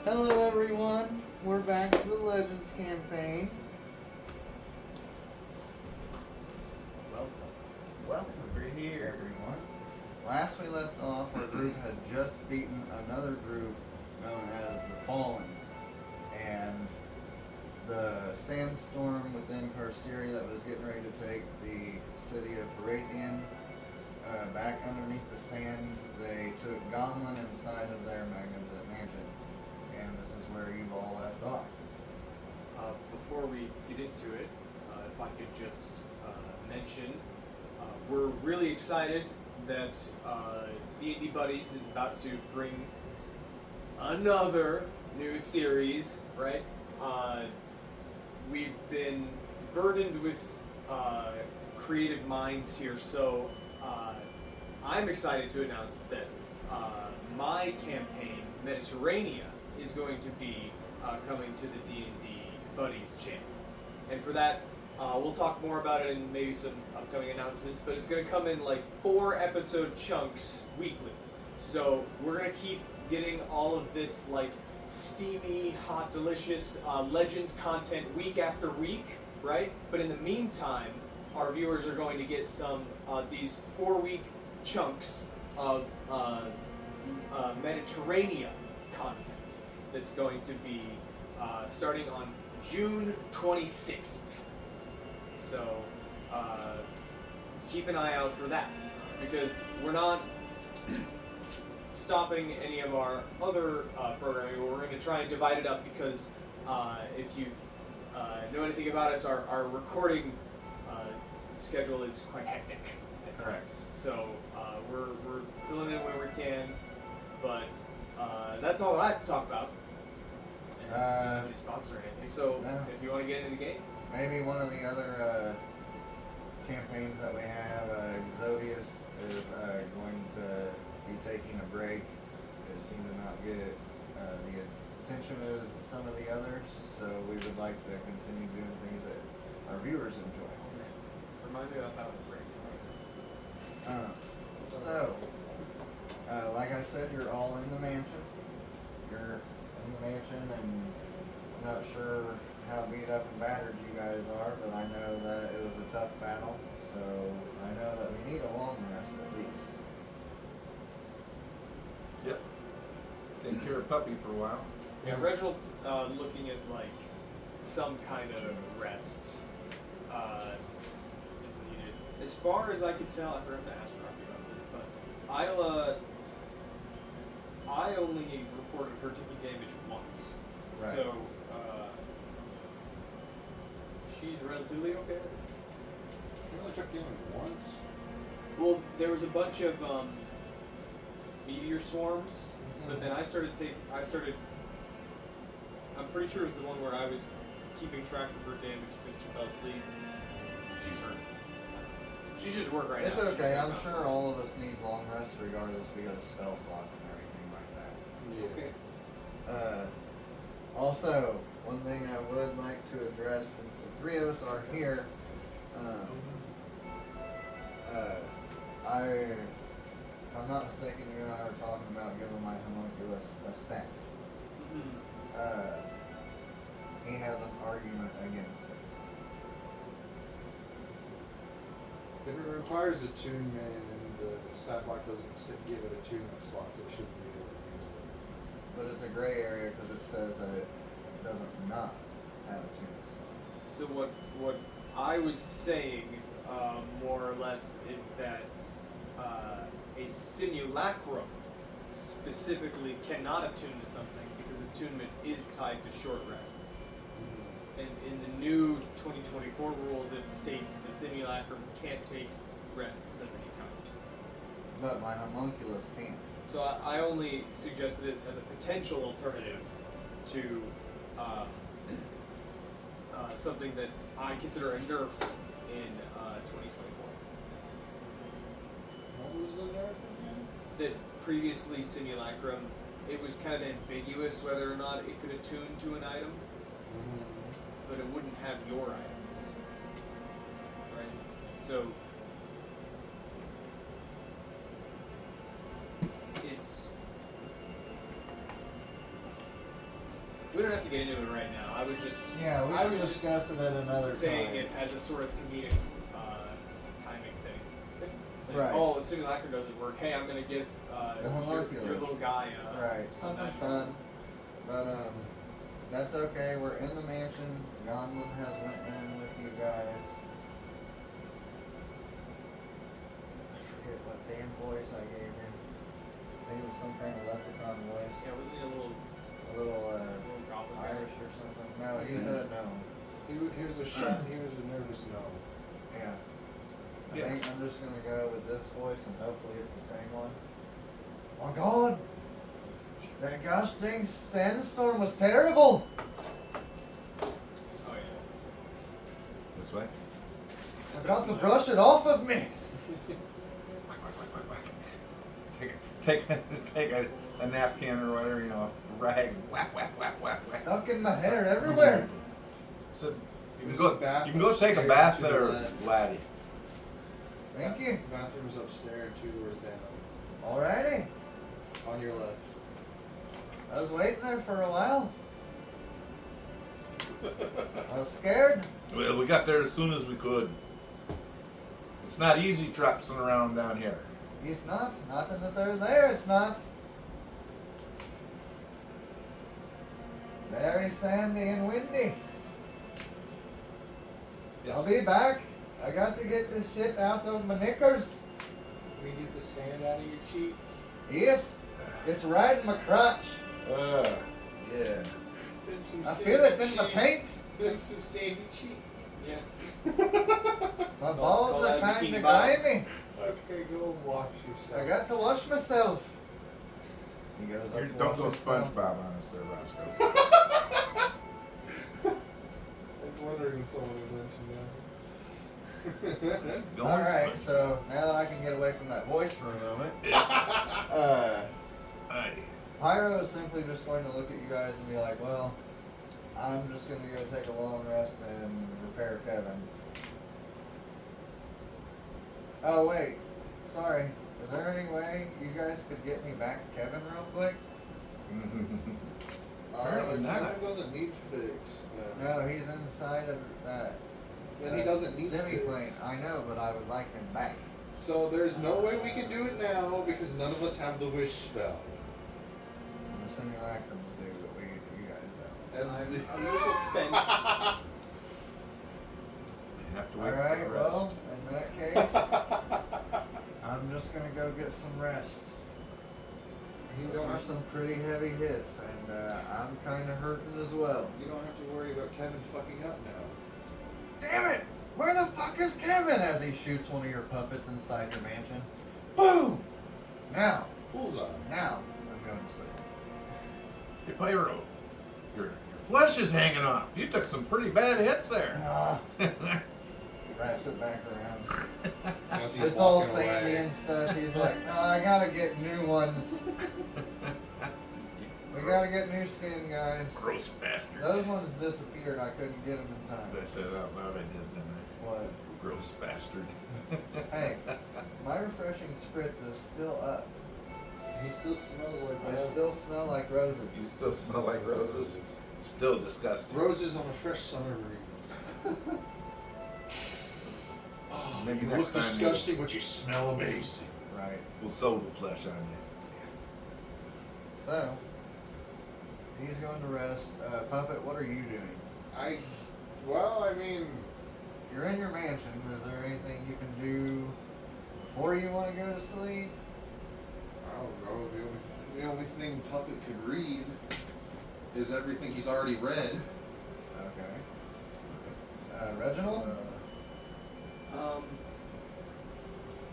Hello everyone, we're back to the Legends campaign. Welcome here everyone. Last we left off, our group had just beaten another group known as the Fallen. And the sandstorm within Carceri that was getting ready to take the city of Parathian back underneath the sands, they took Gomlin inside of their magnificent mansion. And this is where you've all left off. Before we get into it, if I could just mention, we're really excited that D&D Buddies is about to bring another new series, right? We've been burdened with creative minds here, so I'm excited to announce that my campaign, Mediterranean, is going to be coming to the D&D Buddies channel. And for that, we'll talk more about it in maybe some upcoming announcements, but it's going to come in like 4-episode chunks weekly. So we're going to keep getting all of this like steamy, hot, delicious Legends content week after week, right? But in the meantime, our viewers are going to get some these 4-week chunks of Mediterranean content that's going to be starting on June 26th. So keep an eye out for that, because we're not stopping any of our other programming. We're going to try and divide it up, because if you know anything about us, our recording schedule is quite hectic at times. So we're filling in where we can, but that's all that I have to talk about. And any sponsor or anything. So if you want to get into the game, maybe one of the other campaigns that we have, Exodius is going to be taking a break. It seemed to not get the attention as some of the others, so we would like to continue doing things that our viewers enjoy. remind me about that one break. So, like I said, you're all in the mansion. You're in the mansion, and I'm not sure how beat up and battered you guys are, but I know that it was a tough battle, so I know that we need a long rest at least. Yep. Take care of Puppy for a while. Yeah, Reginald's looking at like some kind of rest is needed. As far as I could tell, I forgot to ask Rocky about this, but I only reported her taking damage once. Right. So she's relatively okay. She only took damage once. Well, there was a bunch of meteor swarms, but then I started. I'm pretty sure it was the one where I was keeping track of her damage because she fell asleep. She's hurt. She's just work right It's now. okay. I'm sure all of us need long rest regardless because of spell slots and everything like that. Yeah. Okay. Also, one thing I would like to address, since the three of us are here, if I'm not mistaken, you and I were talking about giving my homunculus a staff. He has an argument against it. If it requires attunement and the stat block doesn't give it attunement slots, it shouldn't be able to use it. But it's a gray area because it says that it doesn't not have attunement slots. So what I was saying, more or less, is that a simulacrum specifically cannot attune to something because attunement is tied to short rests. And in the new 2024 rules, it states that the simulacrum can't take rests of any kind. But my homunculus can. So I only suggested it as a potential alternative to something that I consider a nerf in 2024. What was the nerf again? That previously simulacrum, it was kind of ambiguous whether or not it could attune to an item, but it wouldn't have your items, right? So it's We don't have to get into it right now. I was just Yeah, we I can was just discuss it at another saying time. it as a sort of comedic timing thing. Like, Right. oh, the simulacrum doesn't work. Hey, I'm gonna give The homunculus. your little guy Right, something magic. fun. But that's okay. We're in the mansion. Gonlin has went in with you guys. I forget what damn voice I gave him. I think it was some kind of leprechaun voice. Yeah, wasn't he a little A little goblin guy? Irish or something. No, he's a gnome. He was a shot. He was a nervous gnome. Yeah. I Yeah. think I'm just gonna go with this voice and hopefully it's the same one. My God! That gosh dang sandstorm was terrible! Oh yeah. That's This way. I've got to brush it off of me! Whack, whack, whack, whack, whack. Take a napkin or whatever, you know, a rag. Whack, whack, whack, whack, whack. Stuck in my hair everywhere! So you can There's go. a bath You can go take a upstairs bath to the there, left. laddie. Thank you. Bathroom's upstairs, 2 doors down. Alrighty. On your left. I was waiting there for a while. I was scared. Well, we got there as soon as we could. It's not easy traipsing around down here. He's not. Not in the third layer, it's not. Very sandy and windy. I'll be back. I got to get this shit out of my knickers. Can we get the sand out of your cheeks? Yes, it's right in my crotch. Yeah. Them some I sandy feel it in my cheeks. taint. Them some sandy cheeks. Yeah. My balls call are that kind Bikini of Bottom. grimy. Okay, go wash yourself. I got to wash myself. He goes up Here, to don't wash go himself. SpongeBob on us there, Roscoe. I was wondering when someone would mention that. Going Alright, SpongeBob. so now that I can get away from that voice for a moment, Aye. Pyro is simply just going to look at you guys and be like, well, I'm just going to go take a long rest and repair Kevin. Oh, wait. Sorry. Is there any way you guys could get me back Kevin real quick? Apparently not. Kevin doesn't need fixed. No, he's inside of that Then he doesn't need demi-plane. fixed. I know, but I would like him back. So there's no way we can do it now because none of us have the wish spell. And the simulacrums do, but you guys don't. And I'm a little spent. They have to wait for Alright, the rest. well, in that case, I'm just gonna go get some rest. you Those don't are have some pretty heavy hits, and I'm kind of hurting as well. You don't have to worry about Kevin fucking up now. Damn it! Where the fuck is Kevin? As he shoots one of your puppets inside your mansion. Boom! Now, Bullseye. now, I'm going to sleep. Hey, Pyro, your flesh is hanging off. You took some pretty bad hits there. Ah, wraps it back around. As he's It's all walking sandy away. and stuff. He's like, oh, I gotta get new ones. We gotta get new skin, guys. Gross bastard. Those ones disappeared. I couldn't get them in time. I said it out loud, I did, didn't I? What? Gross bastard. Hey, my refreshing spritz is still up. He still smells like I that. still smell like roses. You still smell like roses. Still disgusting. Roses on a fresh summer breeze. Oh, Maybe you next look time disgusting, but you smell amazing. Right. We'll sew the flesh on you. So, he's going to rest. Puppet, what are you doing? Well, I mean, You're in your mansion. Is there anything you can do before you want to go to sleep? I don't know. The only thing Puppet could read is everything he's already read. Okay. Reginald?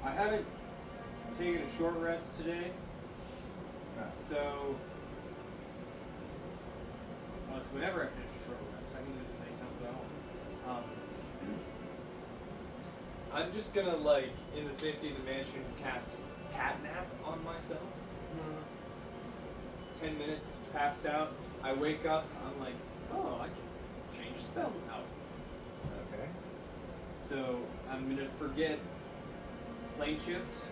I haven't taken a short rest today, No. so well, it's whenever I finish a short rest. I can do it as many times as I want. I'm just gonna, like, in the safety of the mansion, cast cat nap on myself. 10 minutes passed out. I wake up. I'm like, oh, I can change a spell out. Okay. So I'm gonna forget plane shift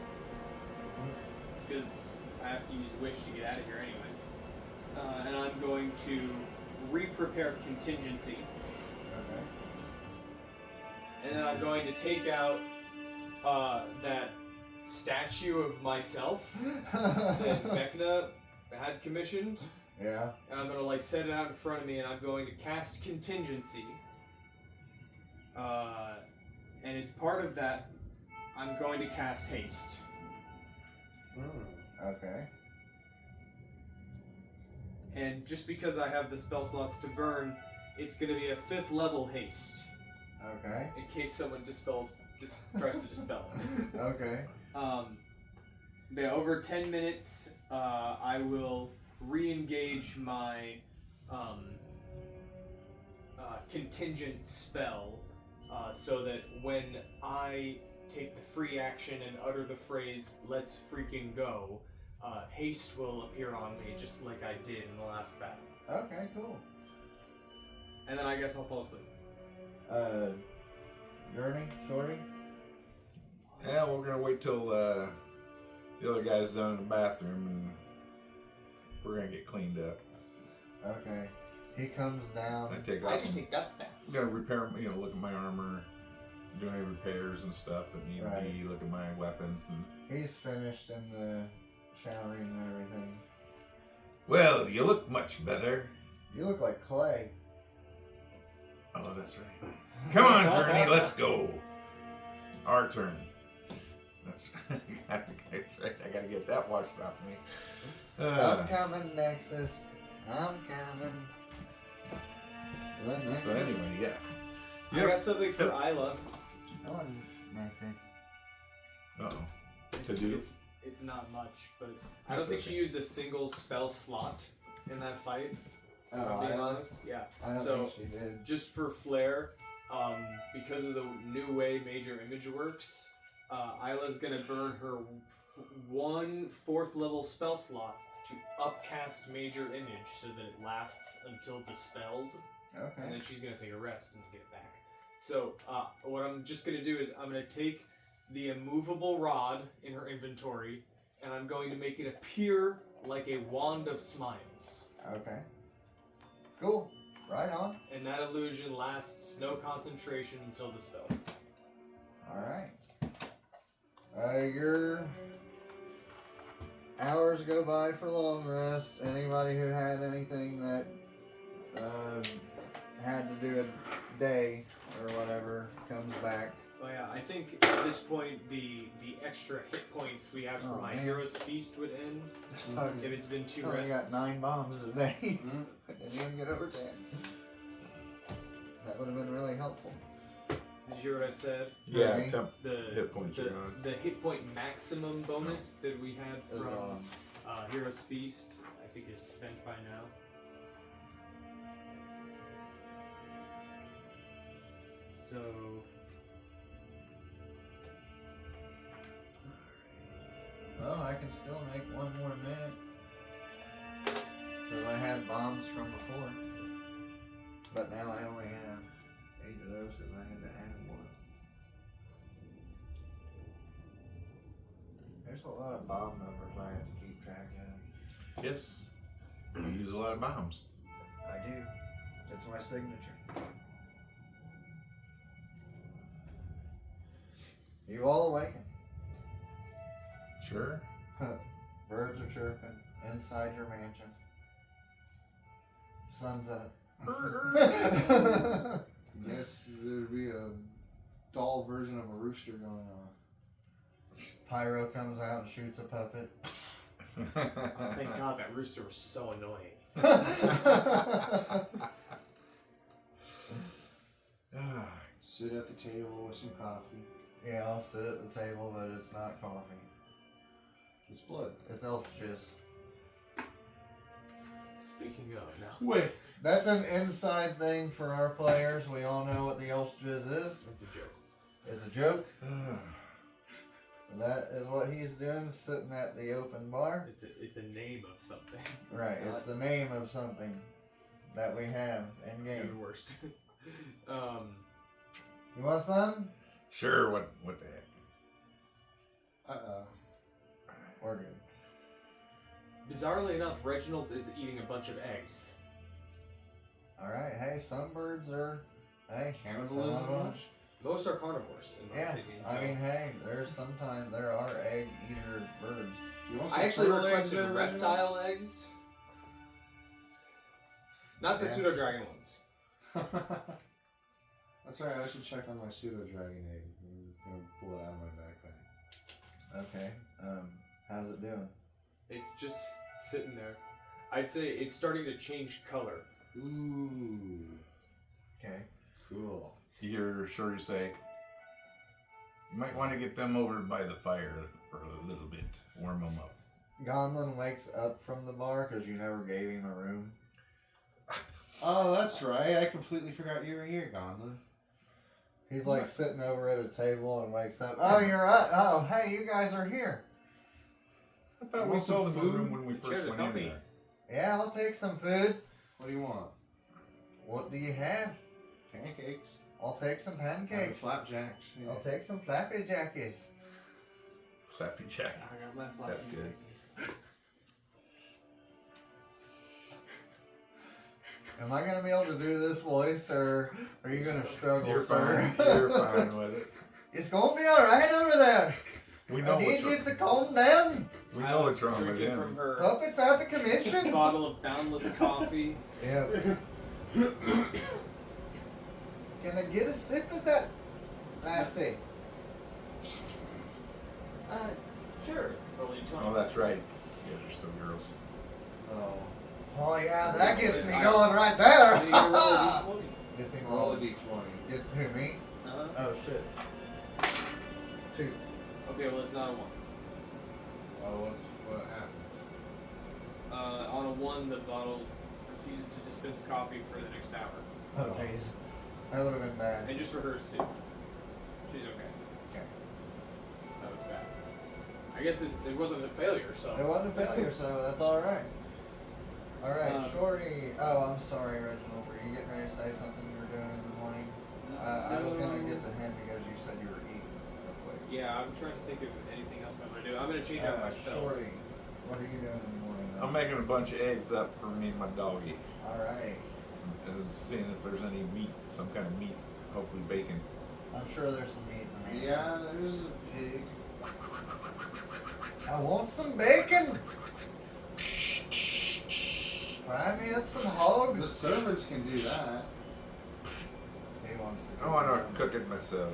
because I have to use wish to get out of here anyway. And I'm going to re-prepare contingency, Okay. and then I'm going to take out that statue of myself that Vecna had commissioned, Yeah. and I'm gonna set it out in front of me, and I'm going to cast contingency. And as part of that, I'm going to cast haste. Okay. And just because I have the spell slots to burn, it's going to be a 5th level haste. Okay. In case someone tries to dispel it. Okay. Yeah, over 10 minutes, I will re-engage my contingent spell, so that when I take the free action and utter the phrase, "Let's freaking go," haste will appear on me just like I did in the last battle. Okay, cool. And then I guess I'll fall asleep. Gurney, Shorty? Yeah, we're gonna wait till the other guy's done in the bathroom, and we're gonna get cleaned up. Okay. He comes down. I take I off. just take dust baths. Gotta repair, look at my armor, do any repairs and stuff that need Right. to be. Look at my weapons and. He's finished in the showering and everything. Well, you look much better. You look like Clay. Oh, that's right. Come on, Journey, let's go. Our turn. That's right. I gotta get that washed off me. I'm coming, Nexus. I'm coming. Is that Nexus? So anyway, yeah. I got something for Isla. I want Nexus. Uh-oh. To do? It's not much, but I don't think she used a single spell slot in that fight. Oh, if I'm being Isla? honest. Yeah. I don't So, think she did. just for flair, because of the new way Major Image works, Isla's gonna burn her 1 4th level spell slot to upcast Major Image so that it lasts until dispelled, and Okay. then she's gonna take a rest and get it back. So what I'm just gonna do is I'm gonna take the immovable rod in her inventory, and I'm going to make it appear like a wand of smiles. Okay. Cool. Right on. And that illusion lasts no concentration until dispelled. Alright. Your hours go by for long rest. Anybody who had anything that had to do a day or whatever comes back. Oh yeah, I think at this point the extra hit points we have for Oh, my man. Hero's Feast would end This sucks. if it's been 2 I only rests. got 9 bombs a day. Didn't even get over 10. That would have been really helpful. Did you hear what I said? Yeah, Right. The Hit points are gone. the hit point maximum bonus that we had Is from gone. Hero's Feast, I think is spent by now. So Well, I can still make 1 more minute. Because I had bombs from before. But now I only have 8 of those because I had to add 1. There's a lot of bomb numbers I have to keep track of. Yes. You use a lot of bombs. I do. It's my signature. You all awaken. Sure. Birds are chirping inside your mansion. Sun's up. Yes, there'd be a doll version of a rooster going on. Pyro comes out and shoots a puppet. oh, thank God that rooster was so annoying. Sit at the table with some coffee. Yeah, I'll sit at the table, but it's not coffee. It's blood. It's elf jizz. Speaking of, now Wait. That's an inside thing for our players. We all know what the elf jizz is. it's a joke. It's a joke. That is what he's doing, sitting at the open bar. It's a name of something. Right, it's the name of something that we have in You're the game. worst. You want some? Sure. What the heck? We're good. Bizarrely enough, Reginald is eating a bunch of eggs. Alright, hey, some birds are, hey, Cannibalism some of 'em- much? Most are carnivores, in my Yeah, opinion. So. I mean, hey, there are egg eater birds. You want some I actually turtle eggs requested there, Reginald? reptile eggs. Not the Yeah. pseudo dragon ones. That's right, I should check on my pseudo dragon egg. I'm gonna pull it out of my backpack. Okay, how's it doing? It's just sitting there. I'd say it's starting to change color. Ooh, Okay. cool. You hear Shuri say, you might want to get them over by the fire for a little bit. Warm them up. Gonlin wakes up from the bar because you never gave him a room. Oh, that's right. I completely forgot you were here, Gonlin. He's like sitting over at a table and wakes up. Oh, you're right. Oh, hey, you guys are here. I thought You we want some told them a food? room when we The first chairs are went in comfy. there. Yeah, I'll take some food. What do you want? What do you have? Pancakes? I'll take some pancakes. Flapjacks. Yeah. I'll take some flappy jackies. Flappy Jack. I got my That's good. Am I gonna be able to do this voice, or are you gonna struggle? You're sir? fine. You're fine with it. It's gonna be all right over there. We know I need what's you wrong. to calm down. We I know was what's wrong with drinking from him. her Puppets out the commission. bottle of boundless coffee. Yeah. Can I get a sip of that? Lassie. Sure. Rolling 20. Oh, that's right. You guys are still girls. Oh. Oh yeah, that gets It's me I- going right Then you gotta roll there. a d20. Gets him Roll a rolling. d20. Gets who, me? Uh-huh. Oh shit. 2. Okay, well, it's not a 1. Oh, what happened? On a 1, the bottle refuses to dispense coffee for the next hour. Oh jeez. That would have been bad. And just for hers, too. She's okay. Okay. That was bad. I guess it wasn't a failure, so. It wasn't a failure, so that's alright. Alright, Shorty. Oh, I'm sorry, Reginald. Were you getting ready to say something you were doing in the morning? I was gonna get to him because you said you were eating real quick. Yeah, I'm trying to think of anything else I'm gonna do. I'm gonna change out my spells. Shorty, what are you doing in the morning? I'm making a bunch of eggs up for me and my doggy. Alright. And seeing if there's any meat, some kind of meat, hopefully bacon. I'm sure there's some meat in the mansion. Yeah, there's a pig. I want some bacon! Fry me up some hog. The servants can do that. He wants to I want to cook it myself.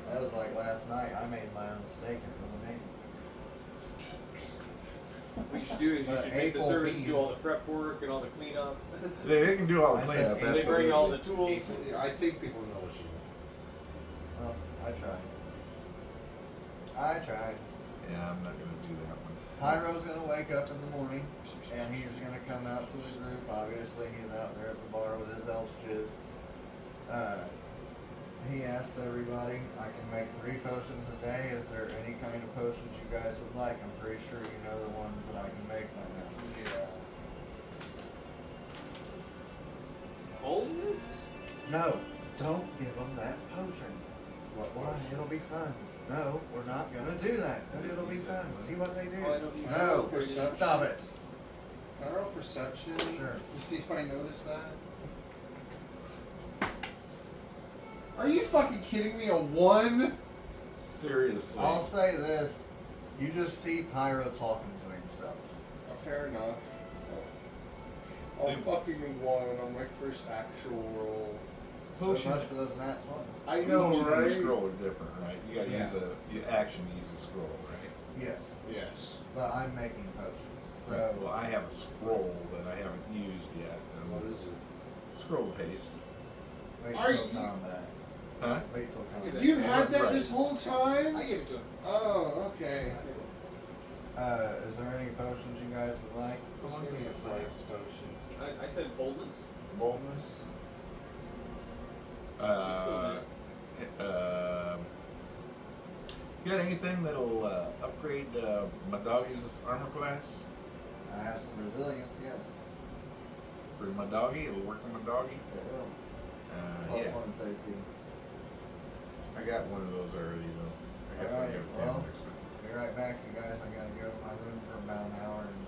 That was like last night. I made my own steak and it was amazing. What you should do is you But should make the April servants do all peas. the prep work and all the cleanup. They can do all the I cleanup. said And they bring all the absolutely. tools. I think people know what you mean. Well, I tried. I tried. Yeah, I'm not gonna do that one. Pyro's gonna wake up in the morning and he's gonna come out to the group. Obviously, he's out there at the bar with his elf jizz. He asks everybody, I can make 3 potions a day. Is there any kind of potions you guys would like? I'm pretty sure you know the ones that I can make by now. Yeah. Boldness? No, don't give them that potion. What Why? potion? It'll be fun. No, we're not gonna do that. But it'll be fun. See what they do. Oh, I don't need No, perception. stop it. Can I roll perception? Sure. To see if I notice that? Are you fucking kidding me? A 1? Seriously. I'll say this. You just see Pyro talking to himself. Fair enough. I'll fucking 1 on my first actual roll. So Potion. much for those nat 20s. I know, Potion and right? scroll are different, right? You gotta Yeah. use you action to use a scroll, right? Yes, Yes. but I'm making potions. So, Right. Well, I have a scroll that I haven't used yet. And What is it? Scroll of haste. wait Are till you- combat. Huh? Wait till combat. You've had that Right. this whole time? I gave it to him. Oh, okay. Is there any potions you guys would like? Just give me a flask potion. I said boldness. Boldness? You got anything that'll upgrade my doggy's armor class? I have some resilience, yes. For my doggy? It'll work on my doggy? It will. Plus Yeah. 1 safety. I got one of those already, though. I guess I'll Alright, give it to well. him next time. Be right back, you guys. I gotta go to my room for about an hour and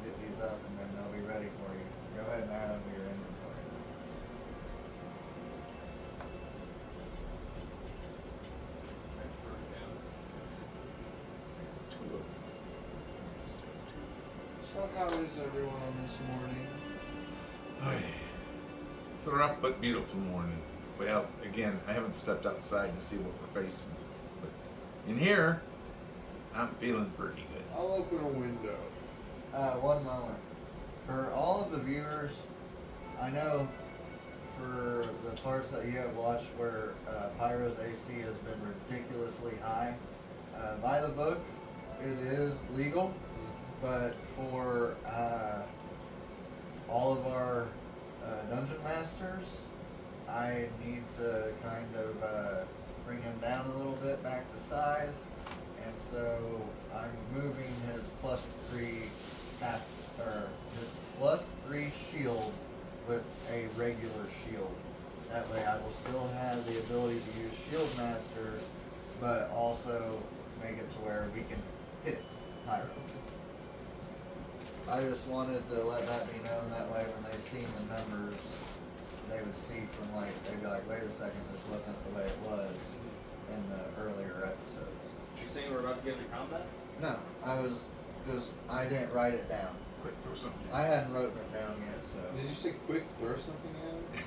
get these up, and then they'll be ready for you. Go ahead and add them to your inventory. Then. So how is everyone on this morning? It's a rough but beautiful morning. Well, again, I haven't stepped outside to see what we're facing, but in here, I'm feeling pretty good. I'll open a window. One moment. For all of the viewers, I know for the parts that you have watched where Pyro's AC has been ridiculously high, by the book, it is legal, but for all of our dungeon masters, I need to kind of bring him down a little bit back to size, and so I'm moving his +3 his +3 shield with a regular shield. That way I will still have the ability to use Shield Master, but also make it to where we can hit Pyro. I just wanted to let that be known, that way when they've seen the numbers, they would see from they'd be like, wait a second, this wasn't the way it was in the earlier episodes. You're saying we're about to get into combat? No, I didn't write it down. Quick, throw something. I hadn't written it down yet, so. Did you say quick throw something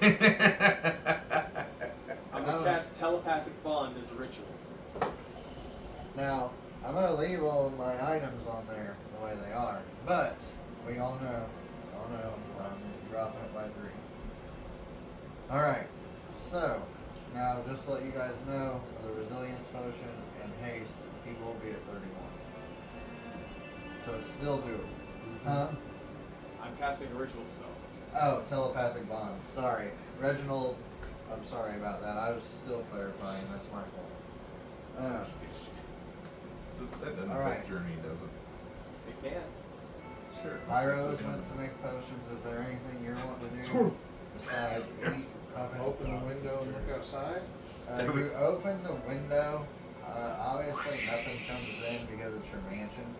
at him? I'm gonna cast telepathic bond as a ritual. Now, I'm going to leave all of my items on there the way they are, but we all know that I'm dropping it by 3. Alright, so, now just to let you guys know, the resilience potion and haste, he will be at 31. So it's still doable. Huh? I'm casting a ritual spell. Oh, telepathic bond. Sorry. Reginald, I'm sorry about that. I was still clarifying. That's my fault. That doesn't All right. affect Journey, does it? It can. Sure. Pyro is meant to make potions. Is there anything you're wanting to do besides eat? Open the window and look outside? You open the window. Obviously, nothing comes in because it's your mansion,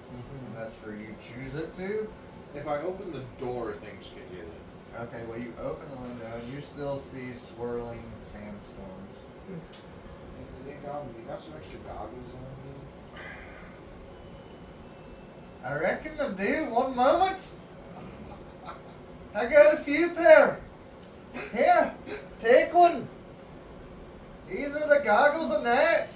unless for you choose it to. If I open the door, things can get in. Okay, well, you open the window and you still see swirling sandstorms. You got some extra goggles on me? I reckon I do. One moment. I got a few pair. Here, take one. These are the goggles of night.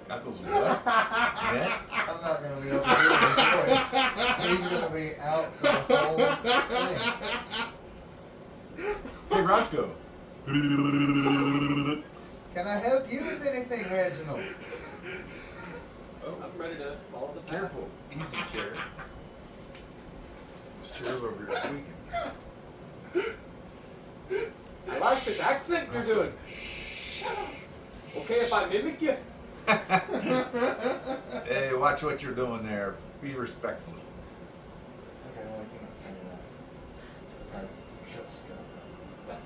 Goggles of what? Net? I'm not going to be able to do this voice. He's going to be out for the whole thing. Hey, Roscoe. Can I help you with anything, Reginald? Oh, I'm ready to follow the path. careful. Easy chair. This chair's over here squeaking. I like this accent you're doing. Shut up. Okay if I mimic you? Hey, watch what you're doing there. Be respectful. Okay, well, I can't say that. 'Cause I just got done.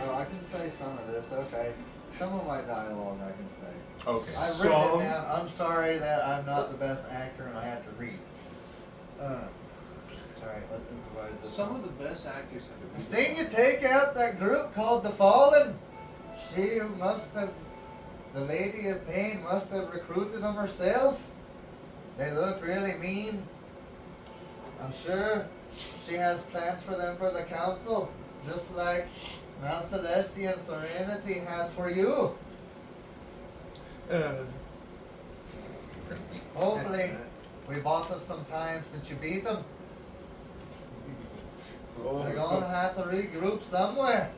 Oh, I can say some of this, okay. Some of my dialogue I can say. Okay. I've written it down. I'm sorry that I'm not the best actor and I have to read. Alright, let's improvise this. Some of the best actors have I to seen you take out that group called the Fallen. She must have, the Lady of Pain must have recruited them herself. They look really mean. I'm sure she has plans for them for the council, just like Mount Celestian Serenity has for you. Hopefully, we bought us some time since you beat them. They're gonna have to regroup somewhere.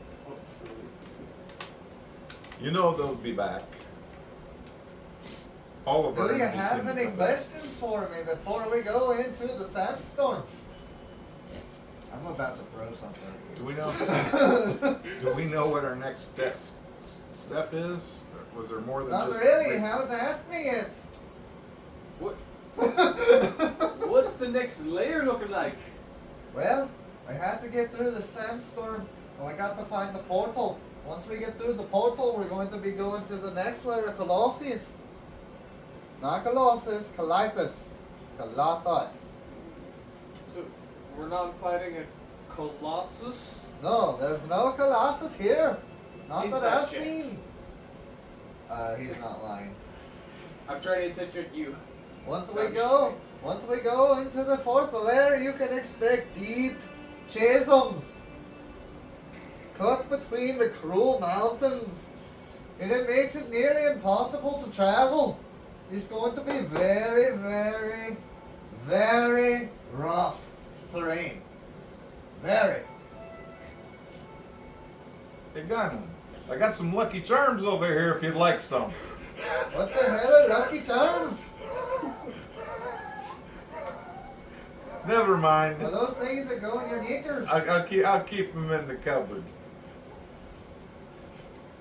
You know they'll be back. All of our Do you enemies have seem to any come back. questions for me before we go into the sandstorm? I'm about to throw something. Do we know? Do we know what our next step is? Or was there more than Not just? really. You haven't asked me yet. What? What's the next layer looking like? Well, we had to get through the sandstorm, and we got to find the portal. Once we get through the portal, we're going to be going to the next layer of Colossus. Not Colossus, Colitis. Colothos. So, we're not fighting a Colossus? No, there's no Colossus here. Not that Inside I've check. seen. He's not lying. I'm trying to incentrate you. Once No, we I'm just go into the fourth layer, you can expect deep chasms cut between the cruel mountains, and it makes it nearly impossible to travel. It's going to be very, very, very rough terrain. Very. Hey, Gunman, I got some Lucky Charms over here if you'd like some. What the hell are Lucky Charms? Never mind. Are those things that go in your knickers? I'll keep them in the cupboard.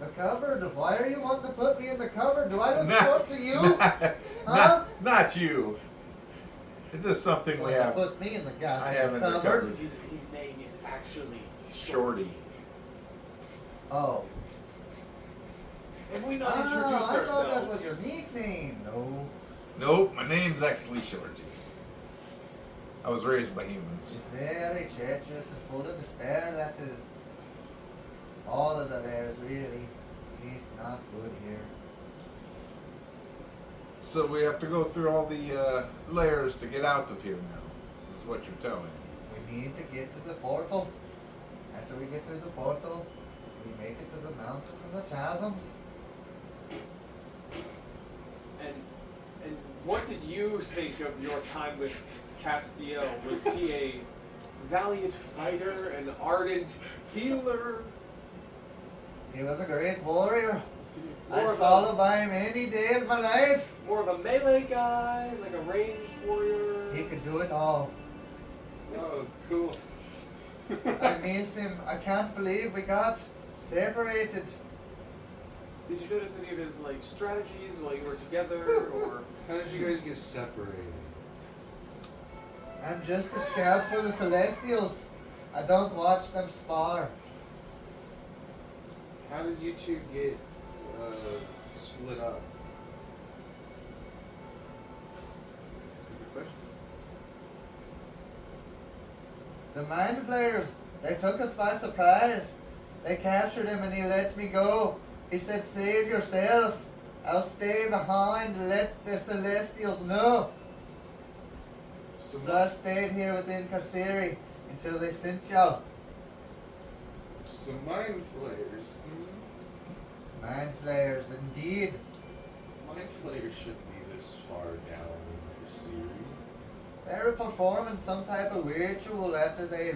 The cupboard? Why are you wanting to put me in the cupboard? Do I look Not- short to you? Not, not you. It's just something we Well, have. put me in the goddamn I have in the cupboard. His name is actually Shorty. Oh. Have we not Oh, introduced I thought that ourselves? was your nickname. No. Nope, my name's actually Shorty. I was raised by humans. It's very treacherous and full of despair. That is all of the layers, really. It's not good here. So we have to go through all the layers to get out of here now, is what you're telling me. We need to get to the portal. After we get through the portal, we make it to the mountains and the chasms. And what did you think of your time with Castiel? Was he a valiant fighter, an ardent healer? He was a great warrior. More I'd of follow by him any day of my life. more of a melee guy, like a ranged warrior? He could do it all. Oh, cool. I miss him. I can't believe we got separated. Did you notice any of his like strategies while you were together, or? How did you guys get separated? I'm just a scout for the Celestials. I don't watch them spar. How did you two get split up? That's a good question. The Mind Flayers, they took us by surprise. They captured him and he let me go. He said, save yourself. I'll stay behind and let the Celestials know. So, So I stayed here within Carceri until they sent y'all. so mind flayers. Mind Flayers, indeed. Mind flayers shouldn't be this far down in the series. They were performing some type of ritual after they,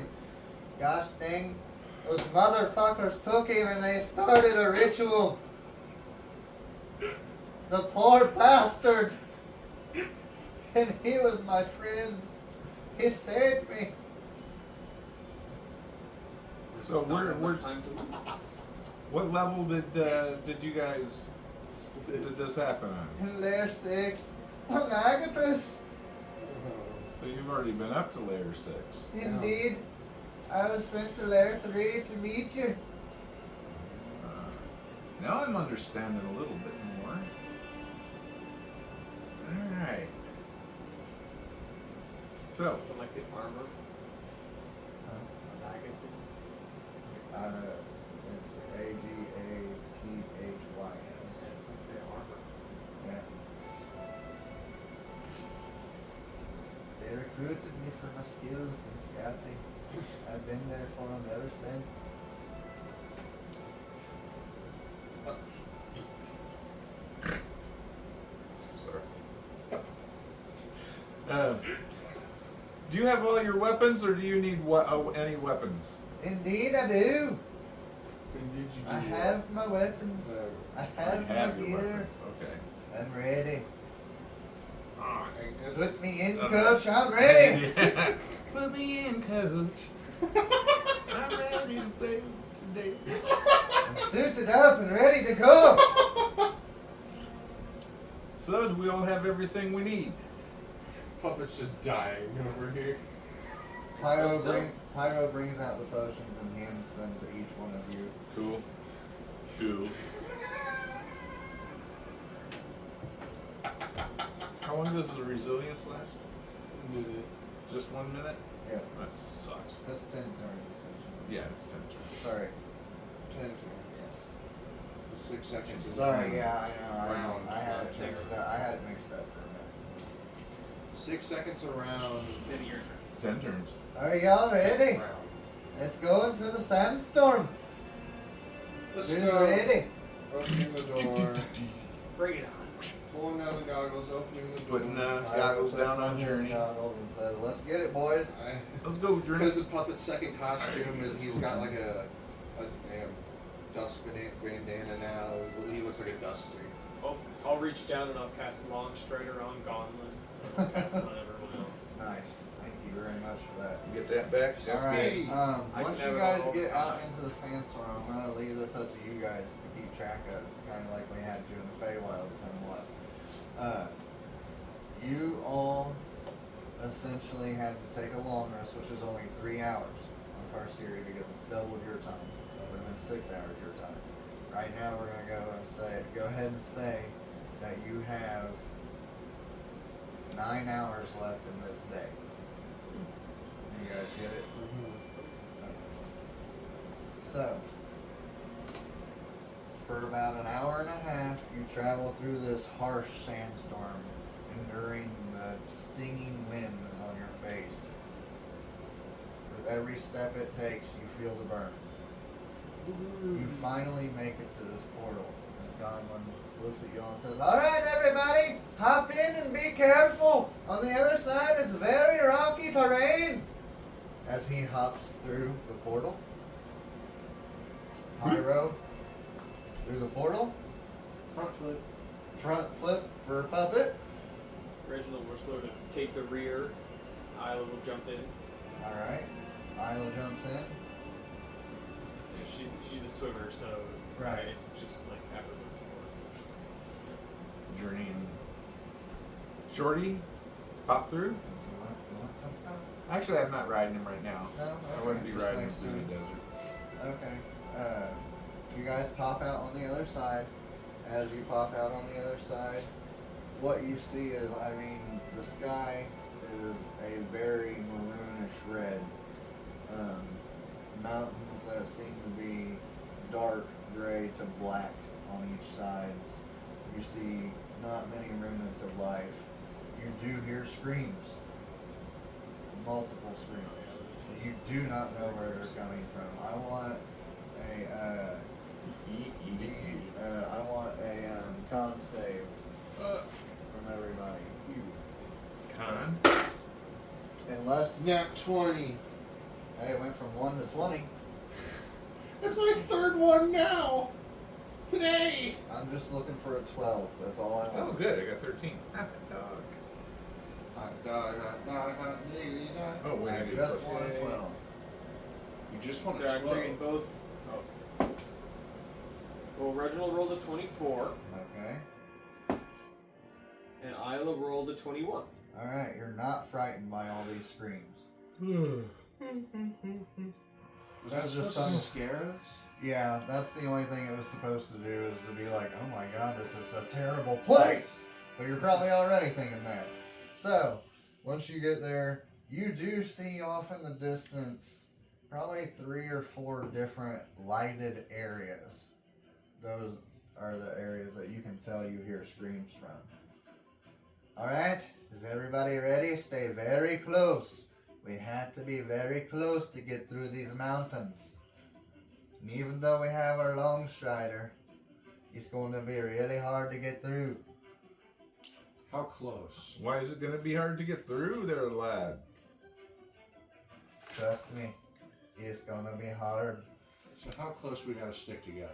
gosh dang, those motherfuckers took him and they started a ritual. The poor bastard. And he was my friend. He saved me. So There's not we're- that much time to lose. What level did you guys did this happen on? In layer 6, on Agathis. So you've already been up to layer 6. Indeed. I was sent to layer 3 to meet you. Now I'm understanding a little bit more. All right. So So like the armor Huh? of Agathis. It's Agathys. It's like the armor. Yeah. They recruited me for my skills in scouting. I've been there for them ever since. sorry. Do you have all your weapons, or do you need any weapons? Indeed, I do. When did you do I that? have my weapons. I have my your gear. weapons. Okay. I'm ready. Ah. I guess. Put me in, Okay. coach. I'm ready. Put me in, coach. I'm ready to play today. I'm suited up and ready to go. So, do we all have everything we need? Puppet's just dying over here. Pyro brings out the potions and hands them to each one of you. Cool. Cool. How long does the resilience last? Just 1 minute? Yeah, That sucks. that's 10 turns essentially. Yeah, it's 10 turns. Sorry. 10 turns. Yes. 6 seconds is Sorry, round. yeah, I know. Round, I had not it turn. mixed up. I had it mixed up for a minute. 6 seconds around. Then your turn. 10 turns. Are y'all ready? Round. Let's go into the sandstorm. Let's Who's go. ready? Opening the door. Bring it on. Pulling down the goggles. Opening the door. Putting goggles Puts down on his Journey. goggles and says, "Let's get it, boys." Let's go, Journey. Because the puppet's second costume is he's got like a dust bandana now. He looks like a duster. I'll reach down and I'll cast Long Strider on Gauntlet. And I'll cast it on everyone else. Nice. Thank you very much for that. Get that back. All right. I Once can you have it guys all the get out time. into the sandstorm, I'm gonna leave this up to you guys to keep track of, kind of like we had to in the Feywild somewhat. You all essentially had to take a long rest, which is only 3 hours on Carceri because it's doubled your time. It would have been 6 hours your time. Right now, we're gonna go ahead and say that you have 9 hours left in this day. You guys get it? So, for about an hour and a half, you travel through this harsh sandstorm, enduring the stinging wind on your face. With every step it takes, you feel the burn. You finally make it to this portal as Gonlin looks at you all and says, "Alright, everybody, hop in and be careful. On the other side is very rocky terrain." As he hops through the portal, Pyro through the portal, front flip for Puppet. Reginald will sort of take the rear. Isla will jump in. Alright, Isla jumps in. She's a swimmer, so Right. it's just like effortless for her. Journey and Shorty pop through. Actually, I'm not riding him right now. No? I Okay, wouldn't be just riding him next through to the him. desert. Okay. You guys pop out on the other side. As you pop out on the other side, what you see is, the sky is a very maroonish red. Mountains that seem to be dark gray to black on each side. You see not many remnants of life. You do hear screams. Multiple screams. You do not know where they're coming from. I want a con save from everybody. Con. Unless Nat 20. hey, it went from 1 to 20. That's my third one now. Today. I'm just looking for a 12. That's all I Oh, want. good. I got 13. Hot dog. Hot dog, diggity dog. Oh, wait. I I did just plus want a Okay. 12. You just want So a I'm 12. taking both. Oh. Well, Reginald rolled a 24, Okay. and Isla rolled a 21. Alright, you're not frightened by all these screams. Was that That's just supposed to some- scare us? Yeah, that's the only thing it was supposed to do, is to be like, oh my god, this is a terrible place! But you're probably already thinking that. So, once you get there, you do see off in the distance probably 3 or 4 different lighted areas. Those are the areas that you can tell you hear screams from. Alright, is everybody ready? Stay very close. We have to be very close to get through these mountains. And even though we have our long strider, it's going to be really hard to get through. How close? Why is it going to be hard to get through there, lad? Trust me, it's going to be hard. So how close we gotta stick together?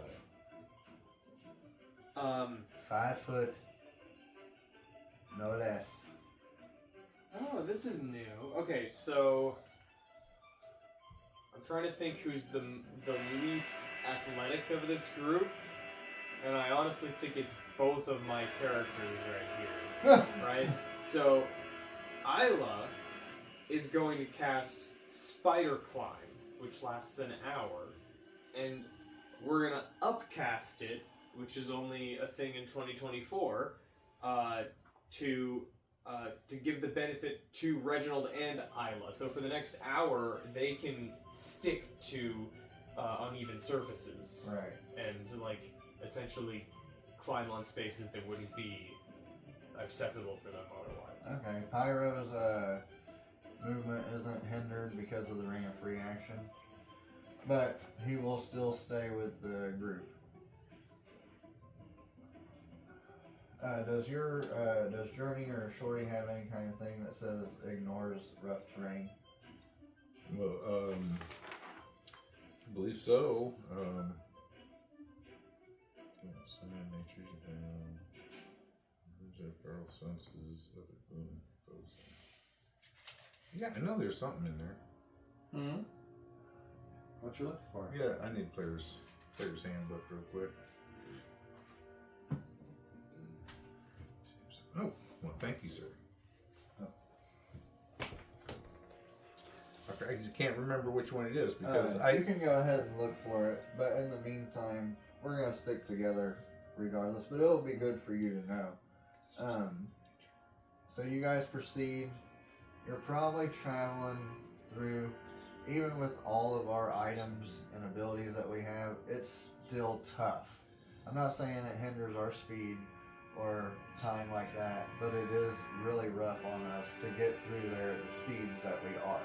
5 foot, no less. Oh, this is new. Okay, so I'm trying to think who's the least athletic of this group, and I honestly think it's both of my characters right here. Right? So Isla is going to cast Spider Climb, which lasts an hour, and we're gonna upcast it, which is only a thing in 2024, to give the benefit to Reginald and Isla. So for the next hour, they can stick to uneven surfaces Right. and essentially climb on spaces that wouldn't be accessible for them otherwise. Okay, Pyro's movement isn't hindered because of the Ring of Free Action, but he will still stay with the group. Does Journey or Shorty have any kind of thing that says ignores rough terrain? Well, I believe so. Nature's feral senses. Those. Yeah, I know there's something in there. Hmm. What you looking for? Yeah, I need player's handbook real quick. Oh, well, thank you, sir. Oh. I just can't remember which one it is because you can go ahead and look for it, but in the meantime, we're gonna stick together regardless. But it'll be good for you to know. So you guys proceed. You're probably traveling through, even with all of our items and abilities that we have, it's still tough. I'm not saying it hinders our speed or time like that, but it is really rough on us to get through there at the speeds that we are.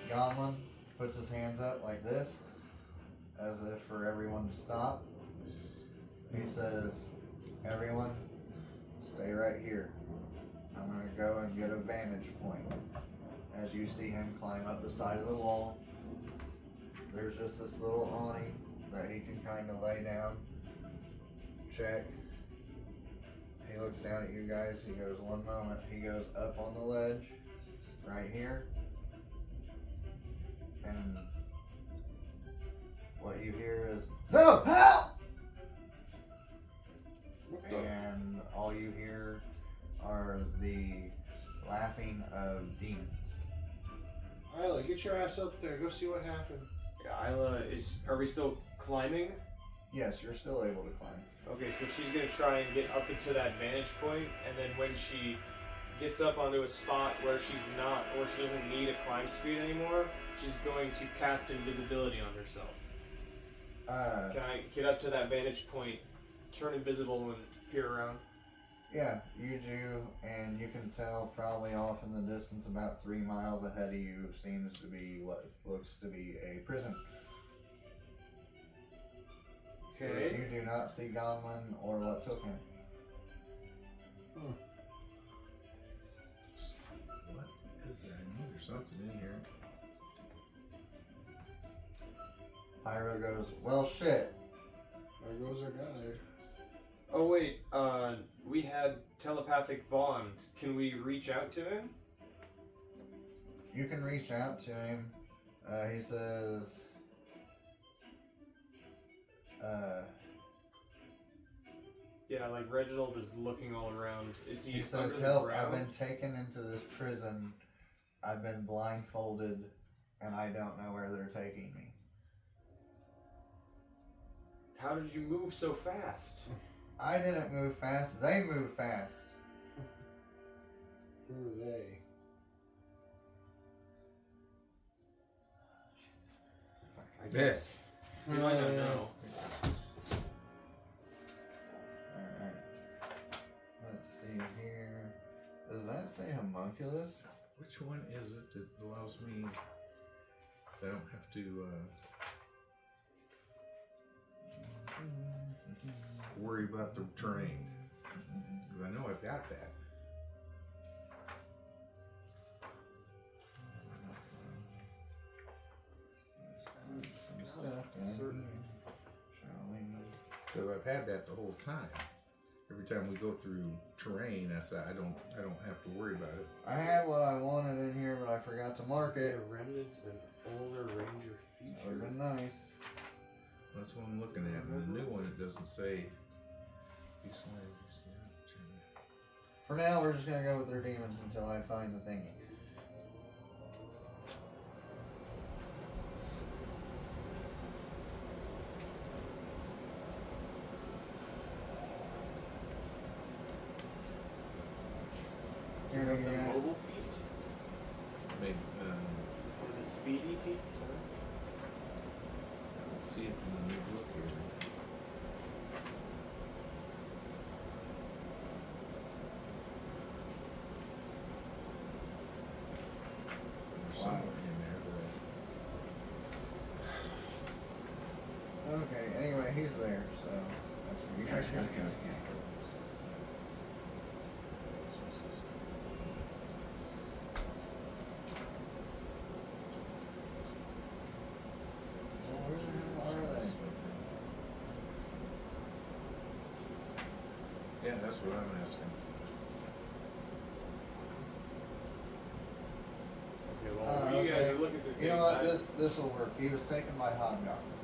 Gonlin puts his hands up like this, as if for everyone to stop. He says, everyone, stay right here. I'm going to go and get a vantage point. As you see him climb up the side of the wall, there's just this little awning that he can kind of lay down. Check. He looks down at you guys. He goes, one moment. He goes up on the ledge, right here. And what you hear is, no, help! And all you hear are the laughing of demons. Isla, get your ass up there. Go see what happened. Yeah, Isla, are we still climbing? Yes, you're still able to climb. Okay, so she's gonna try and get up into that vantage point, and then when she gets up onto a spot where she doesn't need a climb speed anymore, she's going to cast invisibility on herself. Can I get up to that vantage point, turn invisible, and peer around? Yeah, you do, and you can tell probably off in the distance about 3 miles ahead of you seems to be what looks to be a prison. Okay. You do not see Gonlin or what took him. What is there? I know there's something in here. Pyro goes, well, shit. There goes our guy. Oh wait, we had telepathic bond. Can we reach out to him? You can reach out to him. He says, Yeah, like Reginald is looking all around. Is he? he says, under the help, ground? I've been taken into this prison. I've been blindfolded, and I don't know where they're taking me. How did you move so fast? I didn't move fast. They moved fast. Who are they? I guess. We might not know. Alright. Let's see here. Does that say homunculus? Which one is it that allows me? I don't have to worry about the terrain. Because I know I've got that. Some stuff down certain. here. Shall we? Because I've had that the whole time. Every time we go through terrain, I say I don't have to worry about it. I had what I wanted in here, but I forgot to mark A it. remnant of an older ranger That would have feature. been nice. That's what I'm looking at. And the new one, it doesn't say. For now, we're just gonna go with their demons until I find the thingy. Here we The go. mobile feat? Maybe, Or the speedy feat? See if when we look here. There's somewhere in there that Okay, anyway, he's there, so that's where you guys gotta go to get. Well, where the hell are they? Yeah, that's what I'm asking. Okay, well, you guys okay. are looking through things. You know what? This will work. He was taken by hobgoblins.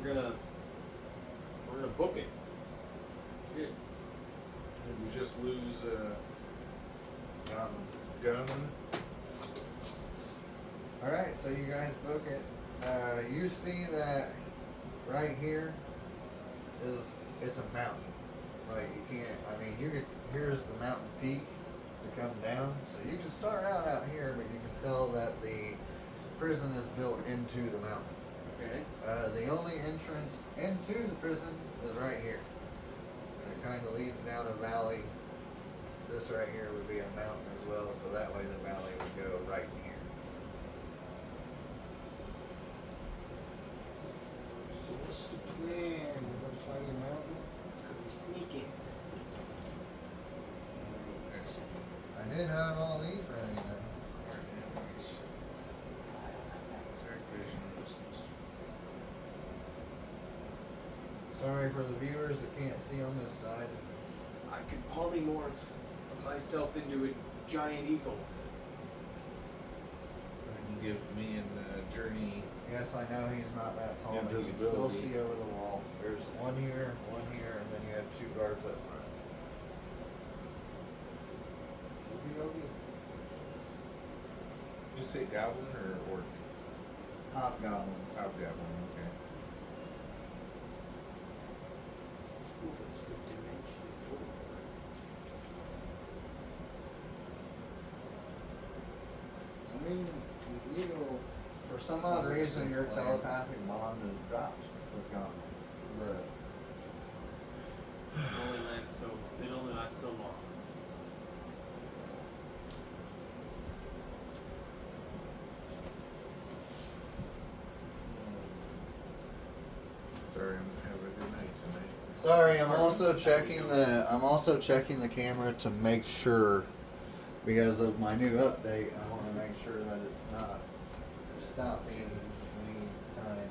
We're gonna book it. Shit. Did we just lose Goblin. Gunman? Alright, so you guys book it. You see that right here it's a mountain. Like you can't, I mean, here's the mountain peak to come down. So you can start out here, but you can tell that the prison is built into the mountain. Okay. The only entrance into the prison is right here. And it kind of leads down a valley. This right here would be a mountain as well, so that way the valley would go right in here. So what's the plan? We're gonna climb the mountain? Could we sneak in? Excellent. I did have all these ready though. Sorry for the viewers that can't see on this side. I could polymorph myself into a giant eagle. And give me and Journey. Yes, I know he's not that tall, but you can still Invisibility. see over the wall. There's one here, and then you have two guards up front. Okey-dokey. You say goblin or Hobgoblins. hobgoblin? Okay. Ooh, that's a good dimension door. I mean, the eagle. For some odd reason, your telepathic bond is dropped with Goblin. Right. It only lasts so long. Sorry, I'm having a good night tonight. Sorry, I'm also checking the camera to make sure, because of my new update, I want to make sure that it's not stopping any time.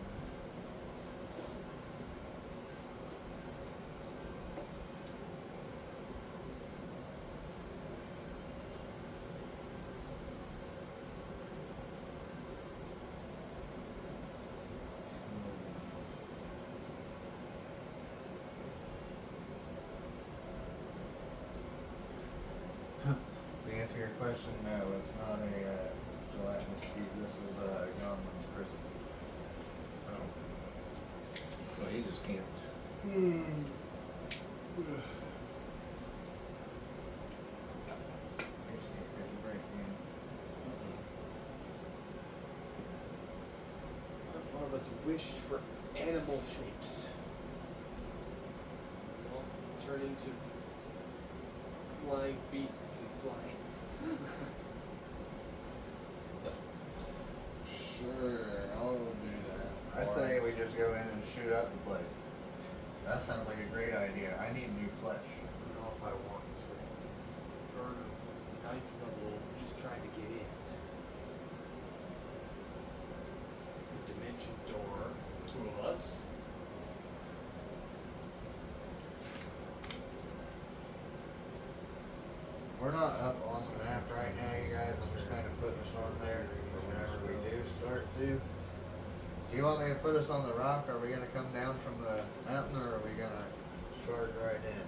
To answer your question, no, it's not a gelatinous cube. This is a Gonlin's prison. Oh. Well, he just can't. Just can't catch a break, can you? What if one of us wished for animal shapes? We all turn into flying beasts and fly. Sure, I'll do that. I say we just go in and shoot up the place. That sounds like a great idea. I need new flesh. I don't know if I want to burn ninth level just trying to get in. Good dimension door. Two of us. We're not up on the map right now, you guys. I'm just kind of putting us on there for whenever we do start to. So you want me to put us on the rock? Are we going to come down from the mountain, or are we going to charge right in?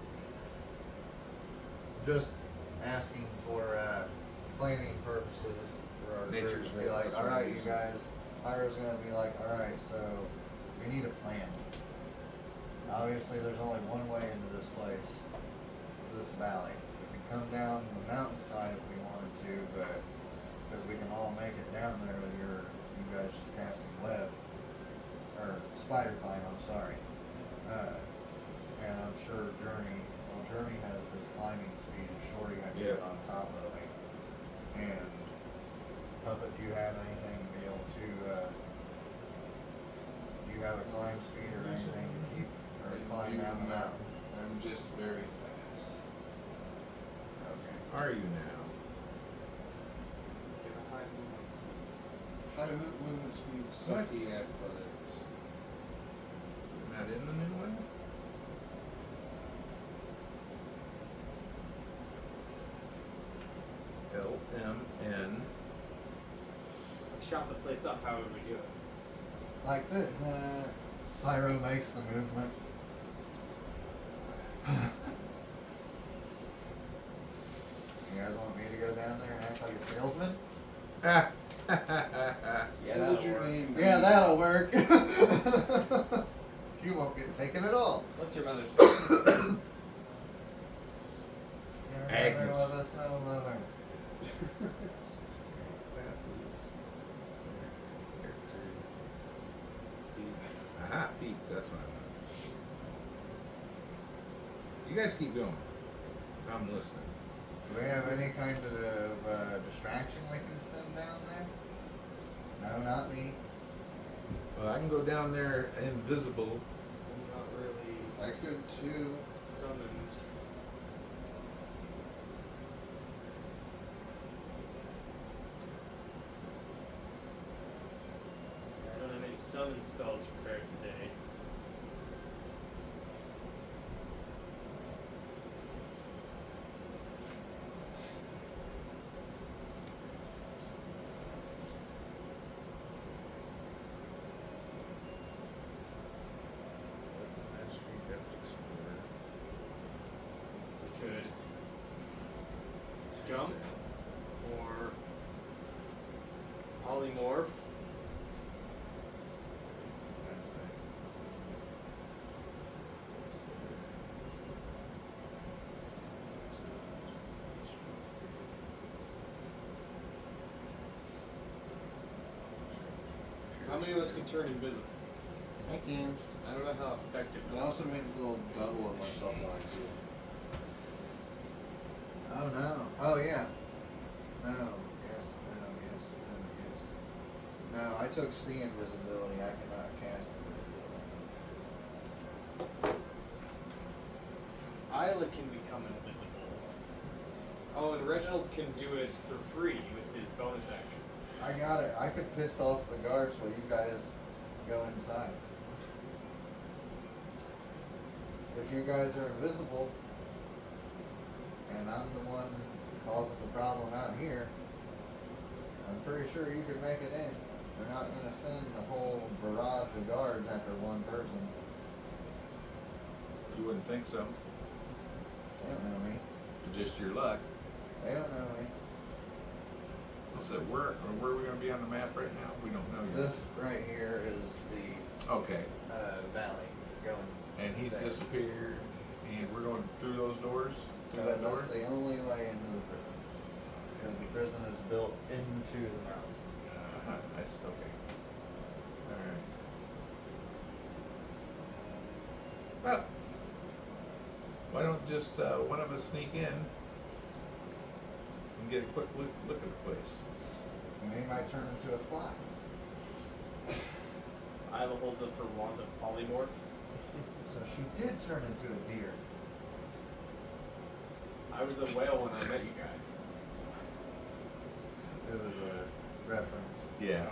Just asking for planning purposes for our group Nature's to be way, like, that's all what right, it you is. guys. Pyro's going to be like, all right, so we need a plan. Obviously, there's only one way into this place. It's this valley. We can come down the mountainside if we wanted to, but because we can all make it down there with you guys just casting web or spider climb. I'm sorry, and I'm sure Journey has his climbing speed. If Shorty had to get on top of him, and Puppet, do you have anything to be able to? Do you have a climb speed or anything to keep or climb down the mountain? I'm just very fast. Okay. Are you now? Let's get a high movement speed. High movement speed, sucky at feathers. Is it not in the new one? LMN. Shot the place up, how would we do it? Like this. Pyro makes the movement. You guys want me to go down there and act like a salesman? Yeah, What would your name be? Yeah, that'll work. You won't get taken at all. What's your mother's name? There Agnes. was a snow lover. Aha, feats, that's what I want. You guys keep going. I'm listening. Do we have any kind of distraction we can send down there? No, not me. Well, I can go down there invisible. I'm not really I could too. summoned. I don't have any summon spells prepared today. We could jump or polymorph. How many of us can turn invisible? I can. I don't know how effective. I also make a little double of myself when I do. Oh no. Oh yeah. No. Yes. No. Yes. No. Yes. No. I took C invisibility. I cannot cast invisibility. Isla can become invisible. Oh, and Reginald can do it for free with his bonus action. I got it. I could piss off the guards while you guys go inside. If you guys are invisible, and I'm the one causing the problem out here, I'm pretty sure you could make it in. They're not going to send a whole barrage of guards after one person. You wouldn't think so. They don't know me. Just your luck. They don't know me. So where are we going to be on the map right now? We don't know yet. This right here is the Okay. valley going. And he's there. disappeared, and we're going through those doors? Through that door? That's the only way into the prison. Because the prison is built into the mountain. Okay. Alright. Well, why don't just one of us sneak in and get a quick look at the place? And they might turn into a fly. Isla holds up her wand of polymorph. So she did turn into a deer. I was a whale when I met you guys. It was a reference. Yeah.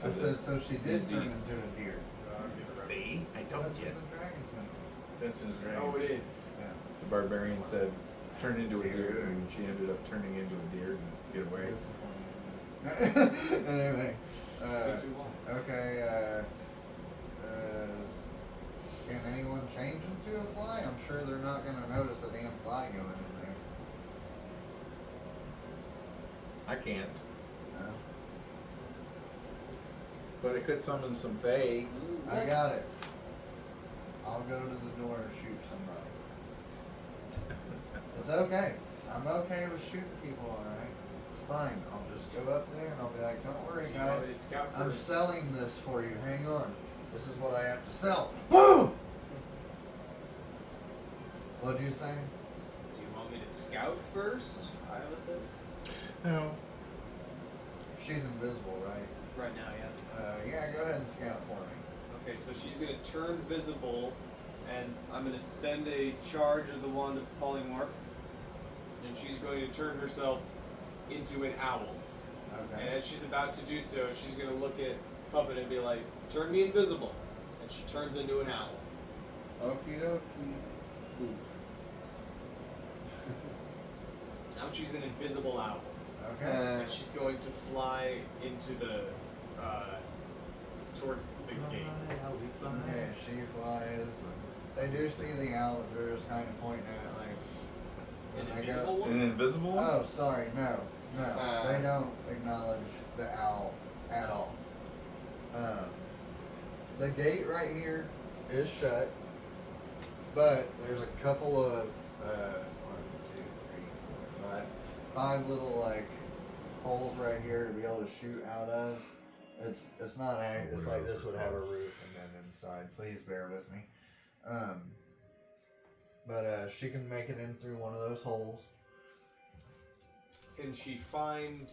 Oh, I said, so she did turn Indeed. into a deer. See? I told That's you. what the dragon's meant. Dungeons and Oh, Dragons. it is. Yeah. The barbarian said, turn into a deer, Deer. and she ended up turning into a deer and get away. Disappointing. Anyway. It's been too long. Okay, can anyone change into a fly? I'm sure they're not going to notice a damn fly going in there. I can't. No? But I could summon some fae. I got it. I'll go to the door and shoot somebody. It's okay. I'm okay with shooting people, alright? It's fine. I'll just go up there and I'll be like, don't worry, Do you want guys. me to scout I'm first? selling this for you. Hang on. This is what I have to sell. Woo! What'd you say? Do you want me to scout first? Iowa says. No. She's invisible, right? Right now, yeah. Yeah, go ahead and scout for me. Okay, so she's gonna turn visible, and I'm gonna spend a charge of the wand of polymorph, and she's going to turn herself into an owl. And Okay. as she's about to do so, she's gonna look at Puppet and be like, "Turn me invisible," and she turns into an owl. Okie dokie. Ooh. Now she's an invisible owl, Okay. and she's going to fly into the towards the gate. Okay, she flies. They do see the owl, but they're just kind of pointing at it like. An when they invisible go, one. An invisible one? Oh, sorry, no. They don't acknowledge the owl at all. The gate right here is shut, but there's a couple of 5 little like holes right here to be able to shoot out of. It's not it's like this would have a roof and then inside. Please bear with me. But she can make it in through one of those holes. Can she find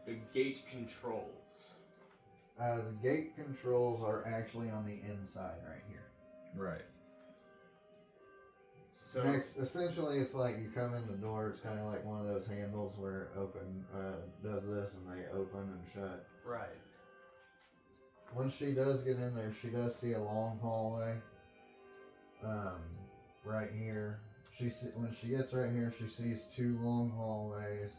the gate controls? The gate controls are actually on the inside right here. Right. So Next, essentially, it's like you come in the door. It's kind of like one of those handles where it does this and they open and shut. right. Once she does get in there, she does see a long hallway. Right here, when she gets right here, she sees 2 long hallways.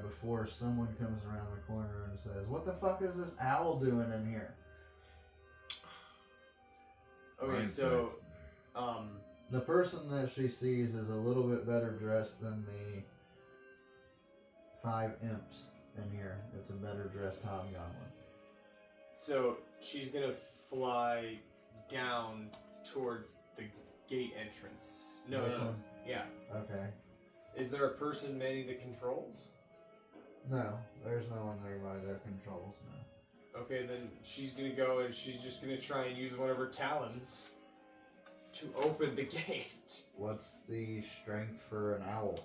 Before someone comes around the corner and says, "What the fuck is this owl doing in here?" Okay, so The person that she sees is a little bit better dressed than the 5 imps in here. It's a better dressed hobgoblin. so she's gonna fly down towards the gate entrance. No, This no, one? yeah. Okay. Is there a person manning the controls? No, there's no one there by the controls, no. Okay, then she's gonna go and she's just gonna try and use one of her talons to open the gate. What's the strength for an owl?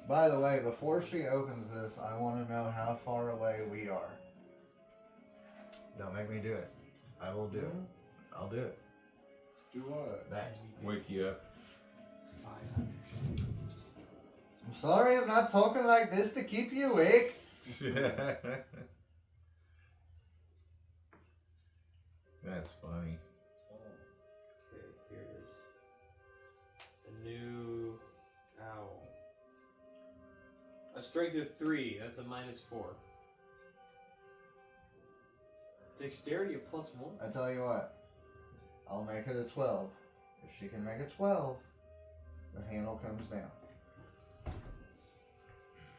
By the way, before she opens this, I want to know how far away we are. Don't make me do it. I will do it. I'll do it. Do what? That. Wake you up. 500. I'm sorry, I'm not talking like this to keep you awake. That's funny. Okay, here it is. A new owl. A strength of 3, that's a -4. Dexterity of +1. I tell you what, I'll make it a 12. If she can make a 12, the handle comes down.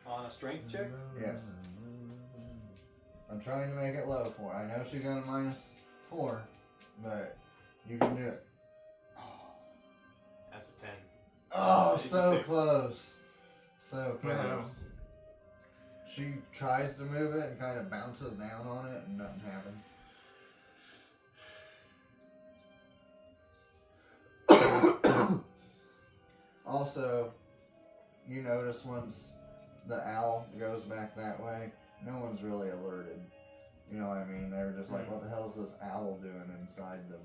On a strength check? Yes. I'm trying to make it low for her. I know she got a -4, but you can do it. That's a 10. Oh, It's a so 6. close. So close. Wow. She tries to move it and kind of bounces down on it and nothing happens. Also, you notice once the owl goes back that way, no one's really alerted. You know what I mean? They were just like, what the hell is this owl doing inside the,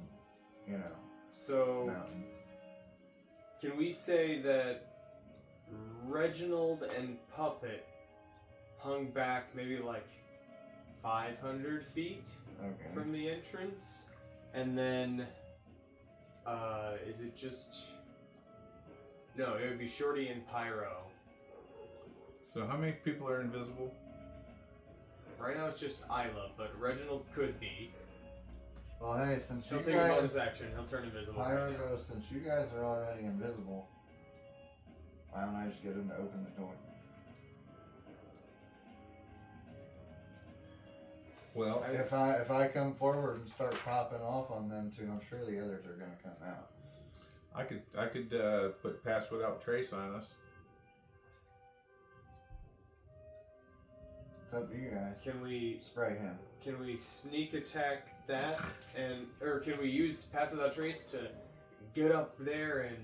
So, mountain? can we say that Reginald and Puppet hung back maybe like 500 feet Okay. from the entrance? And then, is it just... No, it would be Shorty and Pyro. So how many people are invisible? Right now it's just Isla, but Reginald could be. Well, hey, since He'll you take a bonus guys, action. He'll turn invisible. Pyro right now. goes, since you guys are already invisible, why don't I just get him to open the door? Well, If I come forward and start popping off on them two, I'm sure the others are gonna come out. I could put pass without trace on us. It's up to you guys. Can we sneak attack that, or can we use pass without trace to get up there and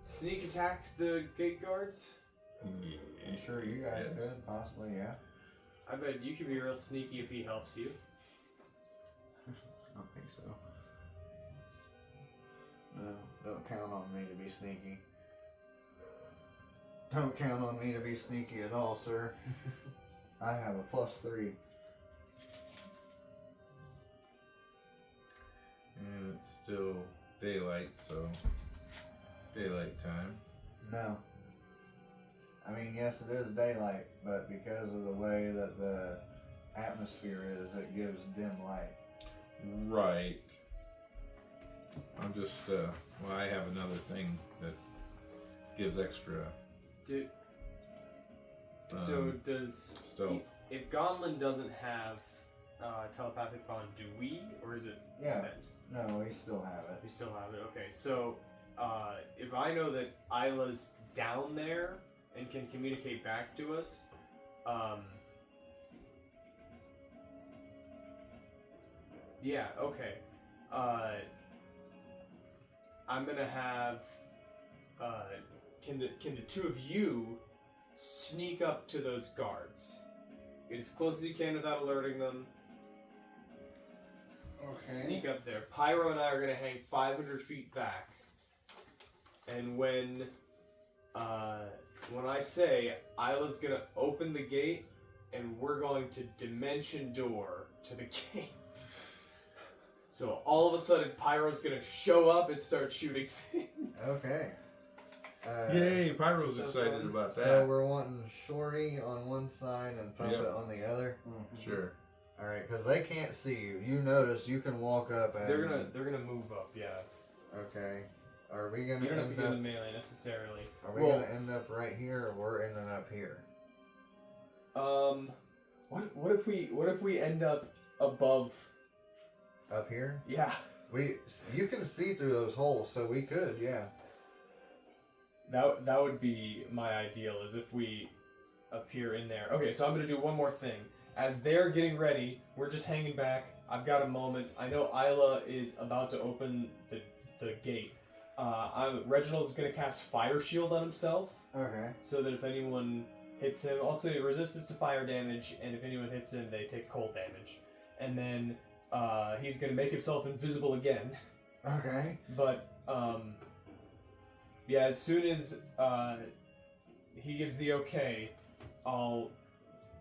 sneak attack the gate guards? I'm sure you guys could, possibly, yeah. I bet you could be real sneaky if he helps you. I don't think so. No, don't count on me to be sneaky. Don't count on me to be sneaky at all, sir. I have a +3. And it's still daylight, so daylight time. No. I mean, yes, it is daylight, but because of the way that the atmosphere is, it gives dim light. Right. I'm just, well, I have another thing that gives extra. So does stealth. If Gonlin doesn't have telepathic bond, do we, or is it spent? No, we still have it. We still have it. Okay, so if I know that Isla's down there and can communicate back to us, yeah, okay. I'm gonna have. Can the two of you sneak up to those guards? Get as close as you can without alerting them. Okay. Sneak up there. Pyro and I are gonna hang 500 feet back, and when I say Isla's gonna open the gate, and we're going to dimension door to the gate. So all of a sudden, Pyro's gonna show up and start shooting things. Okay. Yay, Pyro's so excited fun. about that. So we're wanting Shorty on one side and Puppet on the other. Sure. All right, because they can't see you. You notice you can walk up and They're gonna move up. Yeah. Okay. Are we gonna You don't have to end get up? in melee necessarily. Are we gonna end up right here, or we're ending up here? What if we end up above? Up here? Yeah. You can see through those holes, so we could, yeah. That would be my ideal, is if we appear in there. Okay, so I'm gonna do one more thing. As they're getting ready, we're just hanging back. I've got a moment. I know Isla is about to open the gate. Reginald's gonna cast Fire Shield on himself. Okay. So that if anyone hits him, also resistance to fire damage, and if anyone hits him, they take cold damage. And then he's gonna make himself invisible again. Okay. But yeah, as soon as he gives the okay, I'll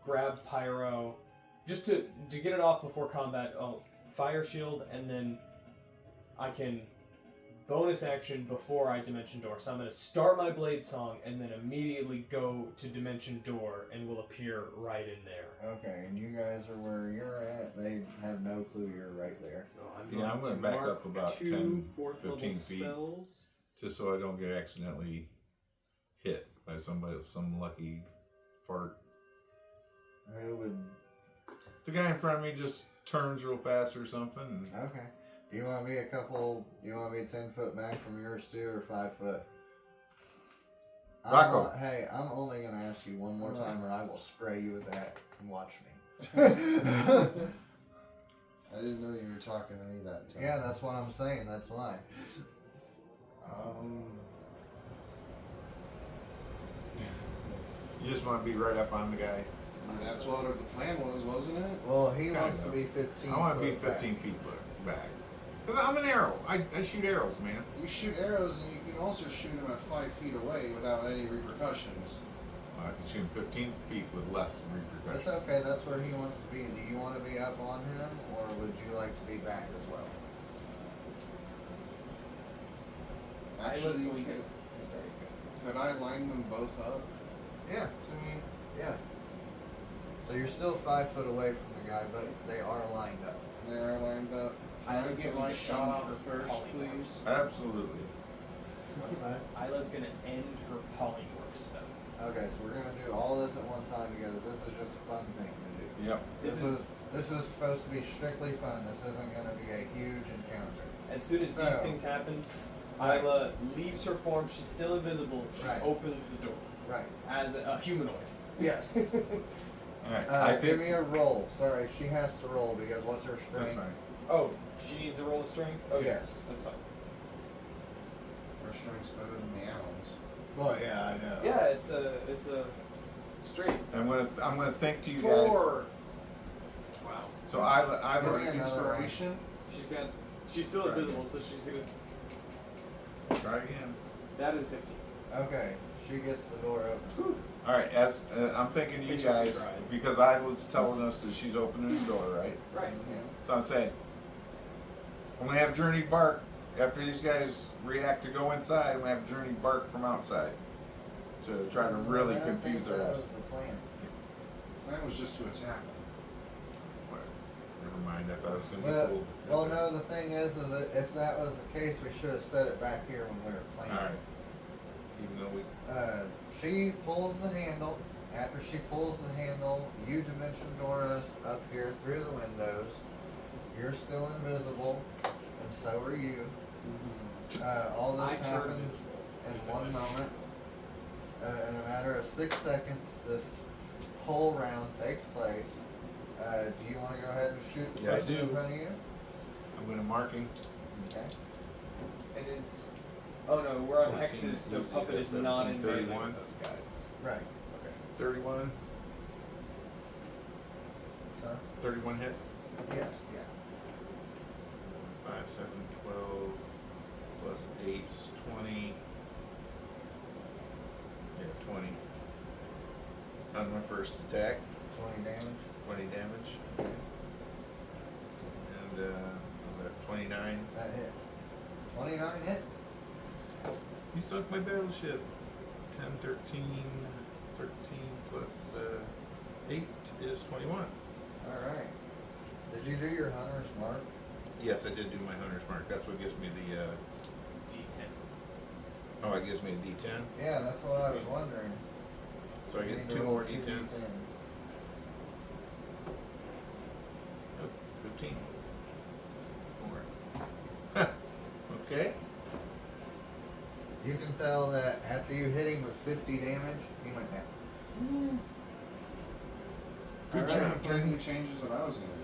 grab Pyro just to get it off before combat. I'll Fire Shield, and then I can bonus action before I Dimension Door. So I'm going to start my Blade Song and then immediately go to Dimension Door, and will appear right in there. Okay, and you guys are where you're at. They have no clue you're right there. So I'm I'm going to back up about 10, 15 feet. Spells. Just so I don't get accidentally hit by some lucky fart. Who would? The guy in front of me just turns real fast or something. Okay. Do you want me You want me 10 foot back from yours too, or 5 foot? Rocco. Hey, I'm only gonna ask you one more time, or I will spray you with that. And watch me. I didn't know you were talking to me that time. Yeah, that's what I'm saying. That's why. You just want to be right up on the guy. That's what the plan was, wasn't it? Well, he Kind wants of. to be 15. I want to be foot back. 15 feet back. Because I'm an arrow. I shoot arrows, man. You shoot arrows, and you can also shoot them at 5 feet away without any repercussions. I can shoot 15 feet with less That's repercussions. okay. That's where he wants to be. Do you want to be up on him, or would you like to be back as well? Actually, I'm could, sorry. could I line them both up Yeah. to me? Yeah. So you're still 5 foot away from the guy, but they are lined up. They are lined up. Can I get my shot off first, please? Absolutely. What's that? Isla's gonna end her polymorph spell. Okay, so we're gonna do all this at one time because this is just a fun thing to do. Yep. This was This is supposed to be strictly fun. This isn't going to be a huge encounter. As soon as these things happen, Right. Isla leaves her form. She's still invisible. She Right. opens the door Right. as a humanoid. Yes. All right. Give me a roll. Sorry, she has to roll because what's her That's strength? fine. Oh, she needs to roll a strength? Okay. Yes. That's fine. Our strength's better than the owls. Well, yeah, I know. Yeah, it's a straight. I'm gonna think to you 4. Wow. guys. So I Give was me another Inspiration. She's still Try invisible, again. so she's gonna. try again. That is 15. Okay, she gets the door open. All right. As I'm thinking you Picture of guys, your eyes. because I was telling us that she's opening the door, right? Right. Yeah. So I'm saying, I'm gonna have Journey bark after these guys react to go inside. I'm gonna have Journey bark from outside to try to really I don't confuse think their that ass. was the plan. That was just to attack. Never mind. I thought it was gonna Well, be cool. well, no. The thing is that if that was the case, we should have set it back here when we were playing. All right. Even though we. She pulls the handle. After she pulls the handle, you dimension door us up here through the windows. You're still invisible, and so are you. All I this turn happens invisible. in one moment. In a matter of 6 seconds, this whole round takes place. Do you want to go ahead and shoot the Yeah, I person do. in front of you? I'm gonna marking. Okay. It is. Oh no, we're on 14, hexes, so Lucy Puppet has is not in 17, melee 31. with those guys. Right. Okay. 31. Huh? 31 hit. Yes. Yeah. 5, 7, 12, plus 8 is 20. Yeah, 20. On my first attack, 20 damage. 20 damage. Okay. And, was that 29? That hits. 29 hits. You sunk my battleship. 10, 13, 13 plus 8 is 21. Alright. Did you do your hunter's mark? Yes, I did do my hunter's mark. That's what gives me the, D10. oh, it gives me a D10. Yeah, that's what I was wondering. So I You get need to 2 roll more 2 D10s. Oh, 15. More. Okay. You can tell that after you hit him with 50 damage, he went down. Good Alright, job, Nothing Journey. changes what I was gonna do.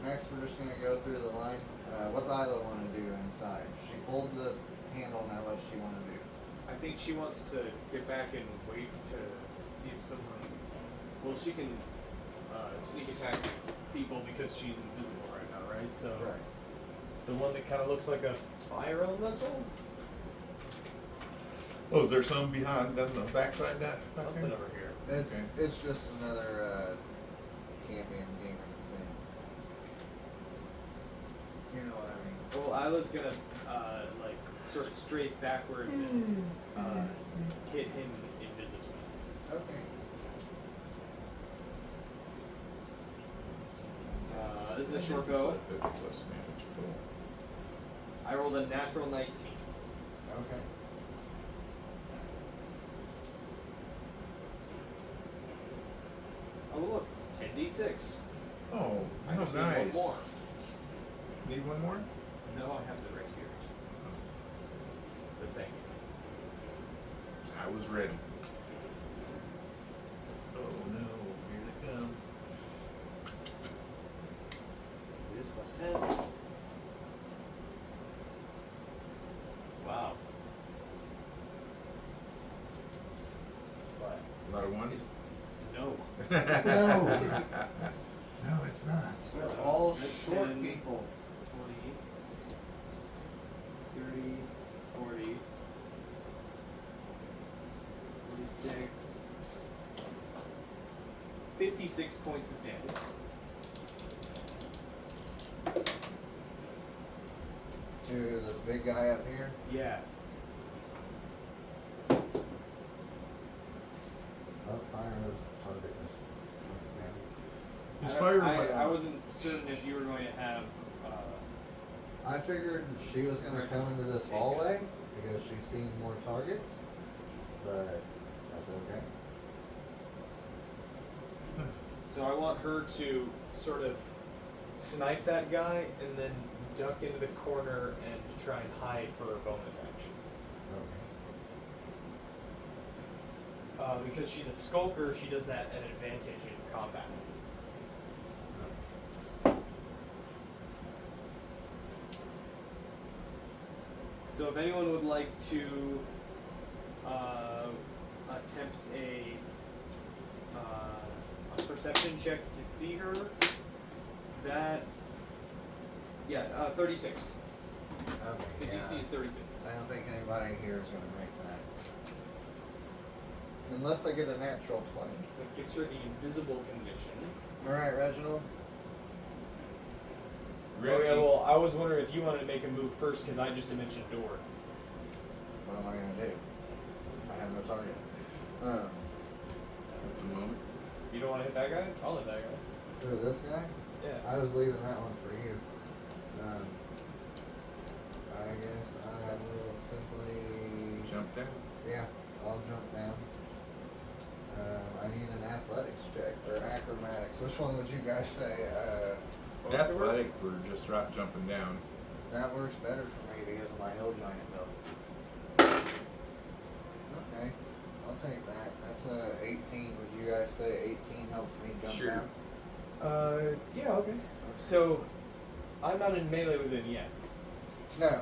Next, we're just gonna go through the line. What's Isla want to do inside? She pulled the handle. Now, what does she want to do? I think she wants to get back and wait to see if someone. Well, she can sneak attack people because she's invisible right now, right? So Right. the one that kind of looks like a fire elemental, Oh, is there some behind on the backside that? something over here. It's just another camping demon thing. You know what I mean? Well, Isla's gonna like sort of strafe backwards and hit him invisibly. Okay. This is a short go. 50 plus damage. Cool. I rolled a natural 19. Okay. Oh look, 10d6. Oh, I just nice. need one more. Need one more? No, I have it right here. The thing. I was ready. Oh no, here they come. This plus 10. Wow. What? A lot of ones? It's, no. No. No, it's not. They're all That's short 10. people. 20, 30, 40, 46, 56 points of damage. To this big guy up here. Yeah. Oh, fire was target was down. His I- fire I, went I out. wasn't certain if you were going to have. I figured she was going to come into this hallway because she's seen more targets, but that's okay. So I want her to sort of snipe that guy and then duck into the corner and try and hide for a bonus action. Okay. Because she's a skulker, she does that at advantage in combat. So if anyone would like to attempt a perception check to see her, that 36. Okay. The Yeah. DC is 36. I don't think anybody here is going to make that. Unless they get a natural 20. So it gives her the invisible condition. Alright, Reginald. Oh yeah, well, I was wondering if you wanted to make a move first because I just dimensioned door. What am I going to do? I have no target. At the moment. You don't want to hit that guy? I'll hit that guy. Who, this guy? Yeah. I was leaving that one for you. I guess I will simply... Jump down. Yeah, I'll jump down. I need an athletics check, or acrobatics. Which one would you guys say? Athletic for just jumping down. That works better for me because of my hill giant build. Okay, I'll take that. That's 18. Would you guys say 18 helps me jump Sure. down? Yeah, okay. So, I'm not in melee with him yet. No,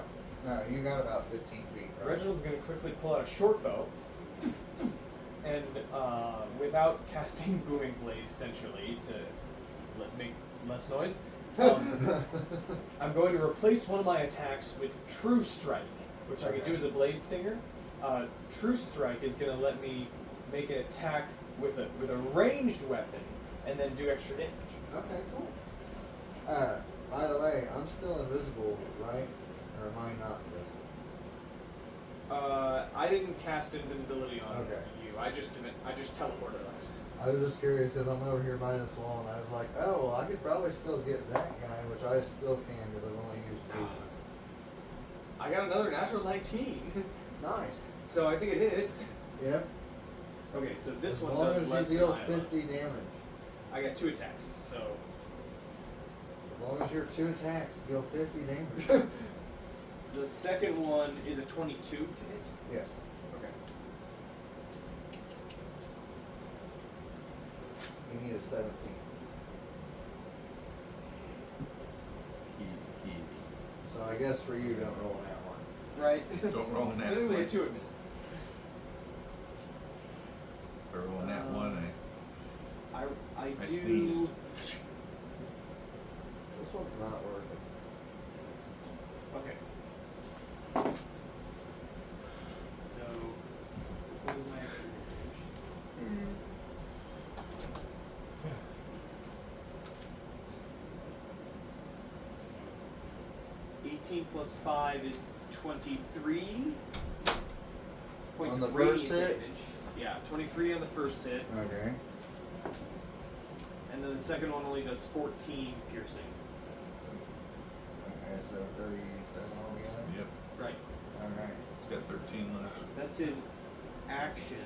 you got about 15 feet, right? Reginald's going to quickly pull out a short bow, and without casting Booming Blade, essentially, to make less noise, I'm going to replace one of my attacks with True Strike, which I can do as a Blade Singer. True Strike is going to let me make an attack with a ranged weapon, and then do extra damage. Okay, cool. By the way, I'm still invisible, right? Or am I not invisible? I didn't cast invisibility on Okay. you. I just teleported us. I was just curious because I'm over here by this wall and I was like, oh, well, I could probably still get that guy, which I still can because I've only used 2. I got another natural 19. Nice. So I think it hits. Yep. Okay, so this as one long does as less you than deal my 50 damage. I got 2 attacks, so As long as your 2 attacks deal 50 damage. the second one is a 22 to hit. Yes. Okay. You need a 17. So I guess for you, don't roll that one. Right. Don't roll in that Generally a one. 2 would miss. If I roll in that one, I I do. sneezed. This one's not working. Okay. So this one is my extra range. 18 plus 5 is 23 points On the of first radiant hit? damage. Yeah, 23 on the first hit, Okay. and then the second one only does 14 piercing. Okay, so 37 altogether? Yep. Right. Alright. It's got 13 left. That's his action.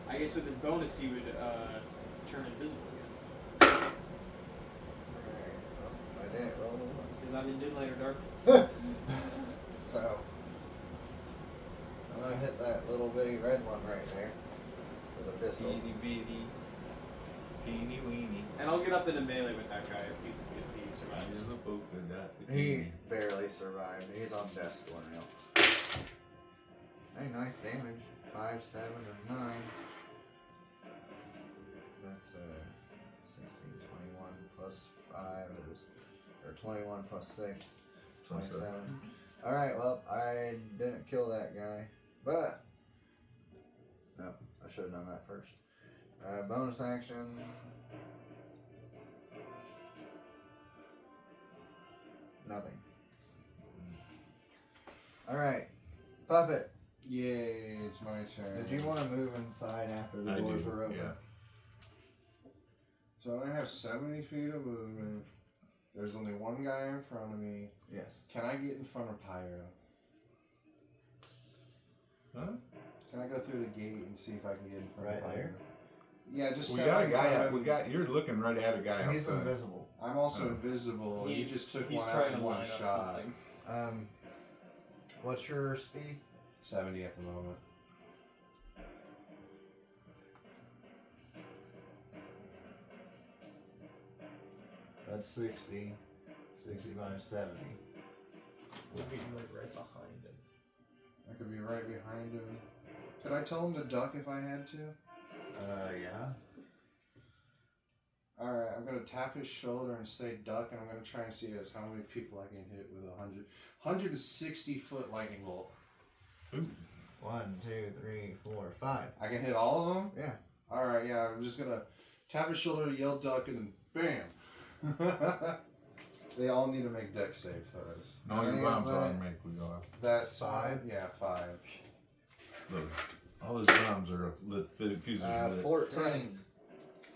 I guess with his bonus he would turn invisible again. Alright. Well, I didn't roll one. Because I'm in dim light or darkness. So, I'm gonna hit that little bitty red one right there with a pistol. Teeny bitty. Teeny weeny. And I'll get up into melee with that guy if he survives. Here's a polka dot He barely survived. He's on death's door now. Hey, nice damage. 5, 7, and 9. That's 16, 21 plus 5 is, or 21 plus 6, 27. Alright, well, I didn't kill that guy, but, no, I should have done that first. Bonus action. Nothing. Alright, Puppet. Yay, it's my turn. Did you want to move inside after the I doors do, were open? yeah. So I have 70 feet of movement. There's only one guy in front of me. Yes. Can I get in front of Pyro? Huh? Can I go through the gate and see if I can get in front Right of Pyro? there? Yeah, just We set got a one guy. for Out, him. we got. You're looking right at a guy He's outside. invisible. I'm also Oh. invisible. He- You just took he's one out trying in to one line up shot. something. What's your speed? 70 at the moment. That's 60. 65, 70. We'll be like right behind him. I could be right behind him. Could I tell him to duck if I had to? Yeah. Alright, I'm gonna tap his shoulder and say duck, and I'm gonna try and see as how many people I can hit with 160-foot lightning bolt. Ooh. 1, 2, 3, 4, 5. I can hit all of them? Yeah. Alright, yeah, I'm just gonna tap his shoulder, yell duck, and then bam! They all need to make deck save throws. No, How your many bombs is are that? on make. We go off. That's 5? Yeah, 5. Look, all his bombs are lit. Fuses are lit. 14.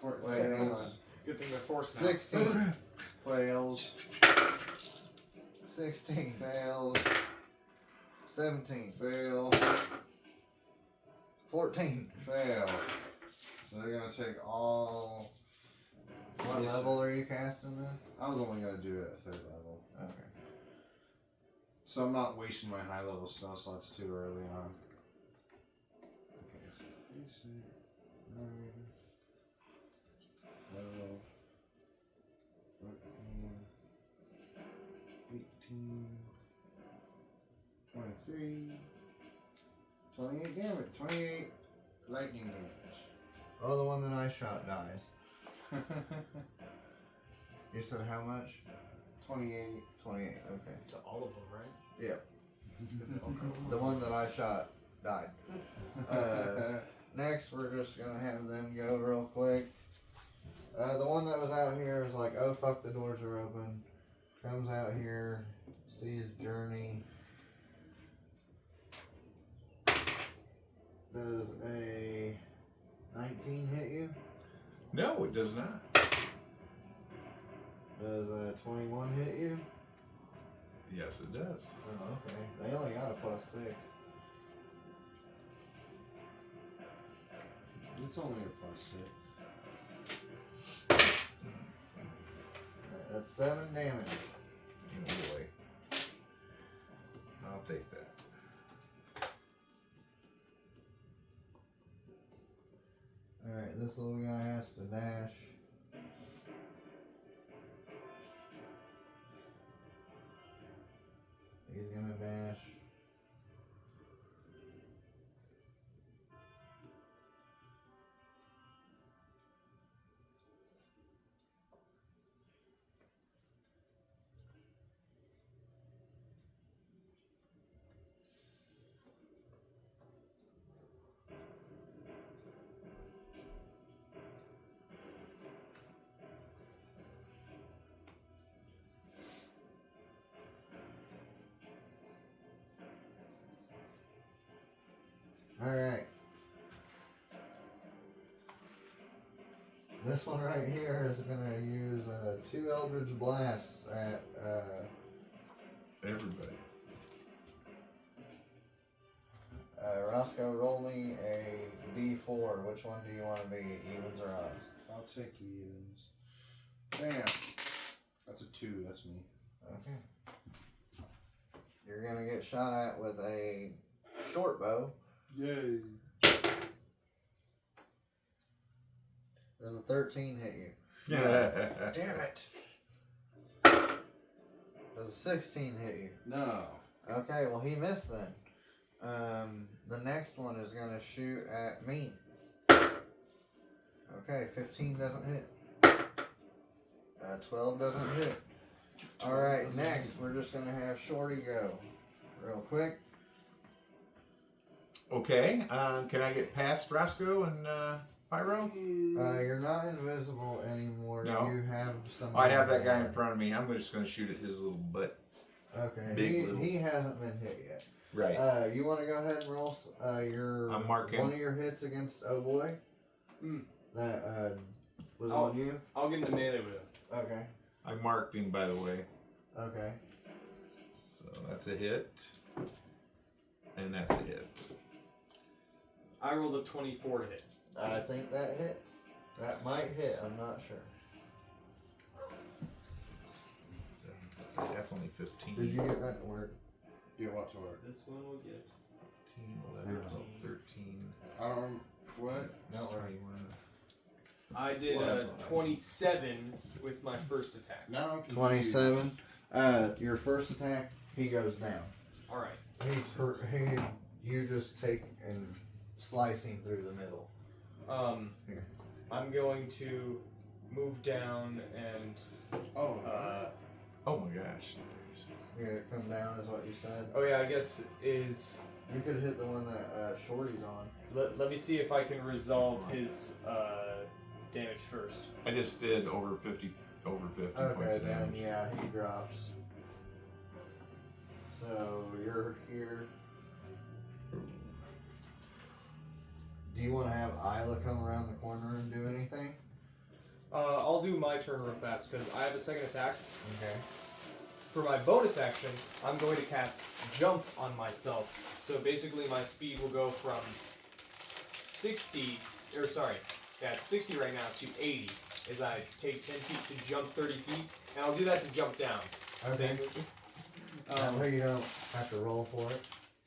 Wait, hang on. Fails. Good thing they're forced now. 16. Fails. 16. Fails. 17. Fail. 14. Fail. So they're gonna take all. What Yes. level are you casting this? I was only gonna do it at 3rd level. Okay. So I'm not wasting my high level spell slots too early on. Okay, so 3, 6, 9, 12, 14, 18, 23, 28 damage, 28 lightning damage. Oh, the one that I shot dies. You said how much? 28. 28. Okay. To all of them, right? Yep. The one that I shot died. Next, we're just gonna have them go real quick. The one that was out here is like, oh fuck, the doors are open. Comes out here, sees Journey. Does a 19 hit you? No, it does not. Does a 21 hit you? Yes, it does. Oh, okay. They only got a +6. It's only a +6. That's 7 damage. Oh boy. I'll take that. Alright, this little guy has to dash. He's gonna dash. Alright. This one right here is gonna use 2 Eldritch Blasts at Everybody. Roscoe, roll me a D4. Which one do you want to be? Evens or odds? I'll take evens. Bam! That's a 2, that's me. Okay. You're gonna get shot at with a short bow. Yay! Does a 13 hit you? Yeah. Damn it! Does a 16 hit you? No. Okay, well he missed then. The next one is gonna shoot at me. Okay, 15 doesn't hit. 12 doesn't hit. Alright, next we're just gonna have Shorty go. Real quick. Okay. Can I get past Roscoe and Pyro? You're not invisible anymore. No. You have some. I have that guy in front of me. I'm just going to shoot at his little butt. Okay. Big little- He hasn't been hit yet. Right. You want to go ahead and roll your I'm marking. one of your hits against Oh Boy? That was I'll- on you? I'll get into melee with him. Okay. I marked him, by the way. Okay. So that's a hit. And that's a hit. I rolled a 24 to hit. I think that hits. That might hit. I'm not sure. 7, that's only 15. Did you get that to work? Get what to work? This one will get 15, 11, 12, 13. I don't remember. What? Let's No, try right. one. I did Well, a that's what I 27 with my first attack. Now I'm confused. 27. Your first attack, he goes down. All right. You just take and slice him through the middle. Here. I'm going to move down and Oh, Oh my gosh. Yeah, come down is what you said. oh yeah, I guess is You could hit the one that Shorty's on. let me see if I can resolve his damage first. I just did over 50 points Okay, of then damage. yeah, he drops. So you're here. Do you want to have Isla come around the corner and do anything? I'll do my turn real fast because I have a second attack. Okay. For my bonus action, I'm going to cast Jump on myself. So basically, my speed will go from 60, or sorry, yeah, it's 60 right now to 80 as I take 10 feet to jump 30 feet, and I'll do that to jump down. Okay. Same. That way you don't have to roll for it.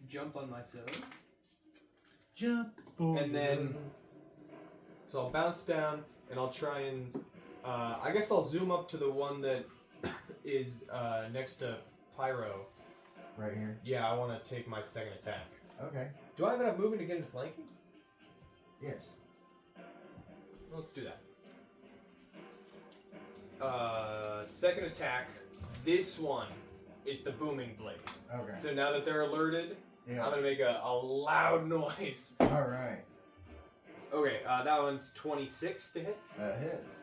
Jump on myself. Jump forward. And then, so I'll bounce down, and I'll try and, I guess I'll zoom up to the one that is next to Pyro. Right here. Yeah, I want to take my second attack. Okay. Do I have enough movement to get into flanking? Yes. Let's do that. Second attack. This one is the booming blade. Okay. So now that they're alerted, Yeah. I'm gonna make a loud noise. All right. Okay, that one's 26 to hit. That hits.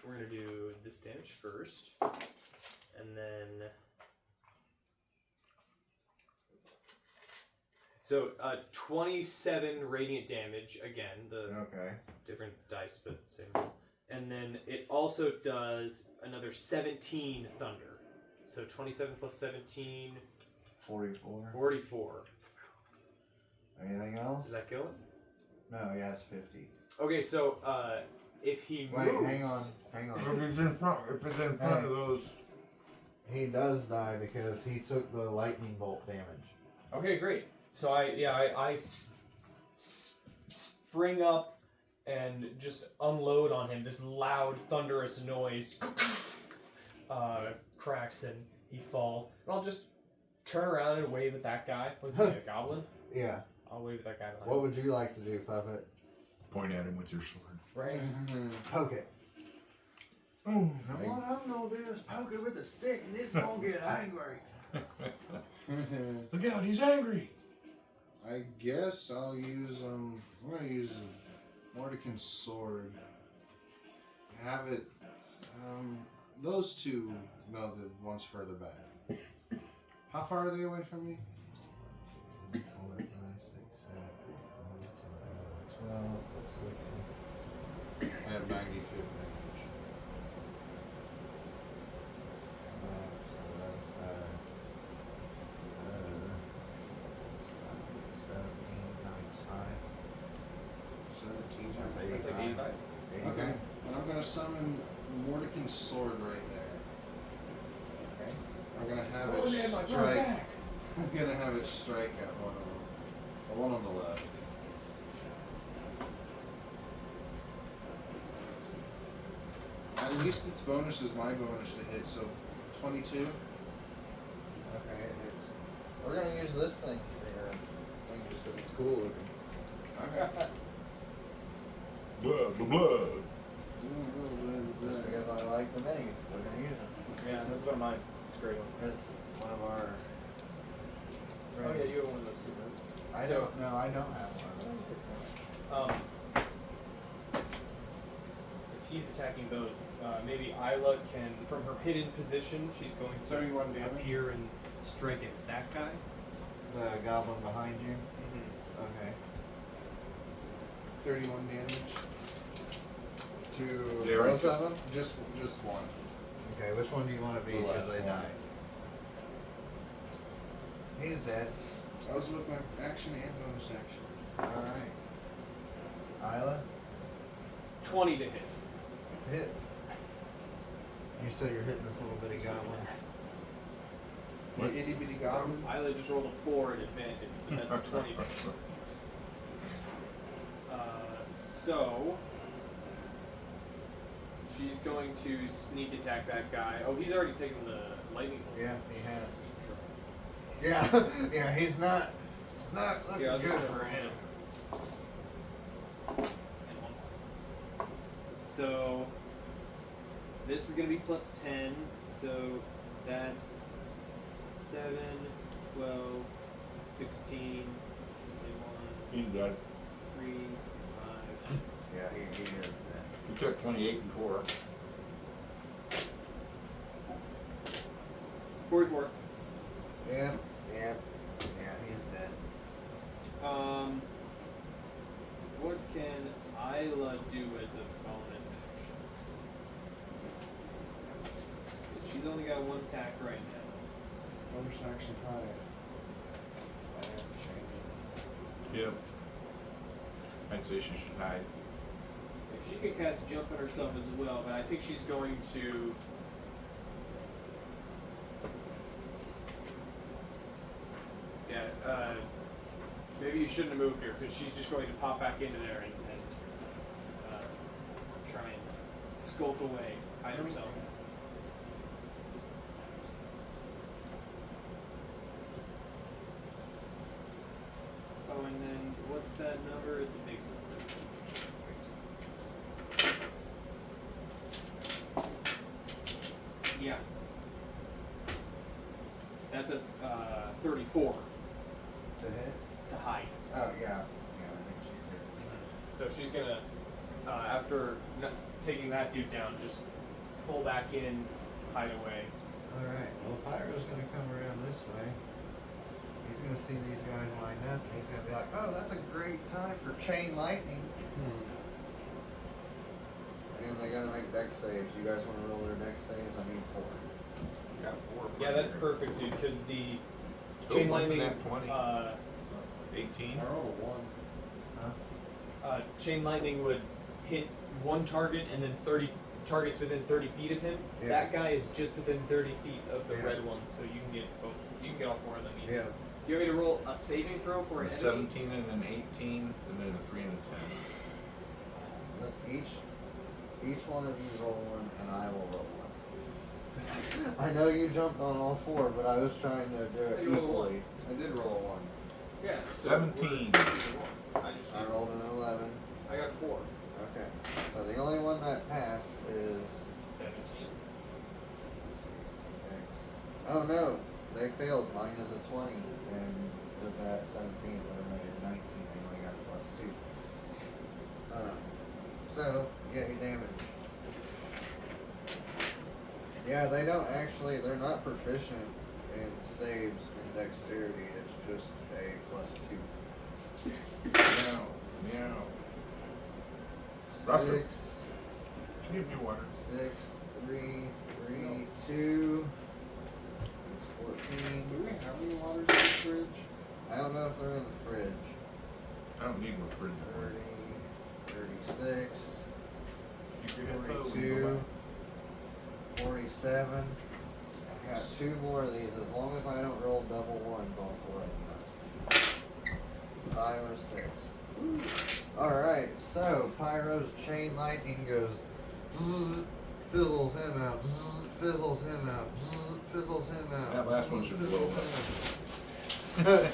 We're gonna do this damage first, and then so 27 radiant damage again. The Okay. different dice, but same. And then it also does another 17 thunder. So 27 plus 17, 44. 44. Anything else? Does that kill him? No, he has 50. Okay, so if he Wait, moves, hang on. If it's in front, of those. He does die because he took the lightning bolt damage. Okay, great. So I spring up and just unload on him. This loud, thunderous noise cracks and he falls. And I'll just turn around and wave at that guy. What's he, a goblin? Yeah. I'll wave at that guy behind What him. would you like to do, Puppet? Point at him with your sword. Right? Poke it. Oh, And what I'm gonna do is poke it with a stick and it's gonna get angry. Look out, he's angry. I guess I'll use I'm gonna use a Mordican's sword. Have it those two, no, the one's further back. How far are they away from me? 4, 5, 6, 7, 8, 9, 10, 11, 12, plus 60. I have 90 feet range. So that's 17 times 5. 17 That's times. That's like 85. 85. Okay. And I'm gonna summon Mordican's sword right there. Okay. I'm gonna have Oh, it man, my strike. back. I'm gonna have it strike at one of them. The one on the left. At least its bonus is my bonus to hit, so 22. Okay, we're gonna use this thing for your thing just because it's cool looking. Okay. Blood, blood. Just because I like the mini, we're gonna use it. Yeah, that's one of mine. It's a great one. It's one of our. Oh yeah, you have one of those too, right? I So- don't. No, I don't have one. If he's attacking those, maybe Isla can, from her hidden position, she's going to 31 damage. appear and strike at that guy. The goblin behind you. Mm-hmm. Okay. 31 damage. To They both already of them. Just one. Okay, which one do you want to be? The Because last they one. die. He's dead. That was with my action and bonus action. All right. Isla 20 to hit. hits. You said you're hitting this little bitty goblin. What? The itty bitty goblin. Isla just rolled a 4 at advantage, but that's a 20. So she's going to sneak attack that guy. Oh, he's already taken the lightning bolt. Yeah, he has. Yeah, yeah, he's not. It's not looking Yeah, I'll good just for him. And one more. So this is going to be plus 10. So that's 7, 12, 16, 21, He's dead. 3, 5. Yeah, he is dead. He took 28 before. 44. Yeah, he's dead. What can Isla do as a bonus action? 'Cause she's only got one attack right now. Bonus action high. I have to change it. Yep. I'd say she should hide. She could cast Jump on herself as well, but I think she's going to. Yeah, maybe you shouldn't have moved her because she's just going to pop back into there and try and skulk away, hide herself. Oh, and then what's that number? It's a big number. Yeah. That's a 34 To hit? to hide. Oh, yeah. Yeah, I think she's hit. So she's gonna, after taking that dude down, just pull back in, hide away. Alright, well, Pyro's gonna come around this way. He's gonna see these guys lined up, and he's gonna be like, oh, that's a great time for chain lightning. And they gotta make dex saves. You guys wanna roll their dex saves? I need 4. Got 4. Yeah, that's perfect, dude, because the Oh, chain once in lightning, that 20. 18. I rolled a 1. chain lightning would hit one target and then 30 targets within 30 feet of him. Yeah. That guy is just within 30 feet of the Yeah. red one, so you can get both. You can get all 4 of them easy. Yeah. You want me to roll a saving throw for A an enemy? 17 and an 18, and then a 3 and a 10. Let's each one of you roll one, and I will roll one. I know you jumped on all 4, but I was trying to do it You roll equally. I did roll a 1. Yeah. So 17. I rolled an 11. I got 4. Okay. So the only one that passed is. 17. Let's see. X. Oh no, they failed. Mine is a 20, and with that 17 would have made it 19. They only got a +2. So get me damage. Yeah, they don't actually. They're not proficient in saves and dexterity. It's just a +2. Meow. Meow. Roscoe. 6, Give me water. 6, 3, 3, 2. It's 14. Do we have any waters in the fridge? I don't know if they're in the fridge. I don't need no fridge. 30, 36, Keep your head low. 42, 47. I got 2 more of these. As long as I don't roll double ones, all 4 of them. 5 or 6. Alright, so Pyro's chain lightning goes zzz, fizzles him out, zzz, fizzles him out, zzz, fizzles him out. That last one should blow up.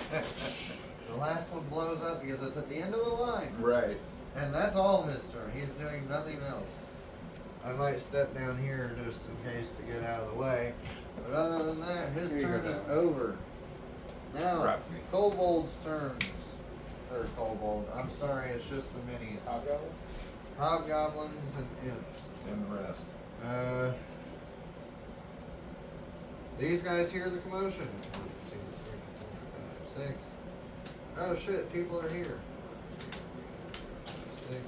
The last one blows up because it's at the end of the line. Right. And that's all his turn. He's doing nothing else. I might step down here just in case to get out of the way. But other than that, his Here you turn go, is Dan. over. Now, Roxy. Kobold's turn. Or Kobold. I'm sorry, it's just the minis. Hobgoblins? Hobgoblins and imps. And the rest. These guys hear the commotion. 1, 2, 3, 4, 5, 6. Oh shit, people are here. 6.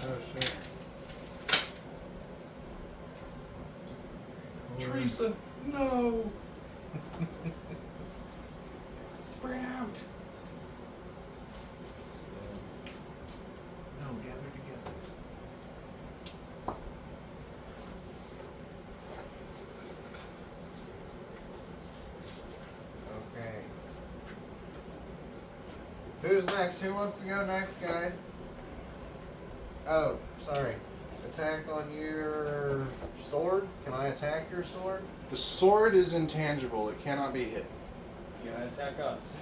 Oh shit. Teresa, no! Spread out. No, gather together. Okay. Who's next? Who wants to go next, guys? Oh, sorry. Attack on your sword? Can I attack your sword? The sword is intangible. It cannot be hit. You gotta attack us.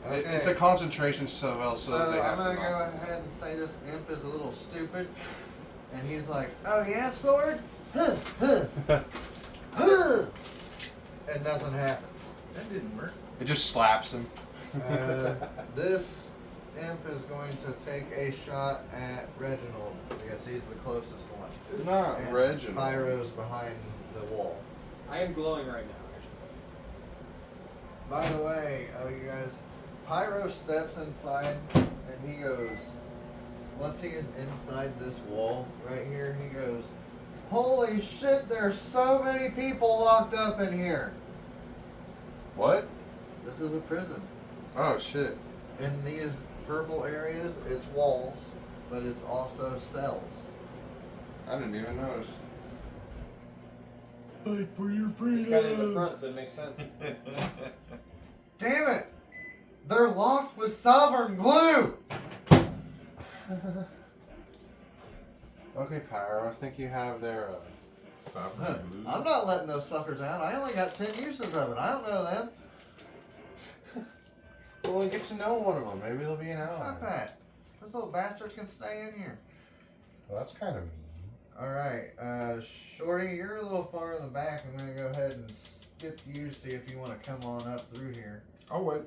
Okay. It's a concentration spell, so they I'm have gonna to go knock. ahead and say this imp is a little stupid. And he's like, oh yeah, sword? Huh, huh, huh. And nothing happened. That didn't work. It just slaps him. This imp is going to take a shot at Reginald because he's the closest one. Not And Reginald. Pyro's behind the wall. I am glowing right now, By the way, you guys, Pyro steps inside and he goes, once he is inside this wall right here, he goes, holy shit, there's so many people locked up in here. What? This is a prison. Oh shit. In these purple areas, it's walls, but it's also cells. I didn't even notice. Fight for your freedom. It's kind of in the front, so it makes sense. Damn it! They're locked with sovereign glue! Okay, Pyro, I think you have their. Sovereign blue. I'm not letting those fuckers out. I only got 10 uses of it. I don't know them. Well, get to know one of them. Maybe they'll be an ally. Fuck that. Those little bastards can stay in here. Well, that's kind of mean. Alright, Shorty, you're a little far in the back. I'm gonna go ahead and skip you, see if you want to come on up through here. I'll wait.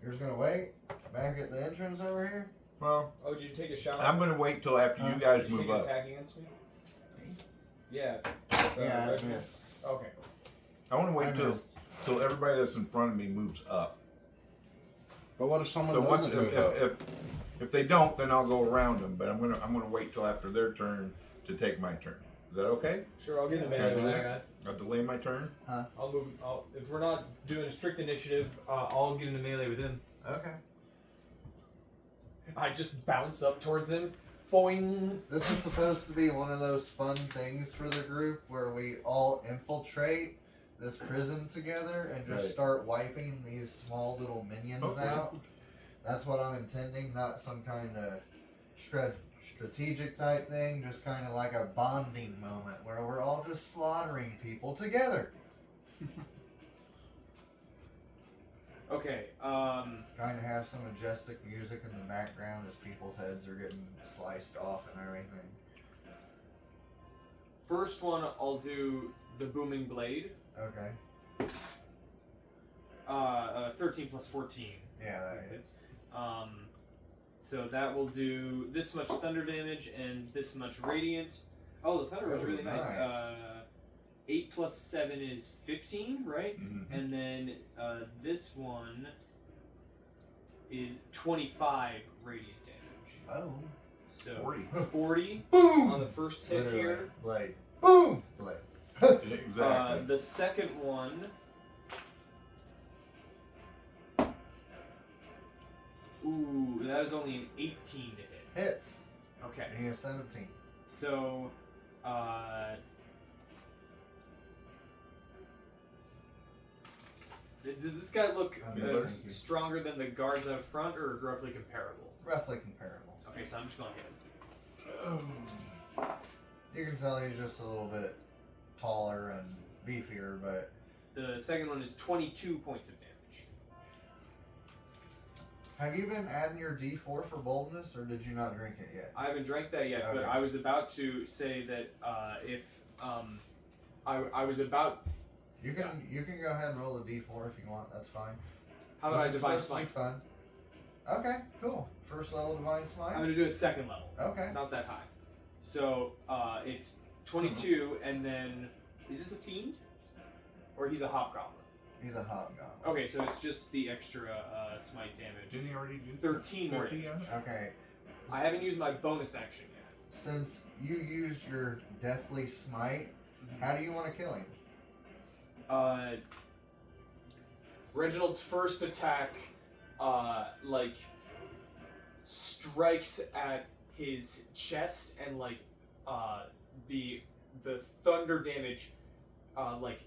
You're just gonna wait? Back at the entrance over here? Well, Oh, did you take a shot? I'm gonna wait till after you guys Did you move take an up. attack against me? Yeah. Yeah, I Reginald? missed. Okay. I want to I wait missed. till everybody that's in front of me moves up. But what if someone So once doesn't move up? if they don't, then I'll go around them. But I'm gonna wait till after their turn to take my turn. Is that okay? Sure, I'll get in the Can I melee do with that? that guy. I'll delay my turn. I'll move. If we're not doing a strict initiative, I'll get into melee with him. Okay. I just bounce up towards him. Boing. This is supposed to be one of those fun things for the group where we all infiltrate this prison together and just Right. start wiping these small little minions Okay. out. That's what I'm intending, not some kind of strategic type thing, just kind of like a bonding moment where we're all just slaughtering people together. Okay. Kind of have some majestic music in the background as people's heads are getting sliced off and everything. First one, I'll do the booming blade. Okay. 13 plus 14. Yeah, that hits. So that will do this much thunder damage and this much radiant. Oh, the thunder was Oh, really nice. nice. 8 plus 7 is 15, right? Mhm. And then this one is 25 radiant damage. Oh. So 40. 40 Boom! on the first hit Literally. here. Blade. Boom! Blade. Exactly. The second one. Ooh, that is only an 18 to hit. Hits. Okay. And he has 17. So, does this guy look Miller? stronger than the guards up front, or roughly comparable? Roughly comparable. Okay, so I'm just gonna hit him. You can tell he's just a little bit taller and beefier, but The second one is 22 points of damage. have you been adding your D4 for boldness, or did you not drink it yet? I haven't drank that yet, but Okay. I was about to say that if I was about. You can go ahead and roll the D4 if you want. That's fine. How about I This is divine supposed to be smite? fun. Okay, cool. First level divine I'm smite. gonna do a second level. Okay. Not that high. So it's 22, and then is this a fiend, or he's a hobgoblin? He's a hobgoblin. Okay, so it's just the extra smite damage. Didn't he already do 13 more 50 damage. on it? Okay. I haven't used my bonus action yet. Since you used your deathly smite, how do you want to kill him? Reginald's first attack, like, strikes at his chest, and like, the thunder damage, like,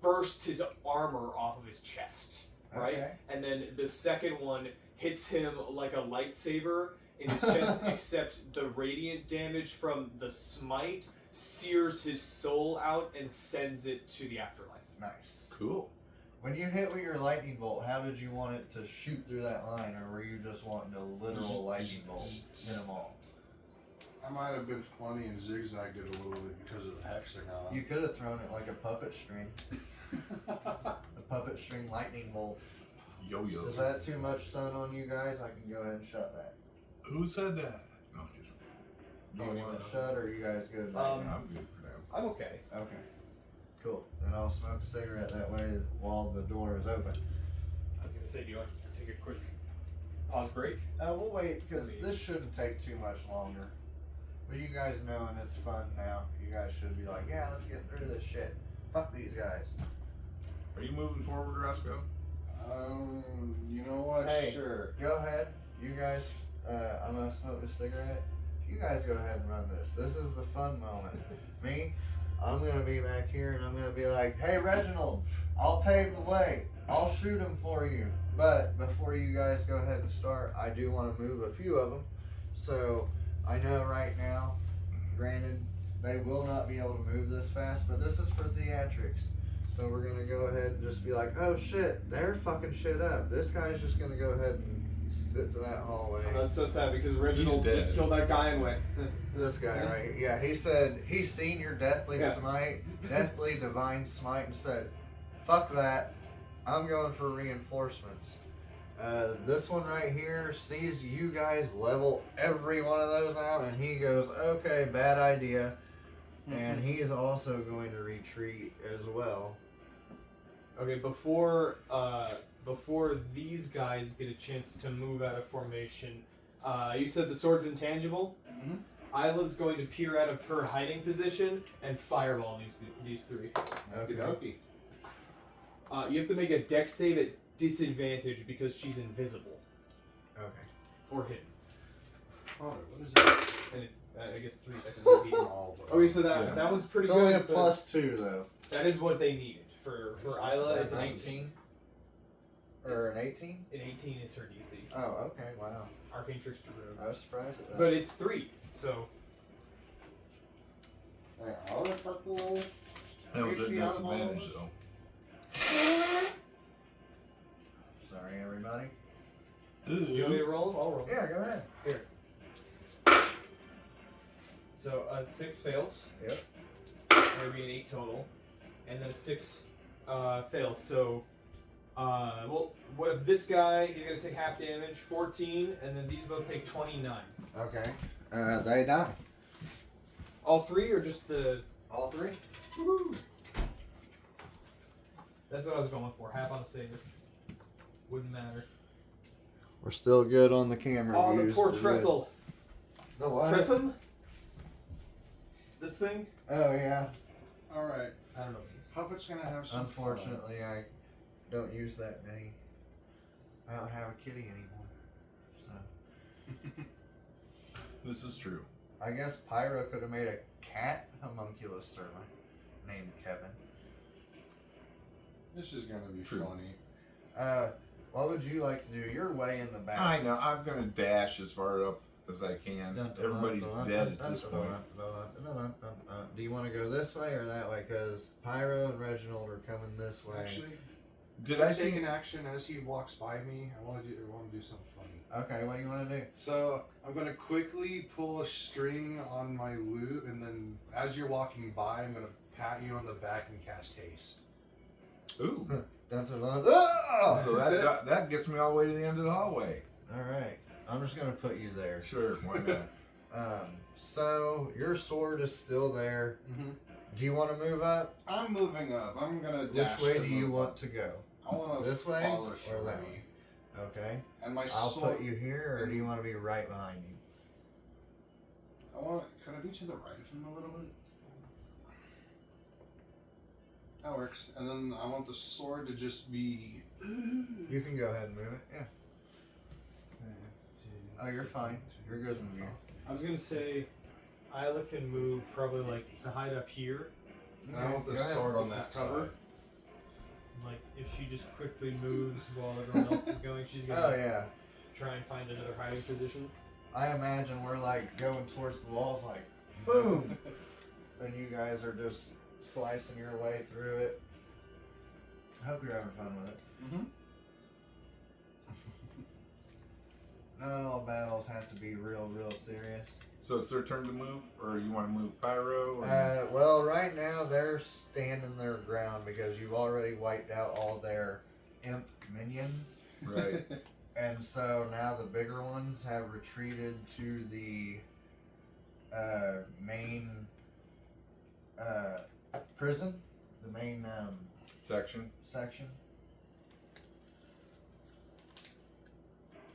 bursts his armor off of his chest, right? Okay. And then the second one hits him like a lightsaber in his chest, except the radiant damage from the smite sears his soul out and sends it to the afterlife. Nice. Cool. When you hit with your lightning bolt, how did you want it to shoot through that line, or were you just wanting a literal lightning bolt hit them all? I might have been funny and zigzagged it a little bit because of the hexagon. You could have thrown it like a puppet string. A puppet string lightning bolt. Yo-yo. Is that too much sun on you guys? I can go ahead and shut that. Who said that? No, just. Do you want it shut, or are you guys good right now? I'm good for now. I'm okay. Okay. Cool. Then I'll smoke a cigarette that way while the door is open. I was gonna say, do you want to take a quick pause break? We'll wait, because this shouldn't take too much longer. But you guys knowing it's fun now, you guys should be like, yeah, let's get through this shit. Fuck these guys. Are you moving forward, Roscoe? You know what? Hey. Sure. Go ahead. You guys, I'm gonna smoke a cigarette. You guys go ahead and run this. This is the fun moment. Me, I'm gonna be back here and I'm gonna be like, hey Reginald, I'll pave the way. I'll shoot him for you. But before you guys go ahead and start, I do want to move a few of them. So I know right now, granted, they will not be able to move this fast, but this is for theatrics. So we're gonna go ahead and just be like, oh shit, they're fucking shit up. This guy's just gonna go ahead and spit to that hallway. Oh, that's so sad because Reginald He's just dead. killed that guy and went. This guy, right? Yeah, he said he's seen your deathly Yeah. smite, deathly divine smite, and said, fuck that, I'm going for reinforcements. This one right here sees you guys level every one of those out, and he goes, okay, bad idea. And he is also going to retreat as well. Okay, before these guys get a chance to move out of formation, you said the sword's intangible. Mhm. Isla's going to peer out of her hiding position and fireball these three. Okay. You have to make a dex save at disadvantage because she's invisible Okay. or hidden, Oh, what is that? and it's I guess 3 dex. All but- Okay, so that Yeah. that one's pretty It's good. only a but +2 though. That is what they needed for Isla. It's It's an an 18? Or an 18? An 18 is her DC. Oh, okay, wow. Arcane Trickster Rogue. I was surprised at that. But it's 3, so That was at disadvantage, though. Sorry, everybody. do you want me to roll? I'll roll. Yeah, go ahead. Here. So 6 fails. Yep. Maybe an 8 total, and then a 6 fails. So, well, what if this guy? He's gonna take half damage, 14, and then these both take 29. Okay. They die. All 3, or just the? All 3? Woo-hoo. That's what I was going for. Half on a save. Wouldn't matter. We're still good on the camera Oh, the views. poor We're good. Trestle. The what? Trissom? This thing? Oh, yeah. Alright. I don't know. Puppet's gonna have some Unfortunately, I don't use that many. I don't have a kitty anymore. So, This is true. I guess Pyro could have made a cat homunculus servant named Kevin. fun. This is gonna be True. funny. What would you like to do? You're way in the back. I know. I'm gonna dash as far up as I can. Everybody's dead at this point. Do you want to go this way or that way? Because Pyro and Reginald are coming this way. Actually, Did I take see? an action as he walks by me? I want to do something funny. Okay, what do you want to do? So I'm gonna quickly pull a string on my lute, and then as you're walking by, I'm gonna pat you on the back and cast haste. Ooh. Dun, dun, dun. Ah! So that gets me all the way to the end of the hallway. All right, I'm just gonna put you there. Sure, why not? So your sword is still there. Mm-hmm. Do you want to move up? I'm moving up. I'm gonna Which dash way to do you move want up. to go? I want to This way follow or that Shuri. way? Okay. And my I'll sword. put you here, or do you want to be right behind you? I want. Could I be to the right of him a little bit? That works. And then I want the sword to just be You can go ahead and move it. Yeah. Oh, you're fine. You're good in here. I was gonna say, Isla can move probably like to hide up here. And I want the Go ahead. sword on It's that a cover. side. Like if she just quickly moves while everyone else is going, she's gonna Oh yeah. try and find another hiding position. I imagine we're like going towards the walls, like boom, and you guys are just slicing your way through it. I hope you're having fun with it. Mm-hmm. Not all battles have to be real serious. So it's their turn to move, or you want to move Pyro? Or... Well, right now they're standing their ground because you've already wiped out all their imp minions. Right. And so now the bigger ones have retreated to the main prison, the main Section. section.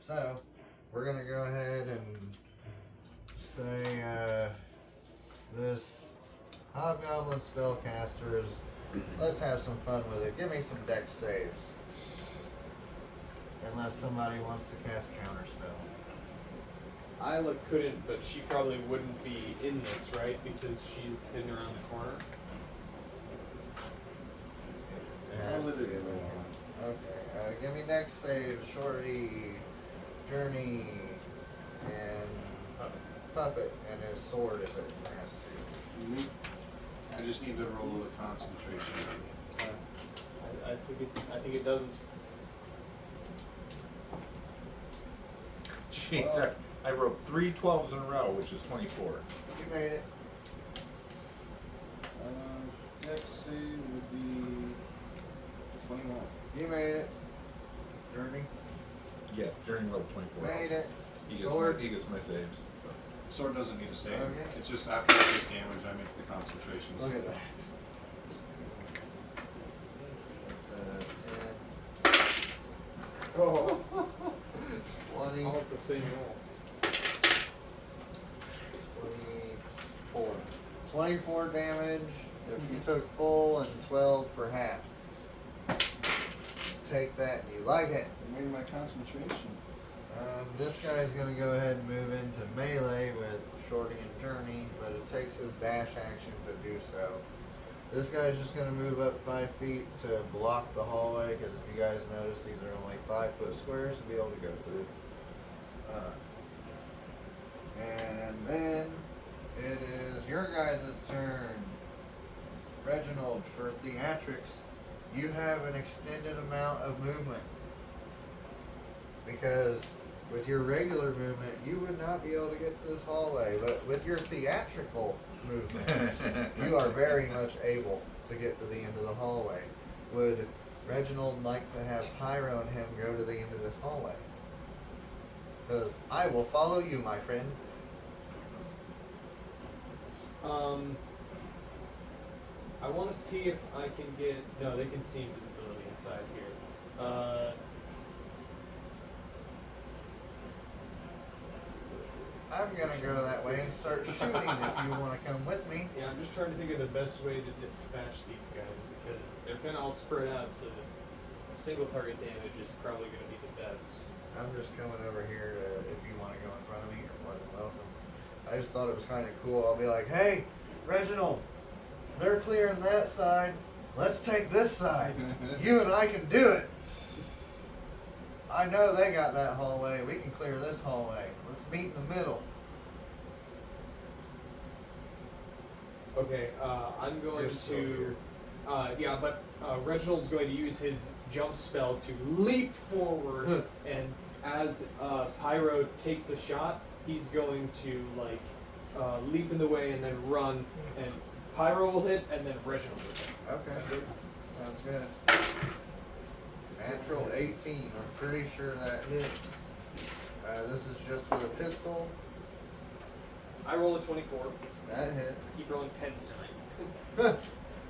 So we're gonna go ahead and say this Hobgoblin spellcaster is. Let's have some fun with it. Give me some dex saves. Unless somebody wants to cast counterspell. Isla couldn't, but she probably wouldn't be in this, right? Because she's hidden around the corner. It has to be a little one. Okay, give me dex save, Shorty, Journey, and Puppet, and his sword if it has to. Mm-hmm. I just need to roll a concentration. I think it doesn't. Jeez, I wrote 3 12s in a row, which is 24. You made it. Dex save would be 21. You made it. Journey. Yeah, Journey rolled 24. Made it. He gets, Sword. he gets my saves. So. Sword doesn't need a save. Okay. It's just after I take damage, I make the concentration Look save. at that. That's 10. Oh, 20. almost the same roll. 24. 24 damage if you took full and 12 for half. Take that and you like it. I made my concentration. This guy's going to go ahead and move into melee with Shorty and Journey, but it takes his dash action to do so. This guy's just going to move up 5 feet to block the hallway, because if you guys notice, these are only 5-foot squares to be able to go through. And then it is your guys' turn. Reginald, for theatrics, you have an extended amount of movement. Because with your regular movement, you would not be able to get to this hallway. But with your theatrical movement, you are very much able to get to the end of the hallway. Would Reginald like to have Pyro and him go to the end of this hallway? Because I will follow you, my friend. I want to see if I can get. No, they can see invisibility inside here. I'm gonna go that way and start shooting if you want to come with me. Yeah, I'm just trying to think of the best way to dispatch these guys because they're kind of all spread out, so the single target damage is probably going to be the best. I'm just coming over here to, if you want to go in front of me, you're more than welcome. I just thought it was kind of cool. I'll be like, hey, Reginald, they're clearing that side. Let's take this side. You and I can do it. I know they got that hallway. We can clear this hallway. Let's meet in the middle. Okay, I'm going You're so to. weird. Yeah, but Reginald's going to use his jump spell to leap forward, and as Pyro takes a shot, he's going to leap in the way and then run, and Pyro will hit, and then Reginald will hit. Okay. Sound good? Sounds good. Natural 18. I'm pretty sure that hits. This is just with a pistol. I roll a 24. That hits. Keep rolling 10s tonight.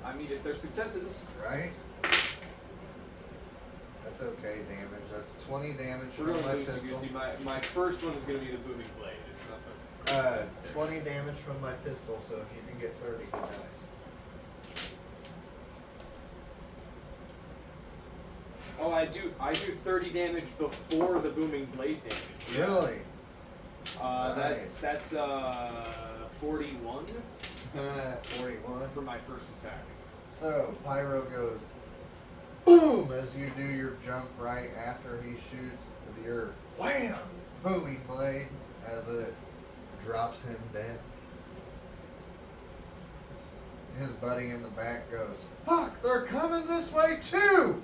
I mean, if they're successes. Right? That's okay damage. That's 20 damage We're from really my loosey pistol. goosey. My first one is going to be the booming blade. It's not the necessary. 20 damage from my pistol, so if you can get 30, he dies. Oh, I do 30 damage before the booming blade damage. Really? That's Nice. 41 41. for my first attack. So Pyro goes boom as you do your jump right after he shoots with your wham booming blade as it drops him dead. His buddy in the back goes, "Fuck, they're coming this way too!"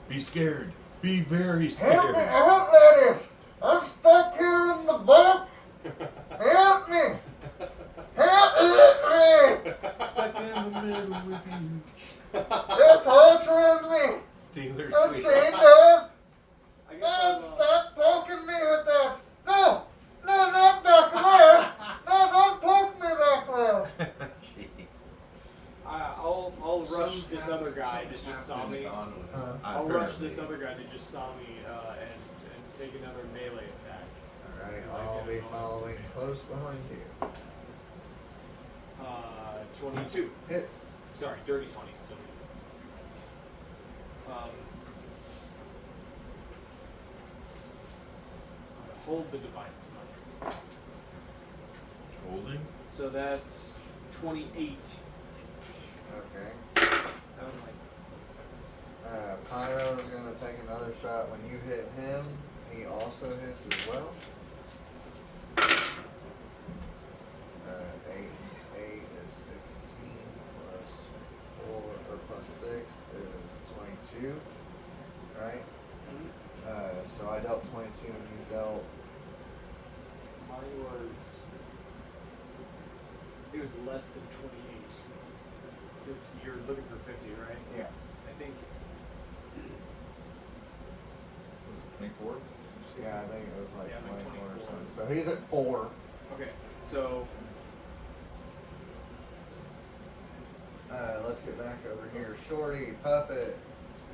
Be scared. Be very Help me scared. out, ladies! I'm stuck here in the back. Help me! Help me! Stuck in the middle with you. They're torturing me. Steelers. I'm chained up. I guess God, I'll, stop poking me with that. No, not back there. No, don't poke me back there. Jeez. I'll rush this other guy that just saw me. I'll rush this other guy that just saw me and take another melee attack. Alright, I'll be following close behind you. 22. Hits. Sorry, dirty 20 still hits. Hold the divine smite. Holding. So that's 28. Okay. That was my second. Pyro is going to take another shot. When you hit him, he also hits as well. 8 is 16 plus 4 or plus 6 is 22, right? So I dealt 22 and you dealt. Mine was. It was less than 28. Because you're looking for 50, right? Yeah. I think. Was it 24? Yeah, I think it was like Yeah, like 24 or 24. something. So he's at 4. Okay, so. Let's get back over here. Shorty, Puppet,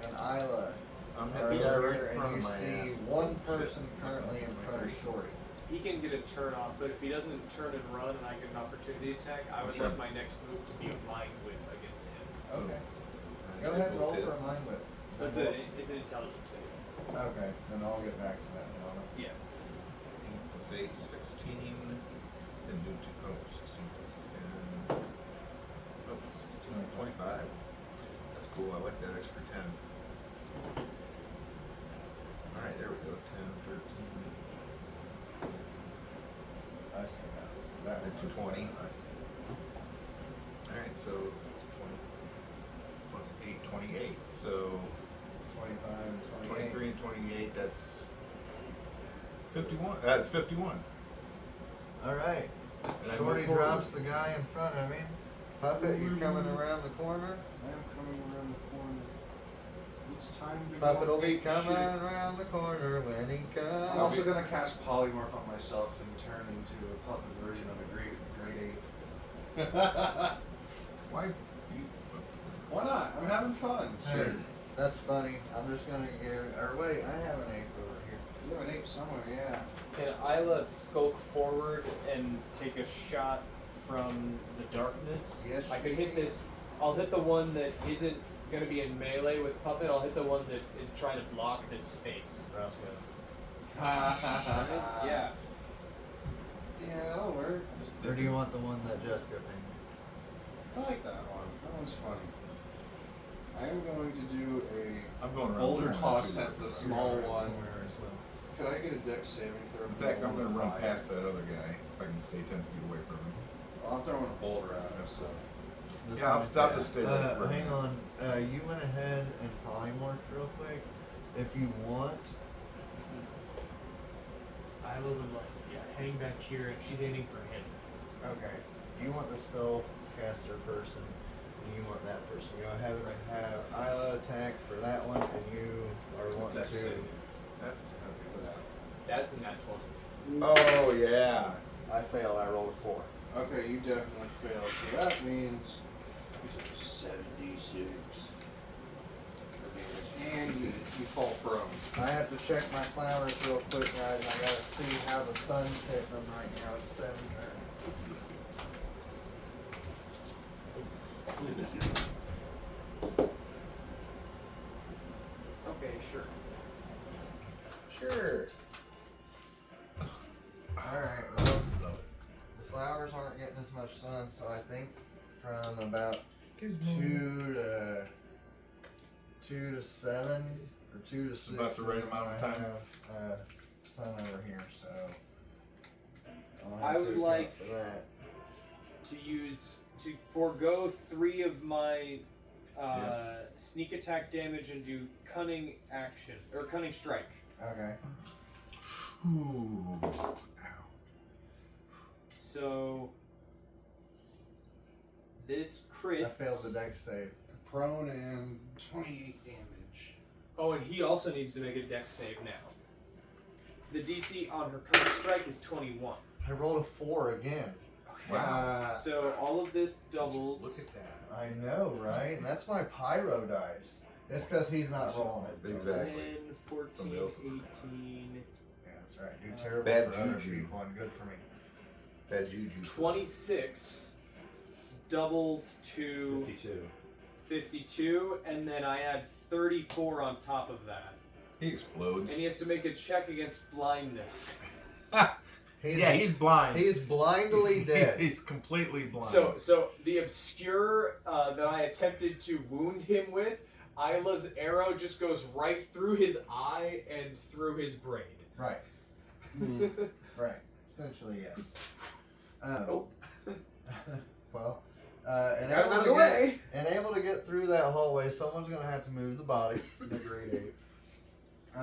and Isla I'm are gonna be over right here, in front and of you my see ass. one Shit. person currently in front of Shorty. He can get a turn off, but if he doesn't turn and run and I get an opportunity attack, I would Sure. like my next move to be a mind whip against him. Okay. Go ahead and roll for a mind whip. It's an intelligence save. Okay, then I'll get back to that in a moment. Yeah. 8 plus 8, 16. Then do 2. Oh, 16 plus 10. Oh, 16, 25. That's cool. I like that extra 10. Alright, there we go. 10, 13. I see that Then was 20. 7, I see. Alright, so 20 plus 8, 28. So 25 and 28. 23 and 28, that's 51. That's 51. Alright. And I Shorty move forward. drops the guy in front of him. Puppet, you coming around the corner? I am coming around the corner. It's time to Puppet go will be ape coming shit. around the corner when he comes. I'm also gonna cast polymorph on myself and turn into a puppet version of a great ape. Why? You, Why not? I'm having fun. Hey, that's funny. I'm just gonna give. Or wait, I have an ape over here. You have an ape somewhere, yeah. Can Isla skulk forward and take a shot from the darkness? Yes, I could you hit can. this. I'll hit the one that isn't going to be in melee with Puppet. I'll hit the one that is trying to block this space. Yeah. Yeah, that'll work. Or do you want the one that Jessica painted? I like that one. That one's funny. I am going to do a I'm going around boulder the toss corner, at too. the small one. Corner as well. Could I get a dex saving throw? In for fact, I'm only going to run 5? past that other guy if I can stay 10 feet away from him. Well, I'm throwing a boulder at him, so. This Yeah, I'll one- stop to stay there for a Hang minute. on. You went ahead and polymorphed real quick. If you want, Isla would hang back here, and she's aiming for him. okay. You want the spellcaster person, and you want that person. You go ahead and have Isla attack for that one, and you are wanting Dex to. saving. That's okay with that. That's in that 20. Oh, yeah. I failed. I rolled a 4. Okay, you definitely failed. So that means you took 76. And you fall prone. I have to check my flowers real quick, guys. I gotta see how the sun's hitting them right now. It's 7:30. Okay, sure. Sure. Alright, well, the flowers aren't getting as much sun, so I think from about 2 to 7 or 2 to 6 about the right is amount of when I time. have sun over here, so I'll have I to would account like for that. to forego 3 of my sneak attack damage and do cunning action or cunning strike. Okay. Ooh. Ow. So this crits. I failed the dex save. Prone and 28 damage. Oh, and he also needs to make a dex save now. The DC on her cunning strike is 21. I rolled a 4 again. Wow. So all of this doubles. Look at that. I know, right? And that's my pyro dice. It's because he's not rolling it. Exactly. 10, 14, Somebody else. 18, Yeah, that's right. Do terrible Bad for other juju. people and good for me. Bad juju. 26 doubles to 52, and then I add 34 on top of that. He explodes. And he has to make a check against blindness. He's blind. He's blindly dead. He's completely blind. So the obscure that I attempted to wound him with, Isla's arrow just goes right through his eye and through his brain. Right. Right. Essentially, yes. Oh. Well, Got him out of the way. and able to get through that hallway, someone's going to have to move the body. The grade 8.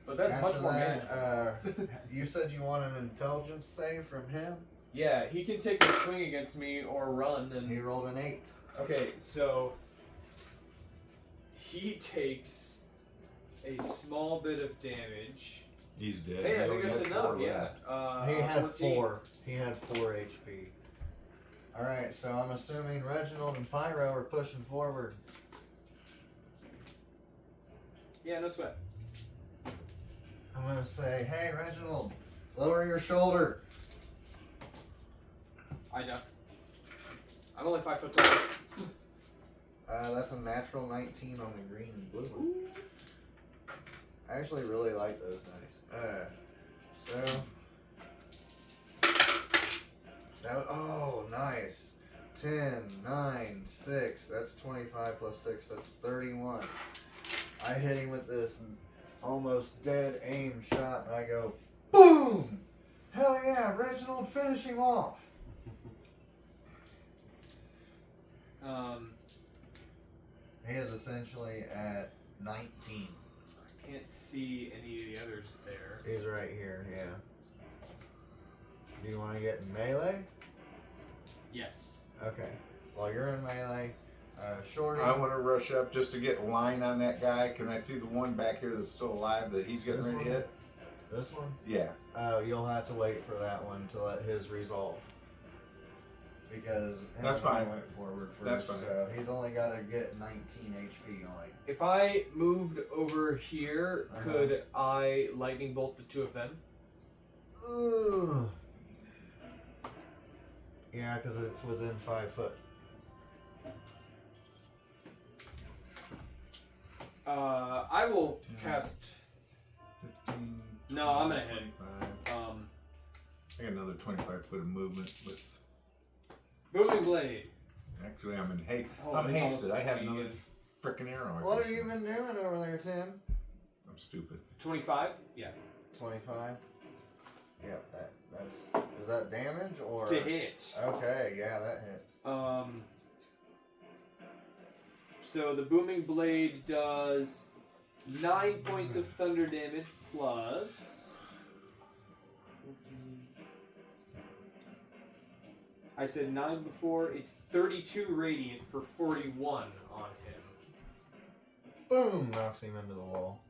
But that's much after more that, manageable. you said you want an intelligence save from him? Yeah, he can take a swing against me or run. And He rolled an 8. okay, so he takes a small bit of damage. He's dead. Hey, I He think only that's had enough. 4 Yeah. left. He had 14. 4. He had 4 HP. Alright, so I'm assuming Reginald and Pyro are pushing forward. Yeah, no sweat. I'm going to say, hey, Reginald, lower your shoulder. I duck. I'm only 5 foot tall. That's a natural 19 on the green and blue one. I actually really like those dice. So. Oh, nice. 10, 9, 6. That's 25 plus 6. That's 31. I hit him with this almost dead aim shot, and I go, boom! Hell yeah, Reginald, finish him off. He is essentially at 19. I can't see any of the others there. He's right here, yeah. Do you want to get in melee? Yes. Okay. While you're in melee, Shorty. I want to rush up just to get a line on that guy. Can I see the one back here that's still alive that he's getting This ready to one? hit? This one? Yeah. You'll have to wait for that one to let his resolve. Because That's him and I fine. went forward first, That's fine. so he's only got to get 19 HP on him. If I moved over here, could I lightning bolt the 2 of them? Ooh. Yeah, because it's within 5 foot. I will cast. 15, No, I'm gonna hit. 25. I got another 25 foot of movement with. Booming blade. Actually, I'm in haste. Oh, I'm it's hasted. I almost have 20 another again. freaking arrow. I What can have you shoot. been doing over there, Tim? I'm stupid. 25. Yeah. 25? Yep, that's. Is that damage or. To hit. Okay, yeah, that hits. So the booming blade does 9 points of thunder damage plus. I said 9 before. It's 32 radiant for 41 on him. Boom! Knocks him into the wall.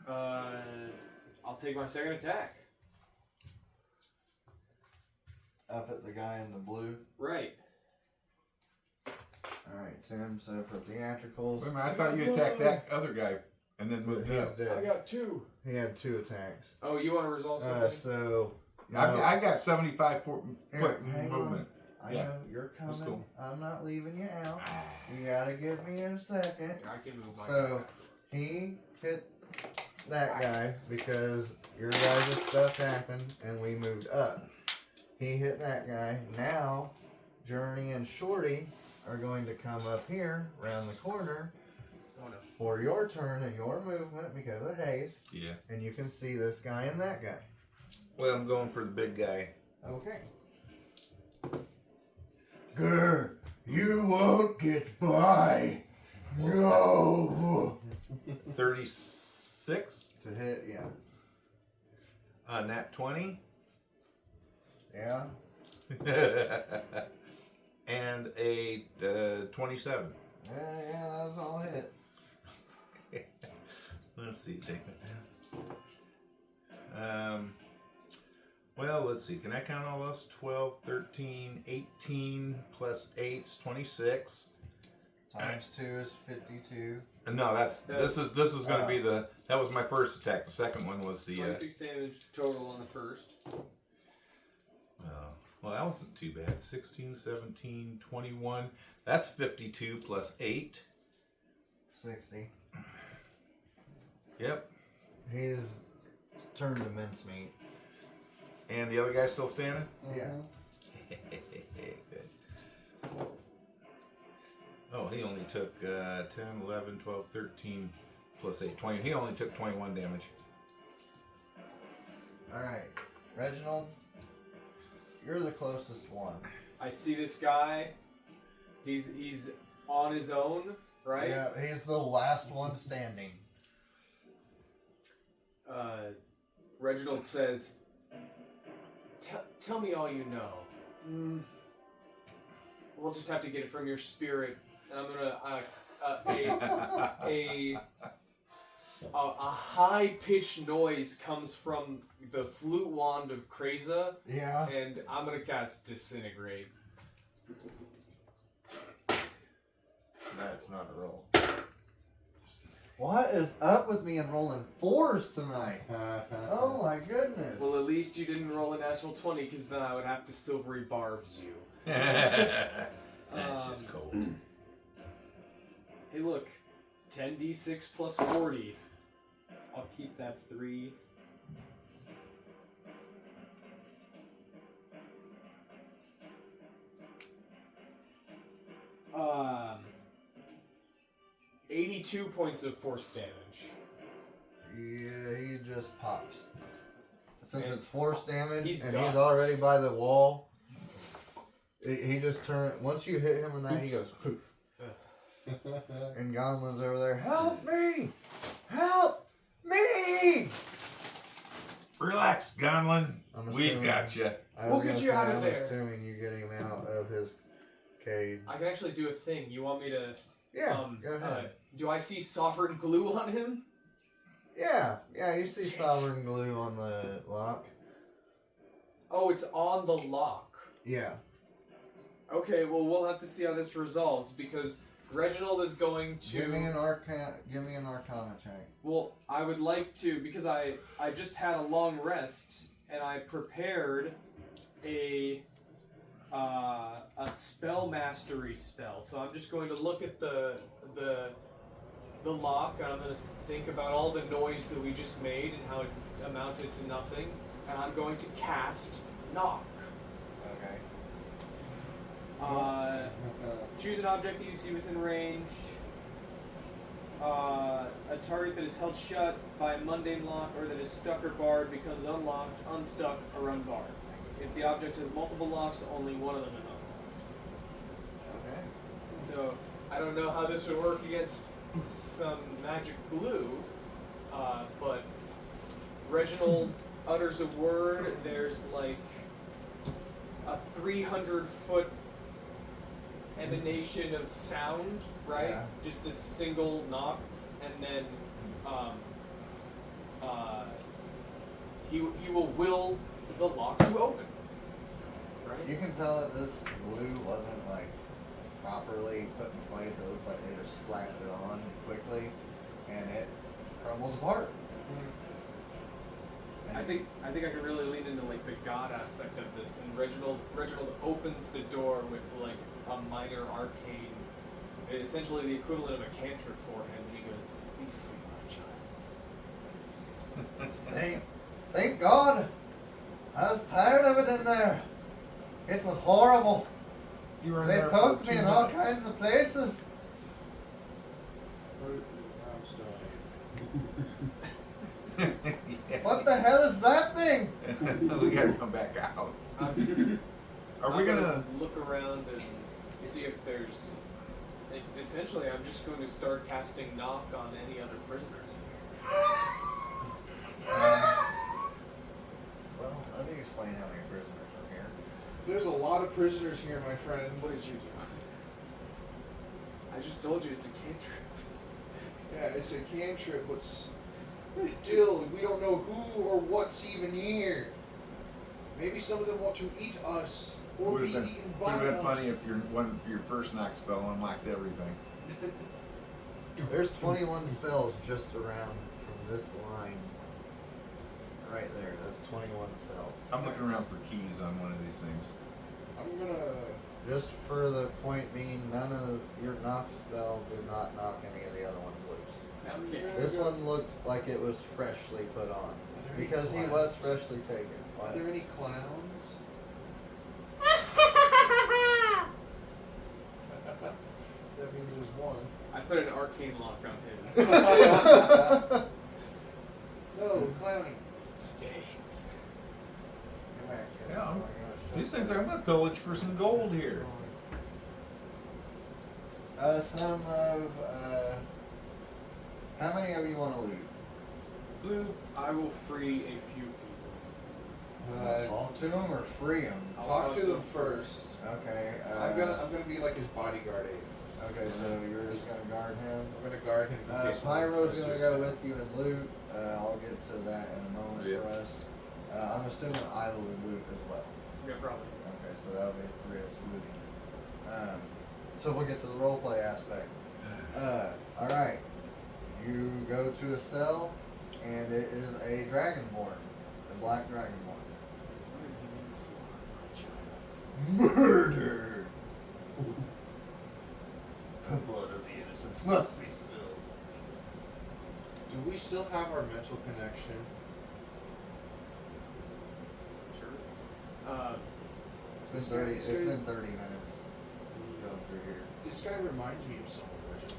I'll take my second attack. Up at the guy in the blue. Right. Alright, Tim, so for theatricals. Wait a minute, I thought you attacked that other guy and then moved He's up. dead. got 2. He had 2 attacks. Oh, you want to resolve something? So. I got 75 foot Here, hang on. movement. I Yeah, know you're that's coming. cool. I'm not leaving you out. Ah. You gotta give me a second. I can move my So guy. he hit that guy because your guys' stuff happened and we moved up. He hit that guy. Now Journey and Shorty are going to come up here around the corner Oh no. for your turn and your movement because of haste. Yeah. And you can see this guy and that guy. Well, I'm going for the big guy. Okay. Grr, you won't get by. No. 36. To hit, yeah. Nat 20. Yeah. And a 27. Yeah, that was all hit. Let's see, take that down. Well, let's see. Can I count all those? 12, 13, 18 plus 8 is 26. Times 2 is 52. No, this is going to be that was my first attack. The second one was the 26 damage total on the first. well, that wasn't too bad. 16, 17, 21. That's 52 plus 8. 60. Yep. He's turned to mincemeat. And the other guy's still standing? Yeah. Good. Oh, he only took 10, 11, 12, 13 plus 8, 20. He only took 21 damage. Alright. Reginald, you're the closest one. I see this guy. He's on his own, right? Yeah, he's the last one standing. Reginald says, "Tell me all you know. We'll just have to get it from your spirit, and I'm gonna a high-pitched noise comes from the flute wand of Kreza, Yeah. and I'm gonna cast Disintegrate." That's not a roll. What is up with me and rolling 4s tonight? Oh my goodness. Well, at least you didn't roll a natural 20, because then I would have to silvery barbs you. That's just cold. Hey, look, 10d6 plus 40. I'll keep that 3. Um, 82 points of force damage. Yeah, he just pops. Since And it's force damage he's and dust. he's already by the wall, he just turns. Once you hit him with that, he goes poof. And Gonlin's over there. Help me! Help me! Relax, Gonlin. I'm We've assuming- got you. I We'll was get gonna you say, out of I'm there. assuming you get him out of his cage. I can actually do a thing. You want me to? Yeah, go ahead. Do I see sovereign glue on him? Yeah, you see Shit. sovereign glue on the lock. Oh, it's on the lock. Yeah. Okay, well, we'll have to see how this resolves, because Reginald is going to... Give me an Arcana check. Well, I would like to, because I just had a long rest, and I prepared a spell mastery spell. So I'm just going to look at the lock, and I'm going to think about all the noise that we just made and how it amounted to nothing, and I'm going to cast Knock. Okay. Choose an object that you see within range. A target that is held shut by a mundane lock or that is stuck or barred becomes unlocked, unstuck, or unbarred. If the object has multiple locks, only one of them is unlocked. Okay. So, I don't know how this would work against some magic glue, but Reginald utters a word. There's like a 300-foot emanation of sound, right? Yeah. Just this single knock, and then he will will the lock to open. Right? You can tell that this glue wasn't like properly put in place. It looks like they just slapped it on quickly, and it crumbles apart. I think I can really lean into like the god aspect of this, and Reginald opens the door with like a minor arcane, essentially the equivalent of a cantrip for him, and he goes, "Be free, my child." Thank God. I was tired of it in there. It was horrible. You were in They there for poked 2 me in all minutes. kinds of places. I'm still Yeah. What the hell is that thing? We gotta come back out. Are we I'm gonna? look around and see if there's? Essentially, I'm just going to start casting knock on any other prisoners in here. Well, let me explain how many prisoners are here. There's a lot of prisoners here, my friend. What did you do? I just told you it's a cantrip. Yeah, it's a cantrip, but still, we don't know who or what's even here. Maybe some of them want to eat us or Would be have eaten by been us. funny if your first knock spell unlocked everything. There's 21 cells just around from this line. Right there. That's 21 cells. I'm looking around for keys on one of these things. I'm gonna. Just for the point being, none of your knock spell did not knock any of the other ones loose. Okay. This one looked like it was freshly put on. there any Because he clowns? was freshly taken. Are there any clowns? That means there's one. I put an arcane lock on his. No, clowning. Stay. Come back, kid. Yeah, Oh, I gotta shut These things, that. I'm gonna pillage for some gold here. Some of, how many of you want to loot? Blue, I will free a few people. Talk to them or free them? I'll Talk to them first. Okay. I'm gonna be like his bodyguard aide. Okay, so you're just gonna guard him. I'm gonna guard him in case one Pyro's tries to gonna go attack. with you and loot. I'll get to that in a moment Yeah. for us. I'm assuming Isla would loot as well. Yeah, probably. Okay, so that'll be the three of us looting. So we'll get to the roleplay aspect. Alright. You go to a cell, and it is a dragonborn. A black dragonborn. What are you in for, my child? Murder! The blood of the innocents must be spilled. Do we still have our mental connection? Sure. It's been 30 minutes going through here. This guy reminds me of someone, Richard. I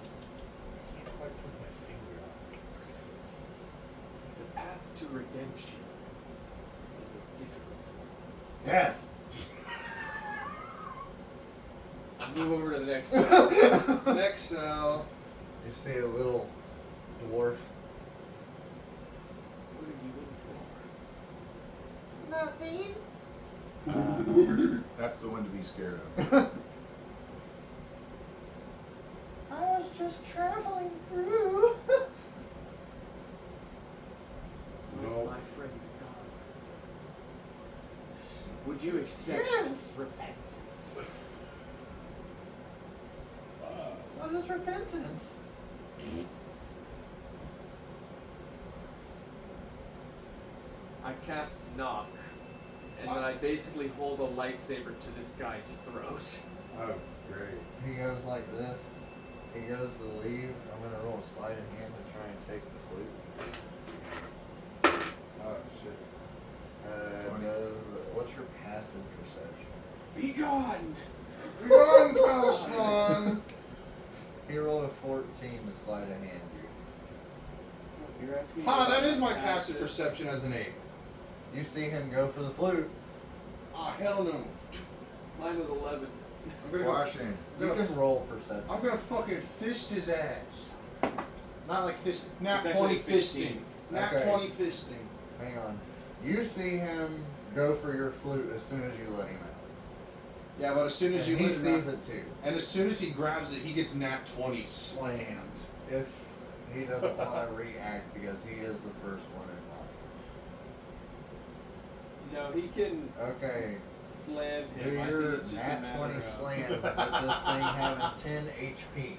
can't quite put my finger on it. The path to redemption is a difficult Death! one. Move over to the next step. Next cell. You see a little dwarf. What are you in for? Nothing. That's the one to be scared of. I was just traveling through. No. My friend God. Would you accept Yes. repentance? What is repentance? I cast knock, and then I basically hold a lightsaber to this guy's throat. Oh, great. He goes like this. He goes to leave. I'm gonna roll a sleight of hand to try and take the flute. Oh, shit. What's your passive perception? Be gone! Run, Faustman! He rolled a 14 to sleight of hand you. You're asking. Ha, me that about is my passive perception as an ape. You see him go for the flute. Ah, hell no. Mine was 11. I'm gonna, Squashing. You can roll perception. I'm gonna fucking fist his ass. Not like fist. Nat It's 20 actually 16. fisting. Nat Okay. 20 fisting. Hang on. You see him go for your flute as soon as you let him out. Yeah, but as soon as And you he let him sees out- it too. and as soon as he grabs it, he gets nat 20 slammed. If he doesn't want to react because he is the first one in line. No, he can Okay. slam Do him. I think your it's just a nat matter 20 of- slam with this thing having 10 HP.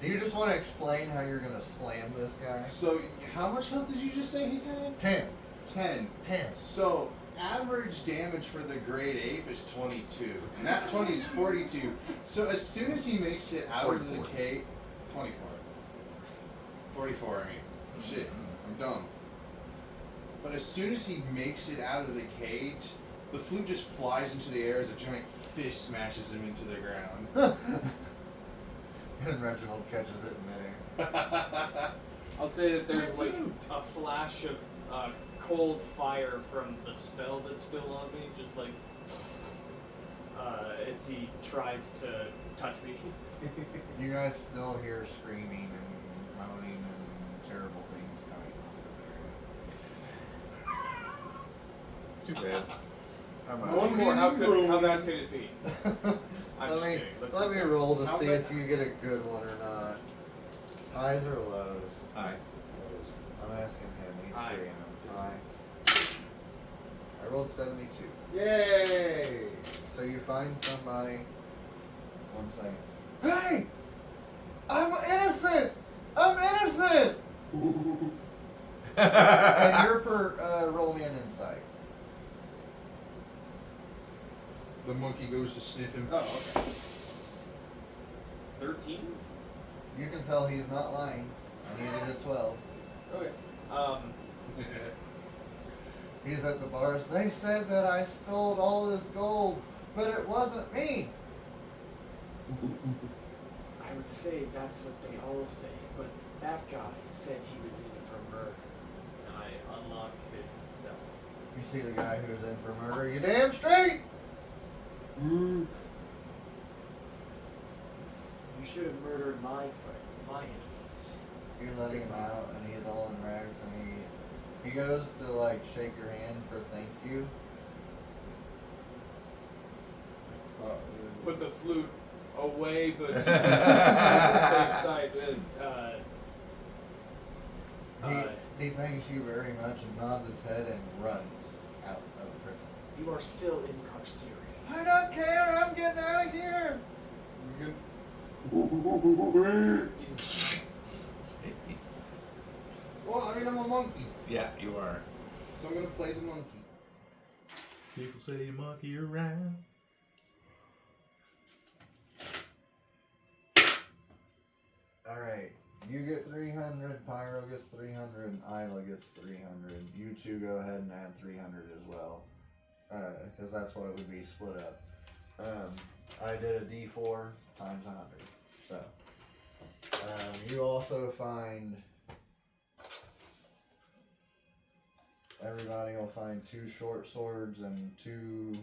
Do you just want to explain how you're gonna slam this guy? So, how much health did you just say he had? 10. 10. 10. So, average damage for the grade ape is 22. And that 20 is 42. So, as soon as he makes it out of the 44. cave, 24. 44, I mean. Shit, I'm dumb. But as soon as he makes it out of the cage, the flute just flies into the air as a giant fist smashes him into the ground. And Reginald catches it in midair. I'll say that there's like a flash of cold fire from the spell that's still on me, just like as he tries to touch me. You guys still hear screaming and moaning and terrible things coming from this area. Too bad. I'm out. One more. How bad could it be? I'm just kidding. Let's Let keep me going. roll to How see bad- if you get a good one or not. Highs or lows? Hi. I'm asking him. He's High. freeing him. High. I rolled 72. Yay! So you find somebody. 1 second. Hey! I'm innocent! I'm innocent! And you're roll me an insight. The monkey goes to sniff him. Oh, okay. 13. You can tell he's not lying. I needed a 12. Okay. He's at the bars. They said that I stole all this gold, but it wasn't me. I would say that's what they all say, but that guy said he was in for murder. And I unlock his cell. You see the guy who's in for murder. You damn straight! You should have murdered my friend, my enemies. You let him out, and he's all in rags, and he goes to like shake your hand for thank you. Put the flute away, but on the safe side. He thanks you very much and nods his head and runs out of prison. You are still in Carceri. I don't care. I'm getting out of here. Well, I mean, I'm a monkey, Yeah, you are. so I'm gonna play the monkey. People say you monkey around. Alright. You get 300, Pyro gets 300, and Isla gets 300. You two go ahead and add 300 as well. Because that's what it would be split up. I did a D4 times 100. So. You also find. Everybody will find 2 short swords and 2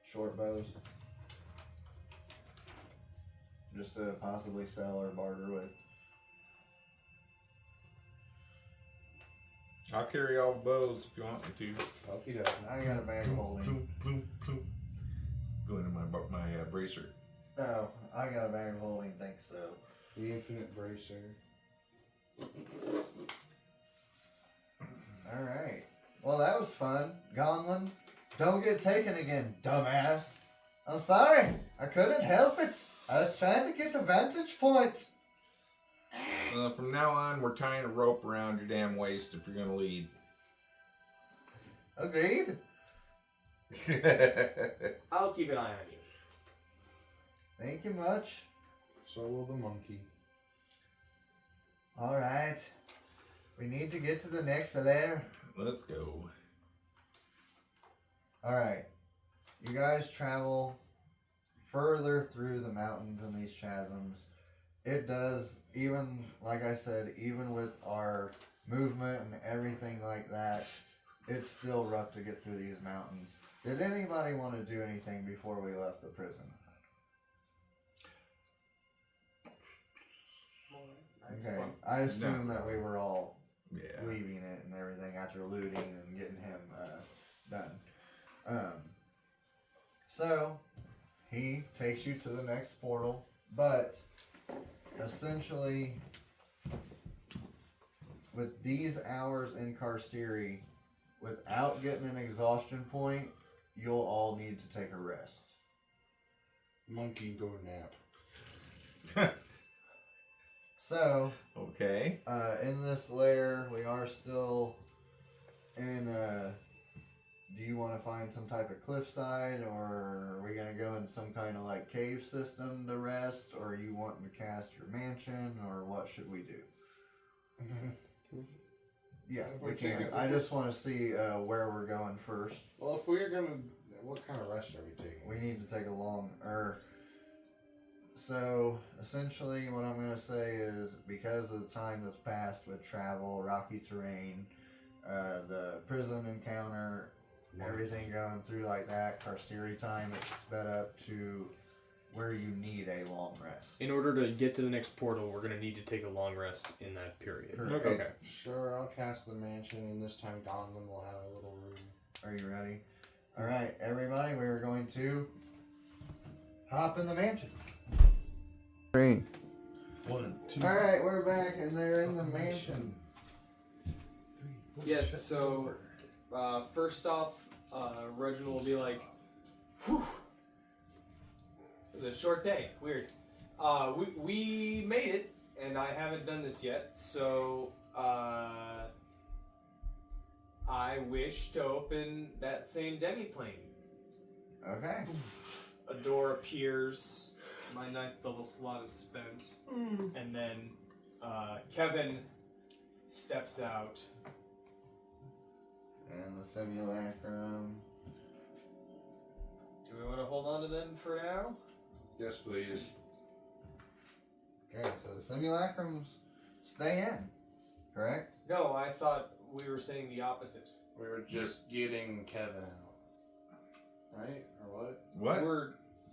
short bows. Just to possibly sell or barter with. I'll carry all the bows if you want me to. Okie dokie. I got a bag of holding. Ploom, ploom, ploom. Go into my bracer. Oh, I got a bag of holding, thanks though. The infinite bracer. Alright. Well, that was fun. Gonlin, don't get taken again, dumbass. I'm sorry. I couldn't help it. I was trying to get the vantage point. From now on, we're tying a rope around your damn waist if you're gonna lead. Agreed? I'll keep an eye on you. Thank you much. So will the monkey. Alright. We need to get to the next lair. Let's go. Alright. You guys travel further through the mountains and these chasms. It does, even, like I said, even with our movement and everything like that, it's still rough to get through these mountains. Did anybody want to do anything before we left the prison? That's Okay, fun. I assume that we were all Yeah. leaving it and everything after looting and getting him done. So, he takes you to the next portal, but essentially, with these hours in Carceri, without getting an exhaustion point, you'll all need to take a rest. Monkey go nap. So, Okay. in this lair, we are still in. Do you want to find some type of cliffside, or are we gonna go in some kind of like cave system to rest, or are you wanting to cast your mansion, or what should we do? Yeah, If we we take can. it- I just want to see where we're going first. Well, if we're gonna, what kind of rest are we taking? We need to take a long. So essentially, what I'm going to say is because of the time that's passed with travel, rocky terrain, the prison encounter, everything going through like that, Carceri time, it's sped up to where you need a long rest. In order to get to the next portal, we're gonna need to take a long rest in that period. Correct. Okay. Sure, I'll cast the mansion, and this time Donlin will have a little room. Are you ready? All right, everybody, we are going to hop in the mansion. 3. 1, 2. All right, we're back, and they're in the mansion. 3, 4. Yes, shut so the door. first off, Reginald will be like, whew. It was a short day. Weird. We made it, and I haven't done this yet, so I wish to open that same demi-plane. Okay. A door appears. My 9th level slot is spent. And then Kevin steps out. And the simulacrum. Do we want to hold on to them for now? Yes, please. Okay, so the simulacrums stay in, correct? No, I thought we were saying the opposite. We were just getting Kevin out, right? Or what? What? We're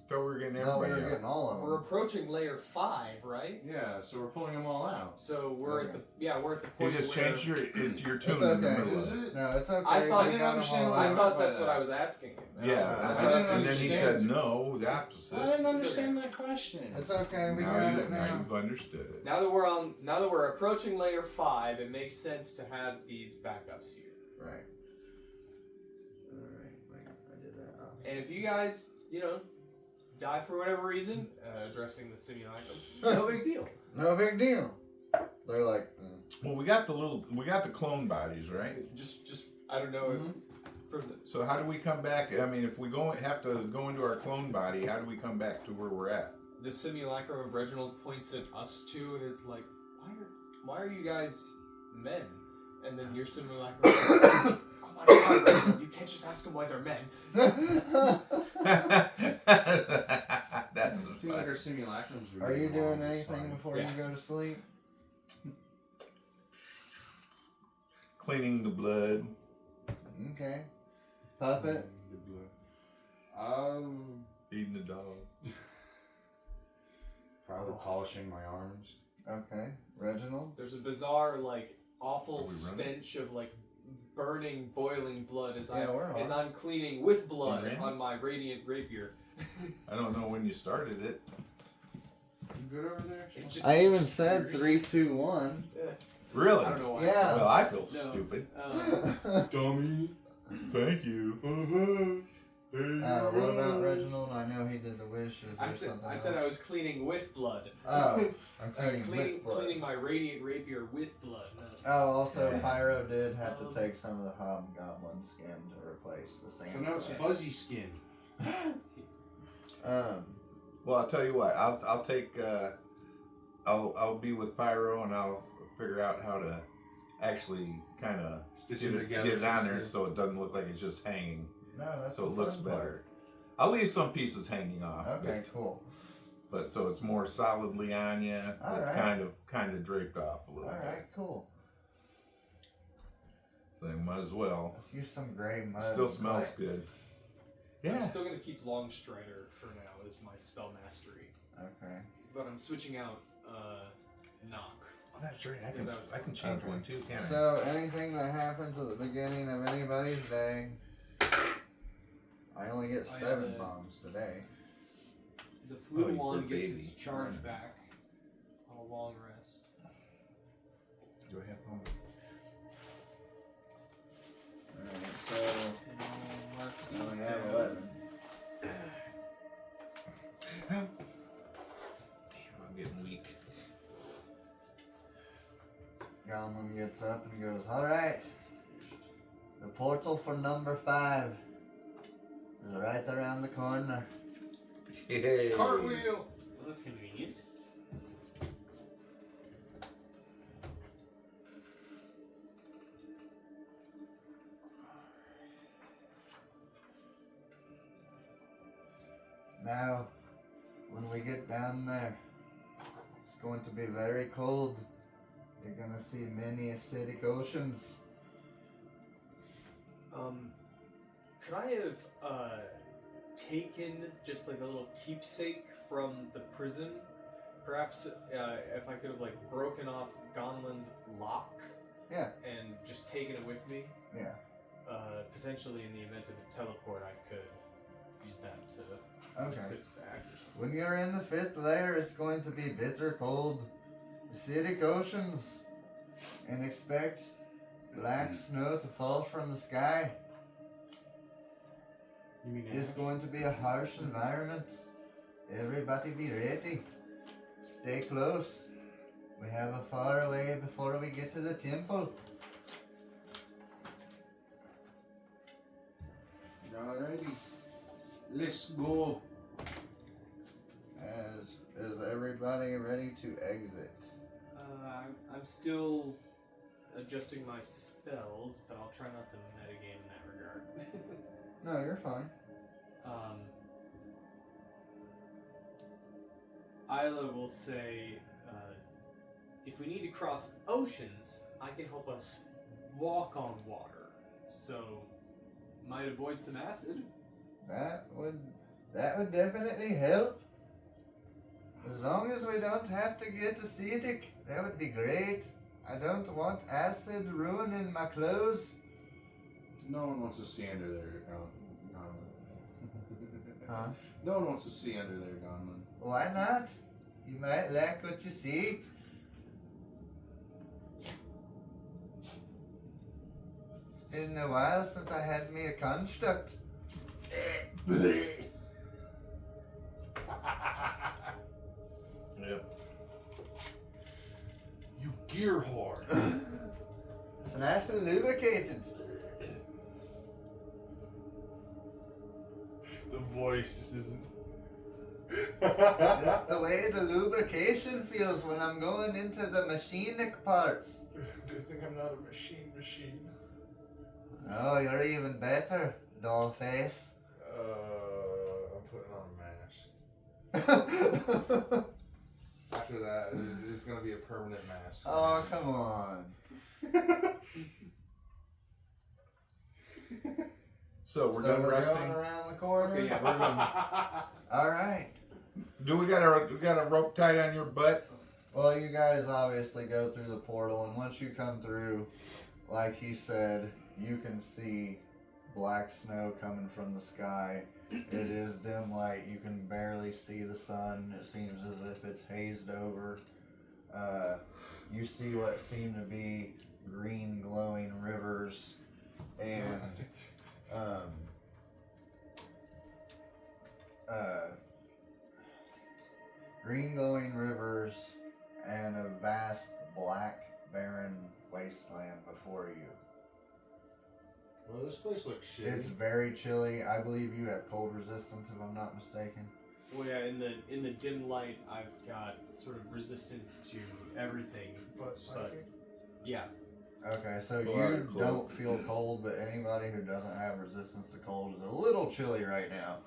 Thought we were getting No, we everybody were out. getting all of we're them. approaching layer 5, right? Yeah, so we're pulling them all out. So we're Okay. at the we're at the You point just where changed your tune It's in the okay. middle Is of it. it? No, it's okay. I thought- we I didn't got 'em understand all what I out. meant thought by that's what that. I was asking him. Yeah, I and didn't then he understand. said no, the opposite. I didn't understand that question. It's okay. We now, got it now now. you've understood it. Now that we're approaching layer 5, it makes sense to have these backups here. Right. Alright, wait, I did that. And if you guys, die for whatever reason, addressing the simulacrum, no big deal. No big deal. They're like, Well, we got the clone bodies, right? Just I don't know. From the, So how do we come back? I mean, if we have to go into our clone body, how do we come back to where we're at? the simulacrum of Reginald points at us two and is like, why are you guys men? And then your simulacrum is like, oh my god, Reginald, you can't just ask them why they're men. That's Seems like our simulacrums are you getting doing along just anything fine. before Yeah. you go to sleep? cleaning the blood. Okay. Puppet? Feeding the dog. Probably polishing my arms. Okay. Reginald? There's a bizarre, Are awful we running? stench of burning, boiling blood as we're on. I'm cleaning with blood You ran? on my radiant rapier. I don't know when you started it. You good over there? It just- I even just said sears. 3, 2, 1. Really? I don't know why. Yeah. I said Well, I feel No. stupid. that. Dummy. Thank you. What about Reginald? I know he did the wish. Is there something I else? said I was cleaning with blood. Oh, I'm cleaning cleaning, with blood. cleaning my radiant rapier with blood. No. Oh, also, Yeah. Pyro did have to take some of the hobgoblin skin to replace the sand. So now it's skin. fuzzy skin. Well, I'll tell you what. I'll take. I'll be with Pyro and I'll figure out how to actually kind of Stitch get it it, together get it on there so so it doesn't look like it's just hanging. no, that's So the it looks fun better. part. I'll leave some pieces hanging off. Okay, cool. But so it's more solidly on you, but Alright. kind of draped off a little All bit. right, cool. So they might as well. Let's use some gray mud. Still and smells clay. good. I'm Yeah. still gonna keep Longstrider for now as my spell mastery, Okay. but I'm switching out Knock. Oh, that's right. I Because that was can change Okay. one too, can't I? So anything that happens at the beginning of anybody's day, I only get I 7 have a- bombs today. The flu Oh, you wand poor gets baby. its charge back on a long rest. Do I have one? Alright, so And I'll mark I these only have down. 11. Damn, I'm getting Gonlin gets up and goes, "Alright, the portal for number 5 is right around the corner." Yay. Cartwheel! Well, that's convenient. Now, when we get down there, it's going to be very cold. You're gonna see many acidic oceans. Could I have taken just like a little keepsake from the prison? Perhaps if I could have like broken off Gonlin's lock Yeah, and just taken it with me. yeah. Potentially in the event of a teleport, I could use that to Okay. whisk us back. When you're in the 5th layer, it's going to be bitter cold. Acidic oceans. And expect black snow to fall from the sky. You mean It's going to be a harsh environment. Everybody be ready. Stay close. We have a far away before we get to the temple. Alrighty. Let's go. Is everybody ready to exit? I'm still adjusting my spells, but I'll try not to metagame in that regard. No, you're fine. Isla will say, if we need to cross oceans, I can help us walk on water. So, might avoid some acid. That would definitely help. As long as we don't have to get acidic, that would be great. I don't want acid ruining my clothes. No one wants to see under there, Gonlin. Huh? No one wants to see under there, Gonlin. Why not? You might like what you see. It's been a while since I had me a construct. Yep. You gear whore. It's nice and lubricated. The voice just isn't. That's the way the lubrication feels when I'm going into the machinic parts. Good thing I'm not a machine. Oh, you're even better, doll face. I'm putting on a mask. After that, it's gonna be a permanent mask. Oh, come on. So we're So done we're resting. going around the corner? Okay, yeah, we're going. Alright. Do we got a rope tied on your butt? Well, you guys obviously go through the portal, and once you come through, like he said, you can see black snow coming from the sky. It is dim light. You can barely see the sun. It seems as if it's hazed over. You see what seem to be green glowing rivers and green glowing rivers and a vast black barren wasteland before you. Well, this place looks shitty. It's very chilly. I believe you have cold resistance, if I'm not mistaken. Well, yeah, in the dim light, I've got sort of resistance to everything. But psychic? Yeah. Okay, so Pull out a you cloak. don't feel cold, but anybody who doesn't have resistance to cold is a little chilly right now.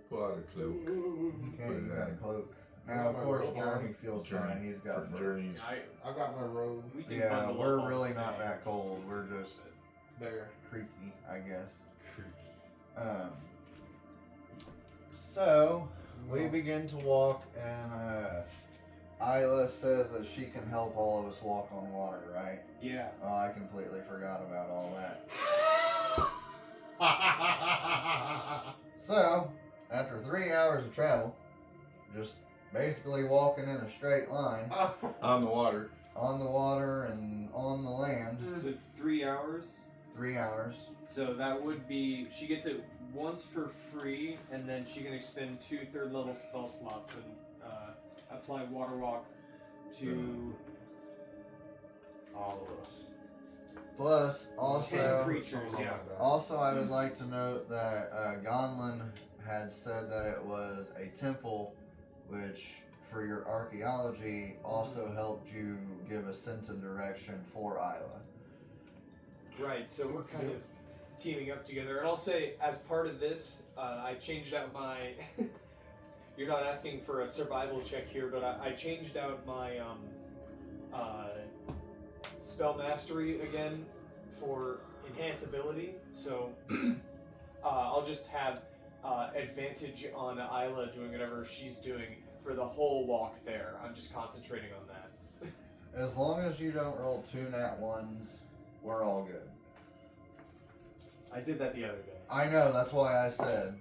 Pull out a cloak. Okay, you got a cloak. Now, of course, Johnny feels fine. He's got for journeys. I got my robe We can Yeah, bundle we're up all really the not same. that cold. We're just there. creaky, I guess. So we begin to walk, and Isla says that she can help all of us walk on water, right? Yeah. Oh, I completely forgot about all that. So, after 3 hours of travel, just basically walking in a straight line On the water. on the water and on the land, So it's 3 hours. 3 hours. So that would be she gets it once for free, and then she can expend 2 third-level spell slots and apply Water Walk to All of us. Plus, 10 also, creatures, Something yeah. like that. also, I would like to note that Gonlin had said that it was a temple, which for your archaeology also helped you give a sense of direction for Isla. Right, so we're kind of teaming up together. And I'll say, as part of this, I changed out my. You're not asking for a survival check here, but I changed out my spell mastery again for enhanceability. So I'll just have advantage on Isla doing whatever she's doing for the whole walk there. I'm just concentrating on that. As long as you don't roll 2 nat 1s, we're all good. I did that the other day. I know, that's why I said.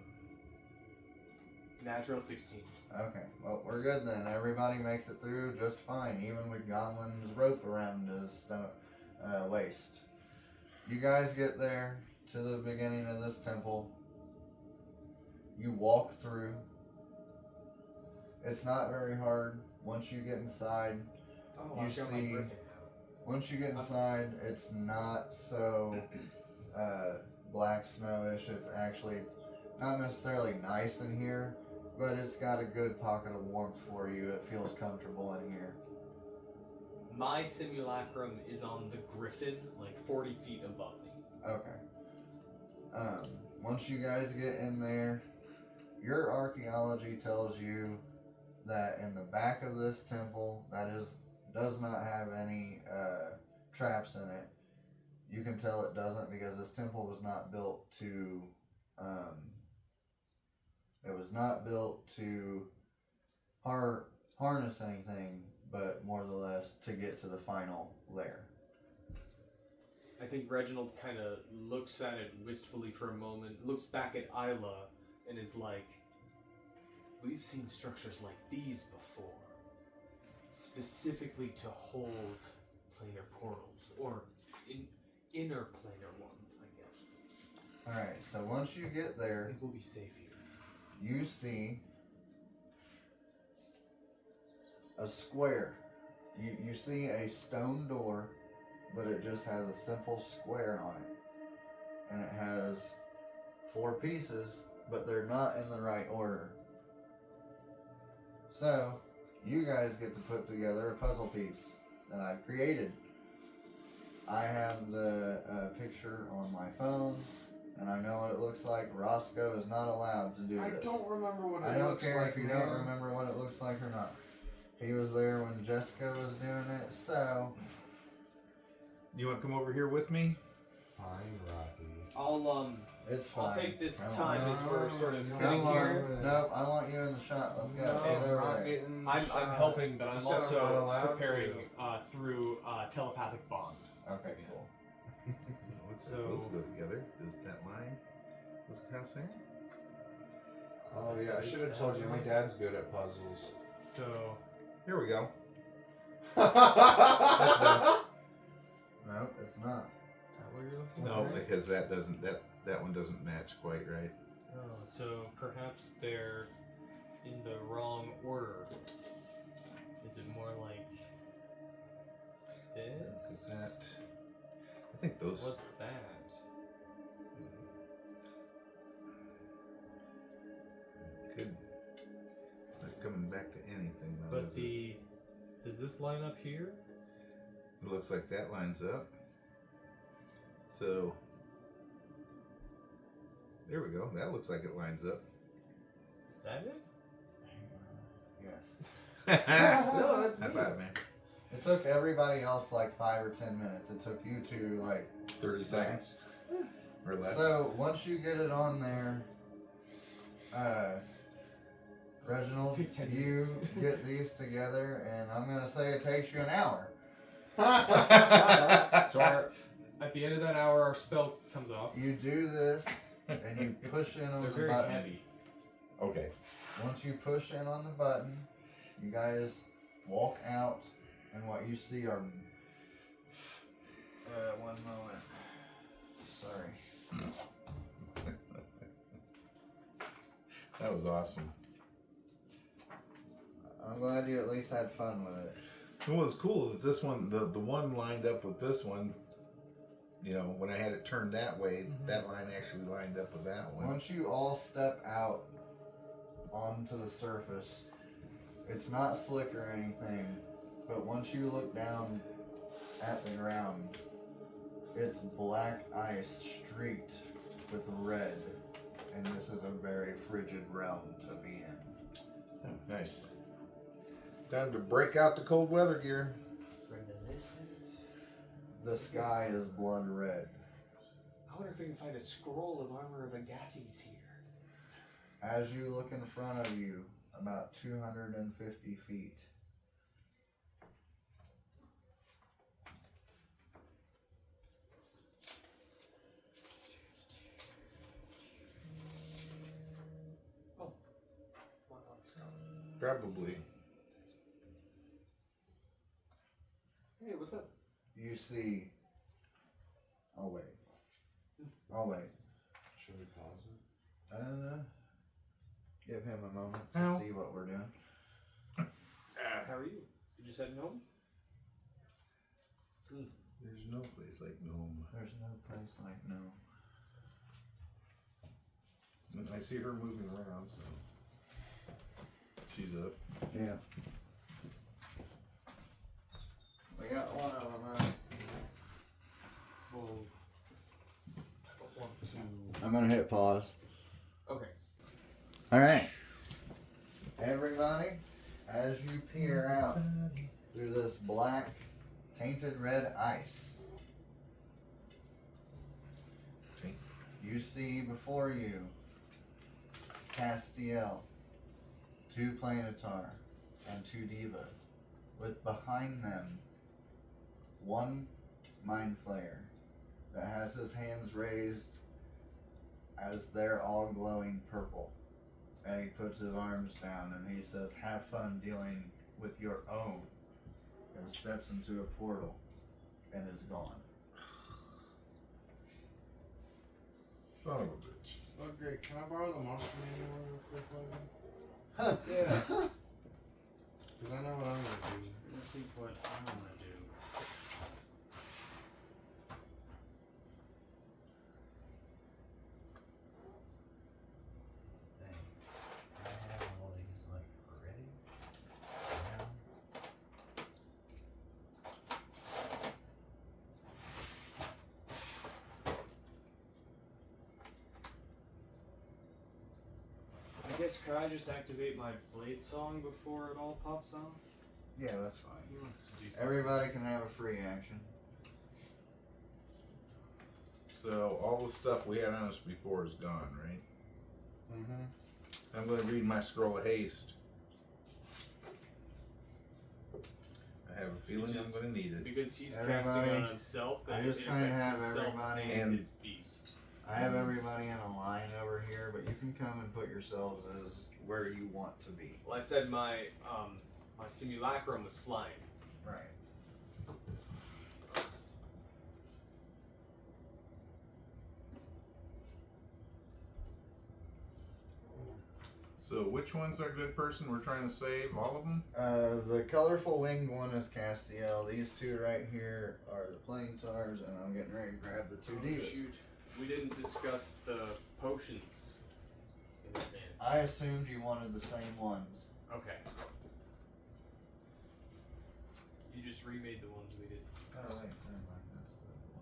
Natural 16. Okay, well, we're good then. Everybody makes it through just fine, even with Gonlin's rope around his waist. You guys get there to the beginning of this temple. You walk through. It's not very hard. Once you get inside, Oh, You I've got my see- griffin now. once you get inside, it's not so black snowish. It's actually not necessarily nice in here, but it's got a good pocket of warmth for you. It feels comfortable in here. My simulacrum is on the griffin, like 40 feet above me. Okay. Once you guys get in there, your archaeology tells you that in the back of this temple, does not have any traps in it. You can tell it doesn't because this temple was not built to. It was not built to harness anything, but more or less to get to the final lair. I think Reginald kind of looks at it wistfully for a moment, looks back at Isla, and is like, we've seen structures like these before. Specifically to hold planar portals, or inner planar ones, I guess. Alright, so once you get I there, think we'll be safe here. you see a square. You see a stone door, but it just has a simple square on it. And it has 4 pieces, but they're not in the right order. So, you guys get to put together a puzzle piece that I've created. I have the picture on my phone, and I know what it looks like. Roscoe is not allowed to do I this. don't remember what it I don't looks care like, if you man. don't remember what it looks like or not. He was there when Jessica was doing it, so You want to come over here with me? Fine, Rocky. it's fine. I'll take this Come time on. as we're sort of No, sitting Come here. on. Nope, I want you in the shot. Let's go. No, Get over not there. getting I'm shot. helping, but I'm You said I'm not also allowed preparing to. through telepathic bond. Okay, cool. Let's So- those go together. Does that line goes across there? Oh yeah, I should have told you. My dad's good at puzzles. So Here we go. Nope, it's not. where you're looking? No, Okay. because that one doesn't match quite right. Oh, so perhaps they're in the wrong order. Is it more like Look this? at that. I think those. What's that? Could. It's not coming back to anything though. But does this line up here? It looks like that lines up. So there we go. That looks like it lines up. Is that it? Yes. No, that's High me. five, man. It took everybody else like 5 or 10 minutes. It took you 2 like 30 seconds or less. So once you get it on there, Reginald, Take 10 you minutes. get these together, and I'm gonna say it takes you an hour. So at the end of that hour, our spell comes off. You do this, and you push in on They're the very button. heavy. Okay. Once you push in on the button, you guys walk out, and what you see are. One moment. Sorry. That was awesome. I'm glad you at least had fun with it. What was cool is that this one, the one lined up with this one. You know, when I had it turned that way, that line actually lined up with that one. Once you all step out onto the surface, it's not slick or anything, but once you look down at the ground, it's black ice streaked with red, and this is a very frigid realm to be in. Oh, nice. Time to break out the cold weather gear. Reminiscent. The sky is blood red. I wonder if we can find a scroll of armor of Agathes here. As you look in front of you, about 250 feet, Probably. Hey, what's up? you see. Oh, wait. Oh, wait. Should we pause it? Give him a moment to Ow. see what we're doing. How are you? You just heading home? There's no place like Nome. There's no place like no. I see her moving around, so she's up. Yeah. We got one of them, huh? Well, want to. I'm gonna hit pause. Okay. Alright. Everybody, as you peer out through this black, tainted red ice, Okay. you see before you Castiel, 2 Planetar, and 2 Diva, with behind them 1 Mind Flayer that has his hands raised as they're all glowing purple. And he puts his arms down and he says, "Have fun dealing with your own," and steps into a portal and is gone. Son of a bitch. Oh, great. Can I borrow the monster manual real quick, Logan? Yeah. Because I know what I'm going to do. I think what I want to do. I have all these like ready. I guess could I just activate my blade song before it all pops on? Yeah, that's fine. He wants to do something. Everybody can have a free action. So all the stuff we had on us before is gone, right? Mm-hmm. I'm going to read my scroll of haste. I have a feeling I'm going to need it. Because he's Everybody- casting on himself. I and just it kinda affects have himself everybody- and And- his beast. I have everybody in a line over here, but you can come and put yourselves as where you want to be. Well, I said my my simulacrum was flying. Right. So which one's our good person we're trying to save? All of them? The colorful winged one is Castiel. These 2 right here are the Planetars, and I'm getting ready to grab the 2 Divas. Shoot, we didn't discuss the potions in advance. I assumed you wanted the same ones. Okay. You just remade the ones we did. Oh wait, never mind. That's the one I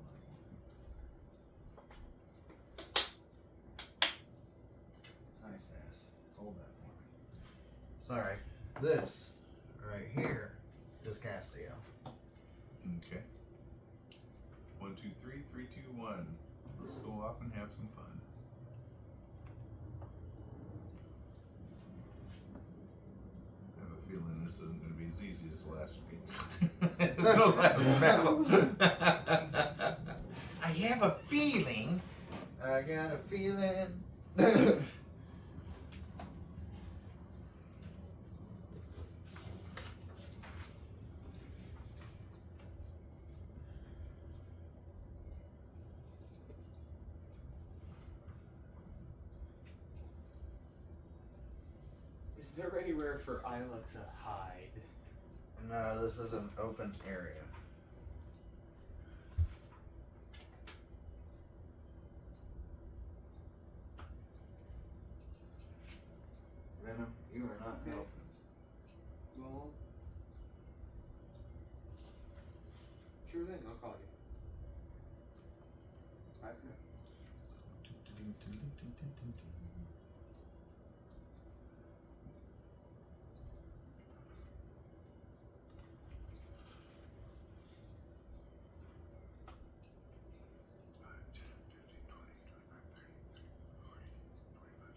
wanted. Nice ass. Hold that for me. Sorry. This right here is Castiel. Okay. 1, 2, 3, 3, 2, 1. Let's go off and have some fun. I have a feeling this isn't going to be as easy as the last week. The last battle. I have a feeling. I got a feeling. Is there anywhere for Isla to hide? No, this is an open area. Venom, you are not helping. Well, sure thing. I'll call you. Bye for now.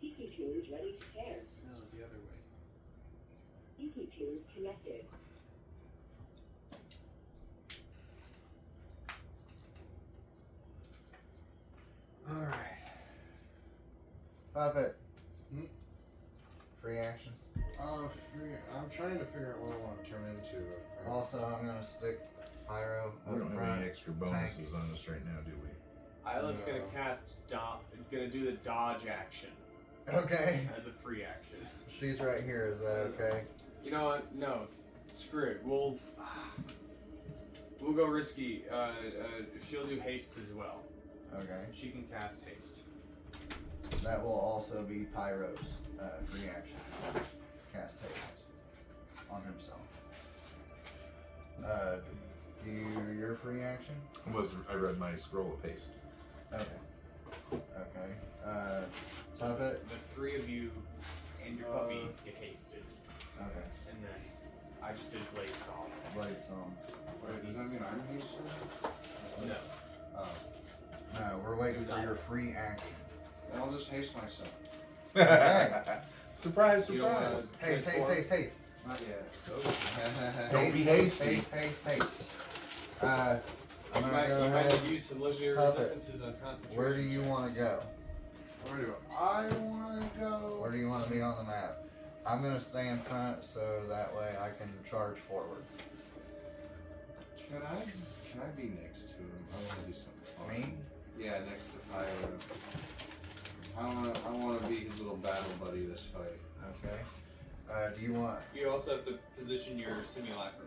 CP2 is ready to pair. No, the other way. CP2 connected. Alright. Puppet. Hmm? Free action. I'm trying to figure out what I want to turn into. Also, I'm gonna stick Pyro We up don't have front. any extra bonuses on this right now, do we? Isla's No. gonna cast gonna do the dodge action Okay. as a free action. She's right here, is that okay? You know what? No, screw it. We'll go risky. She'll do haste as well. Okay. She can cast haste. That will also be Pyro's free action. Cast haste on himself. Do your free action? I read my scroll of haste. Okay. Okay. So Puppet. the three of you and your puppy get hasted, Okay. and then I just did blade saw. Blade Song. Wait, does that mean I'm hasted? No. Oh. No, we're waiting for your free action. Then I'll just haste myself. Surprise, You don't wanna- surprise. Haste. Not yet. Don't be hasty. Haste. I'm You gonna might, go you might ahead. use some legendary Puppet. resistances on concentration. Where do you want checks. to go? Where do I want to go? Where do you want to be on the map? I'm gonna stay in front so that way I can charge forward. Can I be next to him? I want to do something fun. Me? Yeah, next to Pyro. I want to be his little battle buddy this fight. Okay. Do you want? You also have to position your simulacrum.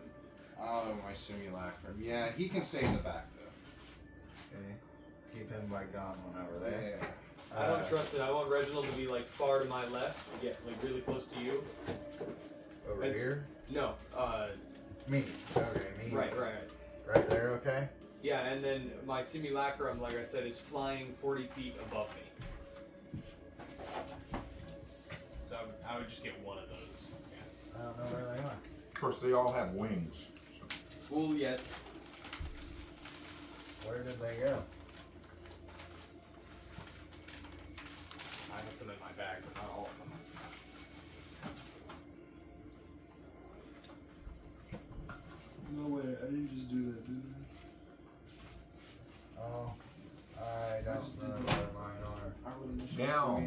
Oh, my simulacrum. Yeah, he can stay in the back though. Okay. Keep him by Gonlin over there. Yeah. I don't trust it. I want Reginald to be like far to my left, get like really close to you. Over As- here. No, Me. Okay. Me. right. Right there. Okay. Yeah, and then my simulacrum, like I said, is flying 40 feet above me. So I would just get one of those. Yeah. I don't know where they are. Of course, they all have wings. Well, yes. Where did they go? I had some in my bag, but not all of them. No way, I didn't just do that, did Oh, I don't just know did where mine are. I? I would initially Now.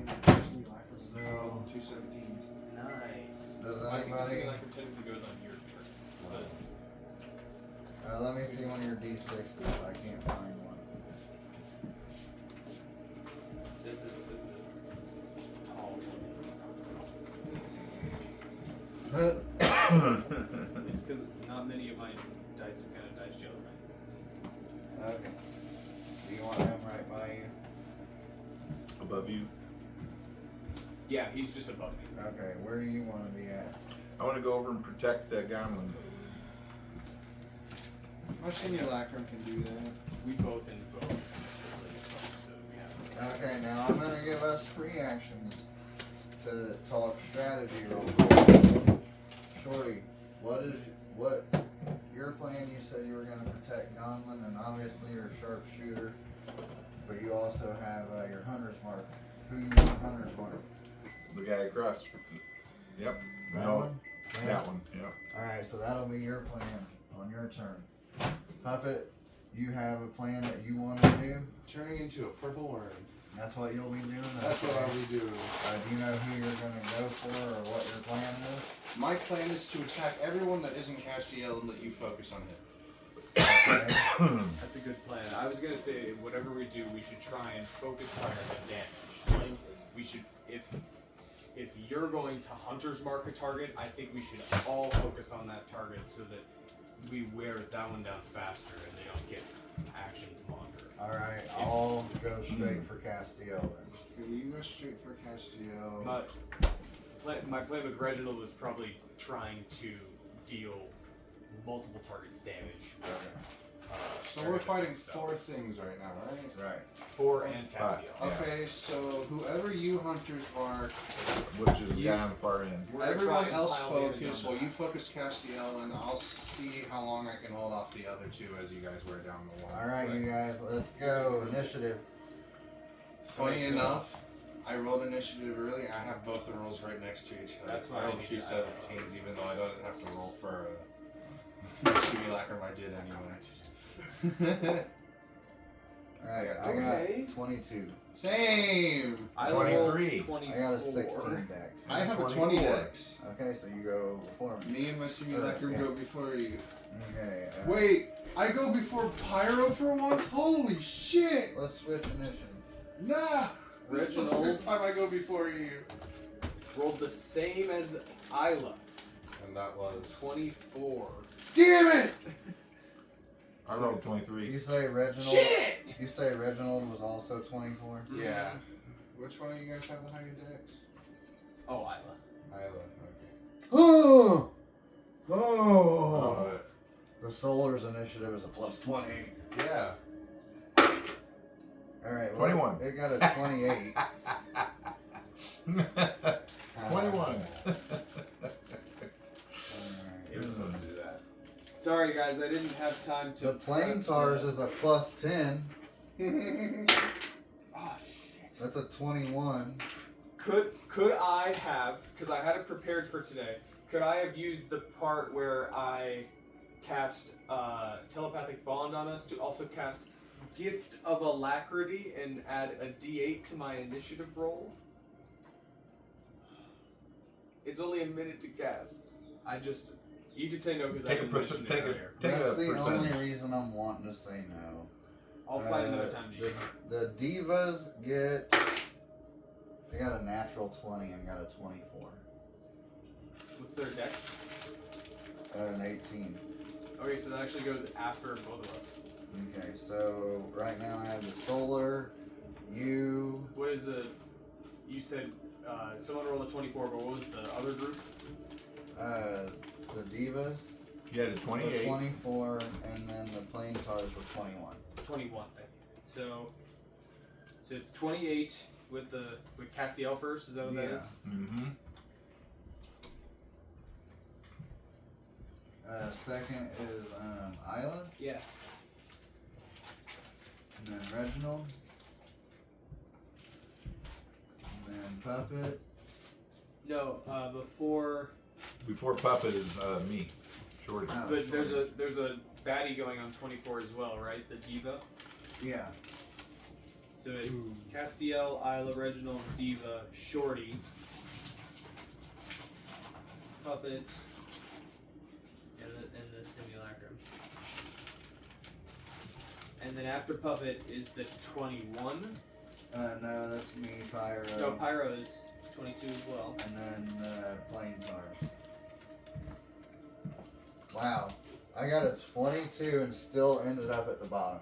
So- 217s. Nice. Does I think the anybody? simulacrum technically goes on your turn. But Let me see one of your D6s. I can't find one. this is tall. It's because not many of my dice are kind of dice gel, right? Okay. Do you want him right by you? Above you. Yeah, he's just above me. Okay. Where do you want to be at? I want to go over and protect Gonlin. My simulacrum can do that. We both invoke. So we have. Okay. Now I'm gonna give us free actions to talk strategy real quick. Shorty, what your plan? You said you were gonna protect Gonlin, and obviously you're a sharpshooter, but you also have your hunter's mark. Who you want hunter's mark? The guy across. Yep. That No, one? that one. Yep. Alright, so that'll be your plan on your turn. Puppet, you have a plan that you want to do? Turning into a purple worm. That's what you'll be doing? That's what I'll be doing. Do you know who you're going to go for or what your plan is? My plan is to attack everyone that isn't Castiel and let you focus on him. Okay. That's a good plan. I was gonna say, whatever we do, we should try and focus on the damage. Like, we should, if if you're going to hunter's mark a target, I think we should all focus on that target so that we wear that one down faster and they don't get actions longer. Alright, I'll go straight for Castiel then. Okay, you go straight for Castiel. My plan with Reginald was probably trying to deal multiple targets damage. So we're fighting 4 things right now, right? Right. 4 and Castiel. Yeah. Okay, so whoever you hunters mark, Which is down far end. We're gonna try everyone and else pile damage focus. on Well, that. you focus Castiel, and I'll see how long I can hold off the other 2 as you guys wear down the wall. Alright, you guys, let's go. Initiative. Funny enough, I rolled initiative early. I have both the rolls right next to each other. That's why I I rolled need 2 to- 17s, even though I don't have to roll for a simulacrum. I did anyway. Alright, I Okay. got 22. Same. I 23. rolled 24. I got a 16 dex. I have a 20 24. dex. Okay, so you go before me. Me and my simulacrum Yeah. go before you. Okay. Wait, I go before Pyro for once? Holy shit! Let's switch initiative. Nah! This is the Reginald. first time I go before you. Rolled the same as Isla. And that was. 24. Damn it! I rolled 23. You say Reginald. Shit! You say Reginald was also 24. Yeah. Which one of you guys have the higher dex? Oh, Isla. Isla, okay. Oh! Oh! Oh, The Solar's initiative is a plus 20. yeah. Alright, 21. It got a 28. 21. Alright. It was supposed to do that. Sorry, guys, I didn't have time to. The plane tars is a plus 10. Oh shit. That's a 21. Could I have? Because I had it prepared for today. Could I have used the part where I cast telepathic bond on us to also cast Gift of Alacrity and add a D8 to my initiative roll? It's only a minute to cast. You could say no because I Take a didn't percent. mention it Take earlier. a. Take That's a the only percentage. reason I'm wanting to say no. I'll find another time to use it. The divas get. They got a natural 20 and got a 24. What's their dex? An 18. Okay, so that actually goes after both of us. Okay, so right now I have the Solar, you. What is the? You said someone rolled a 24, but what was the other group? The divas. You had a were 28. 24, and then the plane tars were 21. 21. Thank you. So it's 28 with Castiel first. Is that what that is? Mm-hmm. Second is Isla, Yeah. and then Reginald, and then Puppet. No, before. Before Puppet is me, Shorty. Oh, But there's Shorty. a baddie going on 24 as well, right? The diva. Yeah. So it, Castiel, Isla, Reginald, Diva, Shorty, Puppet, and the Simulacrum. And then after Puppet is the 21. No, that's me, Pyro. No, Pyro is 22 as well. And then plane tars. Wow. I got a 22 and still ended up at the bottom.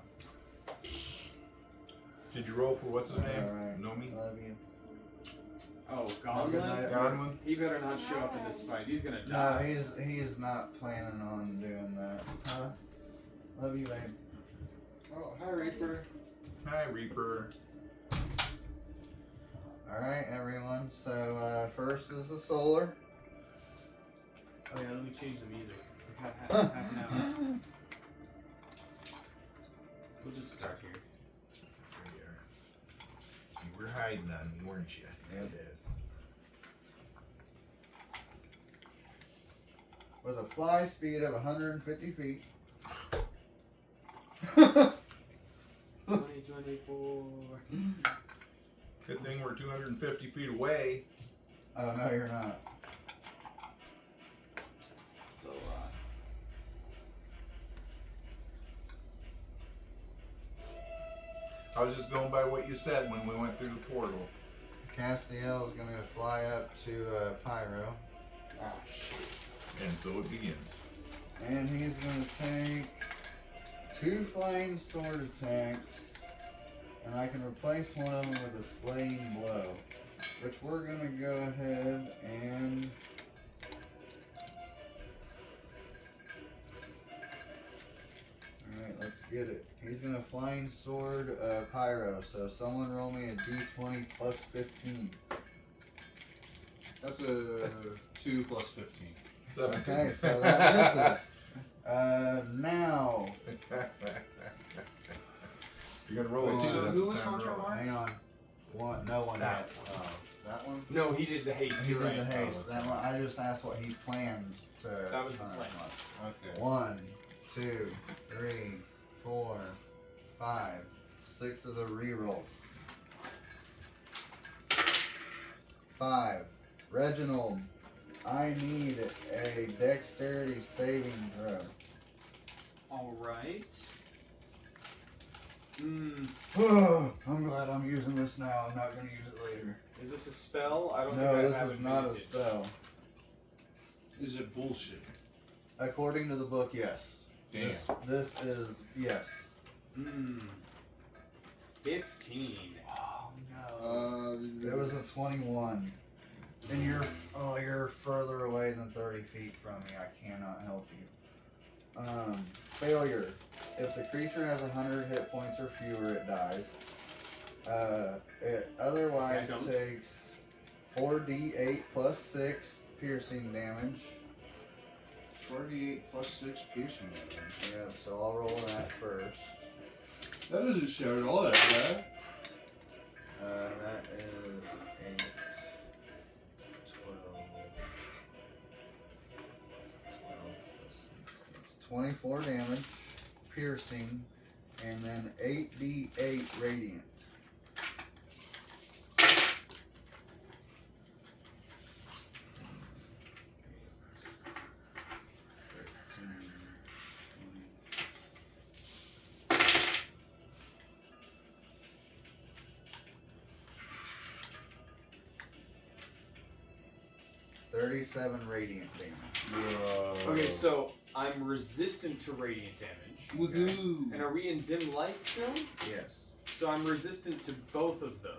Did you roll for what's his name? Alright. Nomi? Love you. Oh, Have a good night. Gauntlet? Godwin? He better not show up in this fight. He's gonna No, die. he's not planning on doing that. Huh? Love you, babe. Oh, hi, Reaper. Hi, Reaper. Alright, everyone. So, first is the Solar. Oh yeah, let me change the music. Half an hour. We'll just start here. There you are. You were hiding on me, weren't you? Yep. Yes. With a fly speed of 150 feet. 2024. Good thing we're 250 feet away. Oh, no, you're not. It's a lot. I was just going by what you said when we went through the portal. Castiel is going to fly up to Pyro. Ah, shit. And so it begins. And he's going to take 2 flying sword attacks. And I can replace one of them with a slaying blow. Which we're going to go ahead and... Alright, let's get it. He's going to flying sword Pyro. So someone roll me a d20 plus 15. That's a 2 plus 15. 17. Okay, so that misses. Now, You're gonna roll a two. So That's who the was time on to your roll. mark? hang on. No one That yet. That one? No, he did the haste. He You're did right. the haste. That one, I just asked what he planned to. That was the time. plan. Okay. 1, 2, 3, 4, 5. 6 is a reroll. 5. Reginald, I need a dexterity saving throw. All right. I'm glad I'm using this now. I'm not going to use it later. Is this a spell? I don't No, think I this have is it not a muted. spell. Is it bullshit? According to the book, yes. Damn. This is yes. 15. Oh no. It was a 21. And you're further away than 30 feet from me. I cannot help you. Failure. If the creature has 100 hit points or fewer, it dies. It otherwise Yeah, I don't. takes 4d8 plus 6 piercing damage. 48 plus 6 piercing damage. Yep, so I'll roll that first. That doesn't sound all that bad. That is 8, 12, 12 plus 6. It's 24 damage, piercing, and then 8d8 radiant. $37 radiant damage. Okay, so I'm resistant to radiant damage. Woohoo! And are we in dim light still? Yes. So I'm resistant to both of those.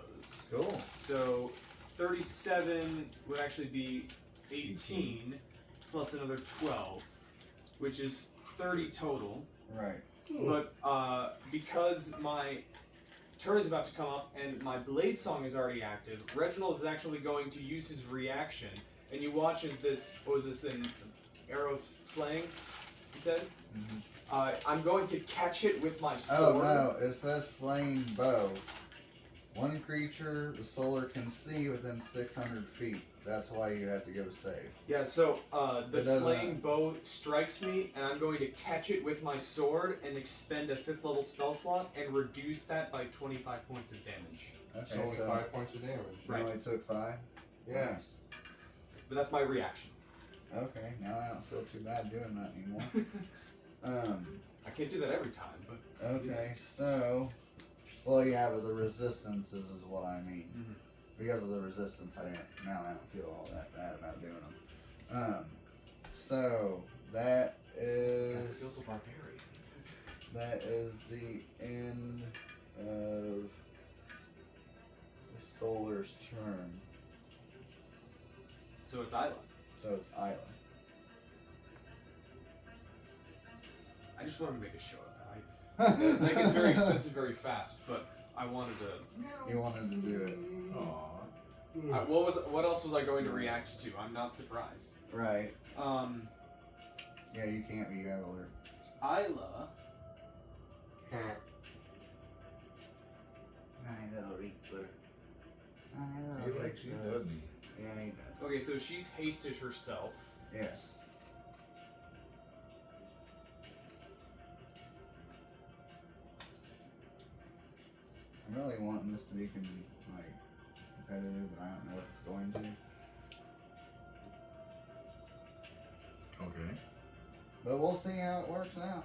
Cool. So 37 would actually be 18 plus another 12, which is 30 total. Right. But because my turn is about to come up and my blade song is already active, Reginald is actually going to use his reaction. And you watch as this, what was this, an arrow of flaying, you said? Mhm. I'm going to catch it with my Oh sword. no, it says slaying bow. One creature the solar can see within 600 feet. That's why you have to give a save. Yeah, so the It doesn't- slaying bow strikes me, and I'm going to catch it with my sword and expend a 5th level spell slot and reduce that by 25 points of damage. That's Okay, only so 5 points of damage. you Right. only took 5? Yeah. Nice. But that's my reaction. Okay, now I don't feel too bad doing that anymore. I can't do that every time, but Okay, so... Well, yeah, but the resistances is what I mean. Mhm. Because of the resistance, I don't feel all that bad about doing them. So, that is... feels a barbarian. That is the end of the Solar's turn. So it's Isla. So it's Isla. I just wanted to make a show of that. Like it's very expensive, very fast, but I wanted to. You wanted to do it. Aw. What else was I going to react to? I'm not surprised. Right. Yeah, Yeah, you can't be alert. Isla. My little Reaper. He likes you, doesn't he? Yeah, he does. Okay, so she's hasted herself. Yes. I'm really wanting this to be competitive, but I don't know if it's going to. Okay. But we'll see how it works out.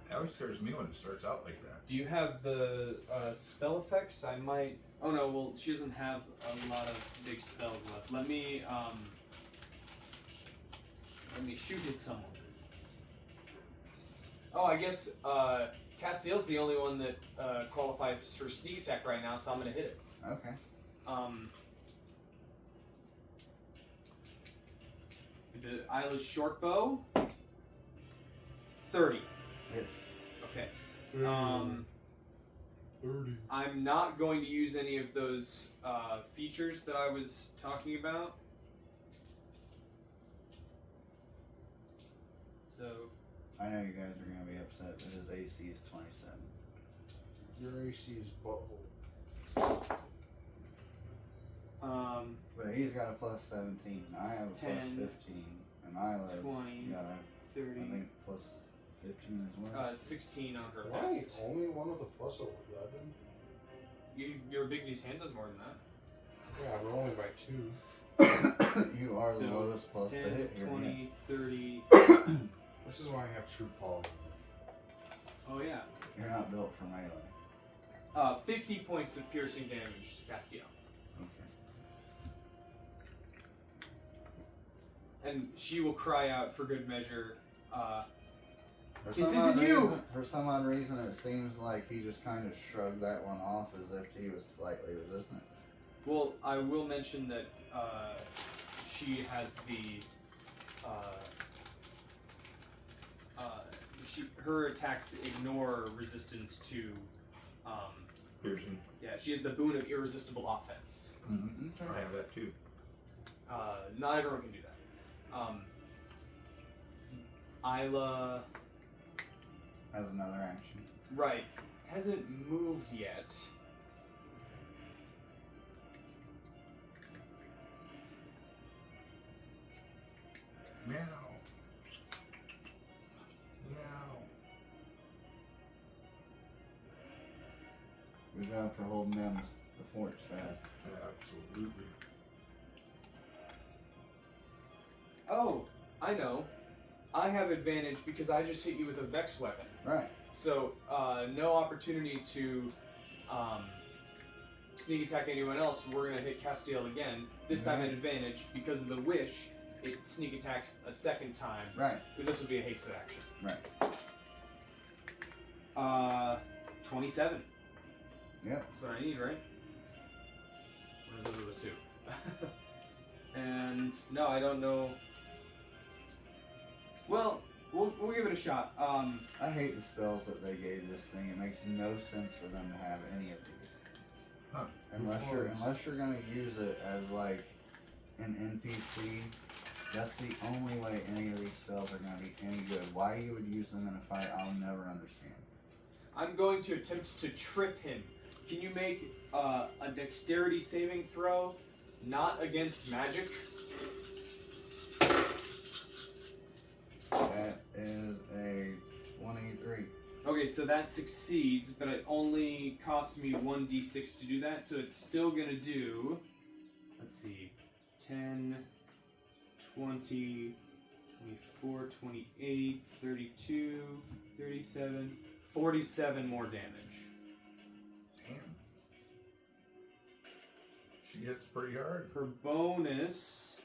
That always scares me when it starts out like that. Do you have the spell effects? I might Oh no, well, she doesn't have a lot of big spells left. Let me shoot at someone. Oh, I guess Castiel's the only one that qualifies for sneak attack right now, so I'm gonna hit it. Okay. The Isla's short bow. 30. Hits. Okay. 30. I'm not going to use any of those features that I was talking about. So. I know you guys are gonna be upset, but his AC is 27. Your AC is butthole. But he's got a plus 17. I have a 10, plus 15. And Isla's 20, got a, 30. I think, plus 15 as well. 16 on her Why? list. Only one with a plus 11? Your Big D's hand does more than that. Yeah, we're only by 2. You are the So, lowest plus 10, to hit here. 20, 30. This is why I have True Palm. Oh, yeah. You're not built for melee. 50 points of piercing damage to Castiel. Okay. And she will cry out for good measure. For This some isn't odd you! reason- For some odd reason, it seems like he just kind of shrugged that one off as if he was slightly resistant. Well, I will mention that she has the her attacks ignore resistance to Piercing. yeah, she has the boon of irresistible offense. Mm-hmm. I have that too. Not everyone can do that. Isla, As another action. right, hasn't moved yet. Meow. Meow. Good job for holding down the fort, Spad. Absolutely. Oh, I know. I have advantage because I just hit you with a Vex weapon. Right. So, no opportunity to sneak attack anyone else. We're going to hit Castiel again. This time at Right. advantage because of the wish. It sneak attacks a second time. Right. But this will be a hasted action. Right. 27. Yep. That's what I need, right? Or is it the two? And no, I don't know. Well, we'll give it a shot. I hate the spells that they gave this thing. It makes no sense for them to have any of these. Huh. Unless you're gonna use it as like an NPC. That's the only way any of these spells are gonna be any good. Why you would use them in a fight, I'll never understand. I'm going to attempt to trip him. Can you make a dexterity saving throw, not against magic? That is a 23. Okay, so that succeeds, but it only cost me 1d6 to do that, so it's still gonna do, let's see, 10, 20, 24, 28, 32, 37, 47 more damage. Damn. She hits pretty hard. Her bonus...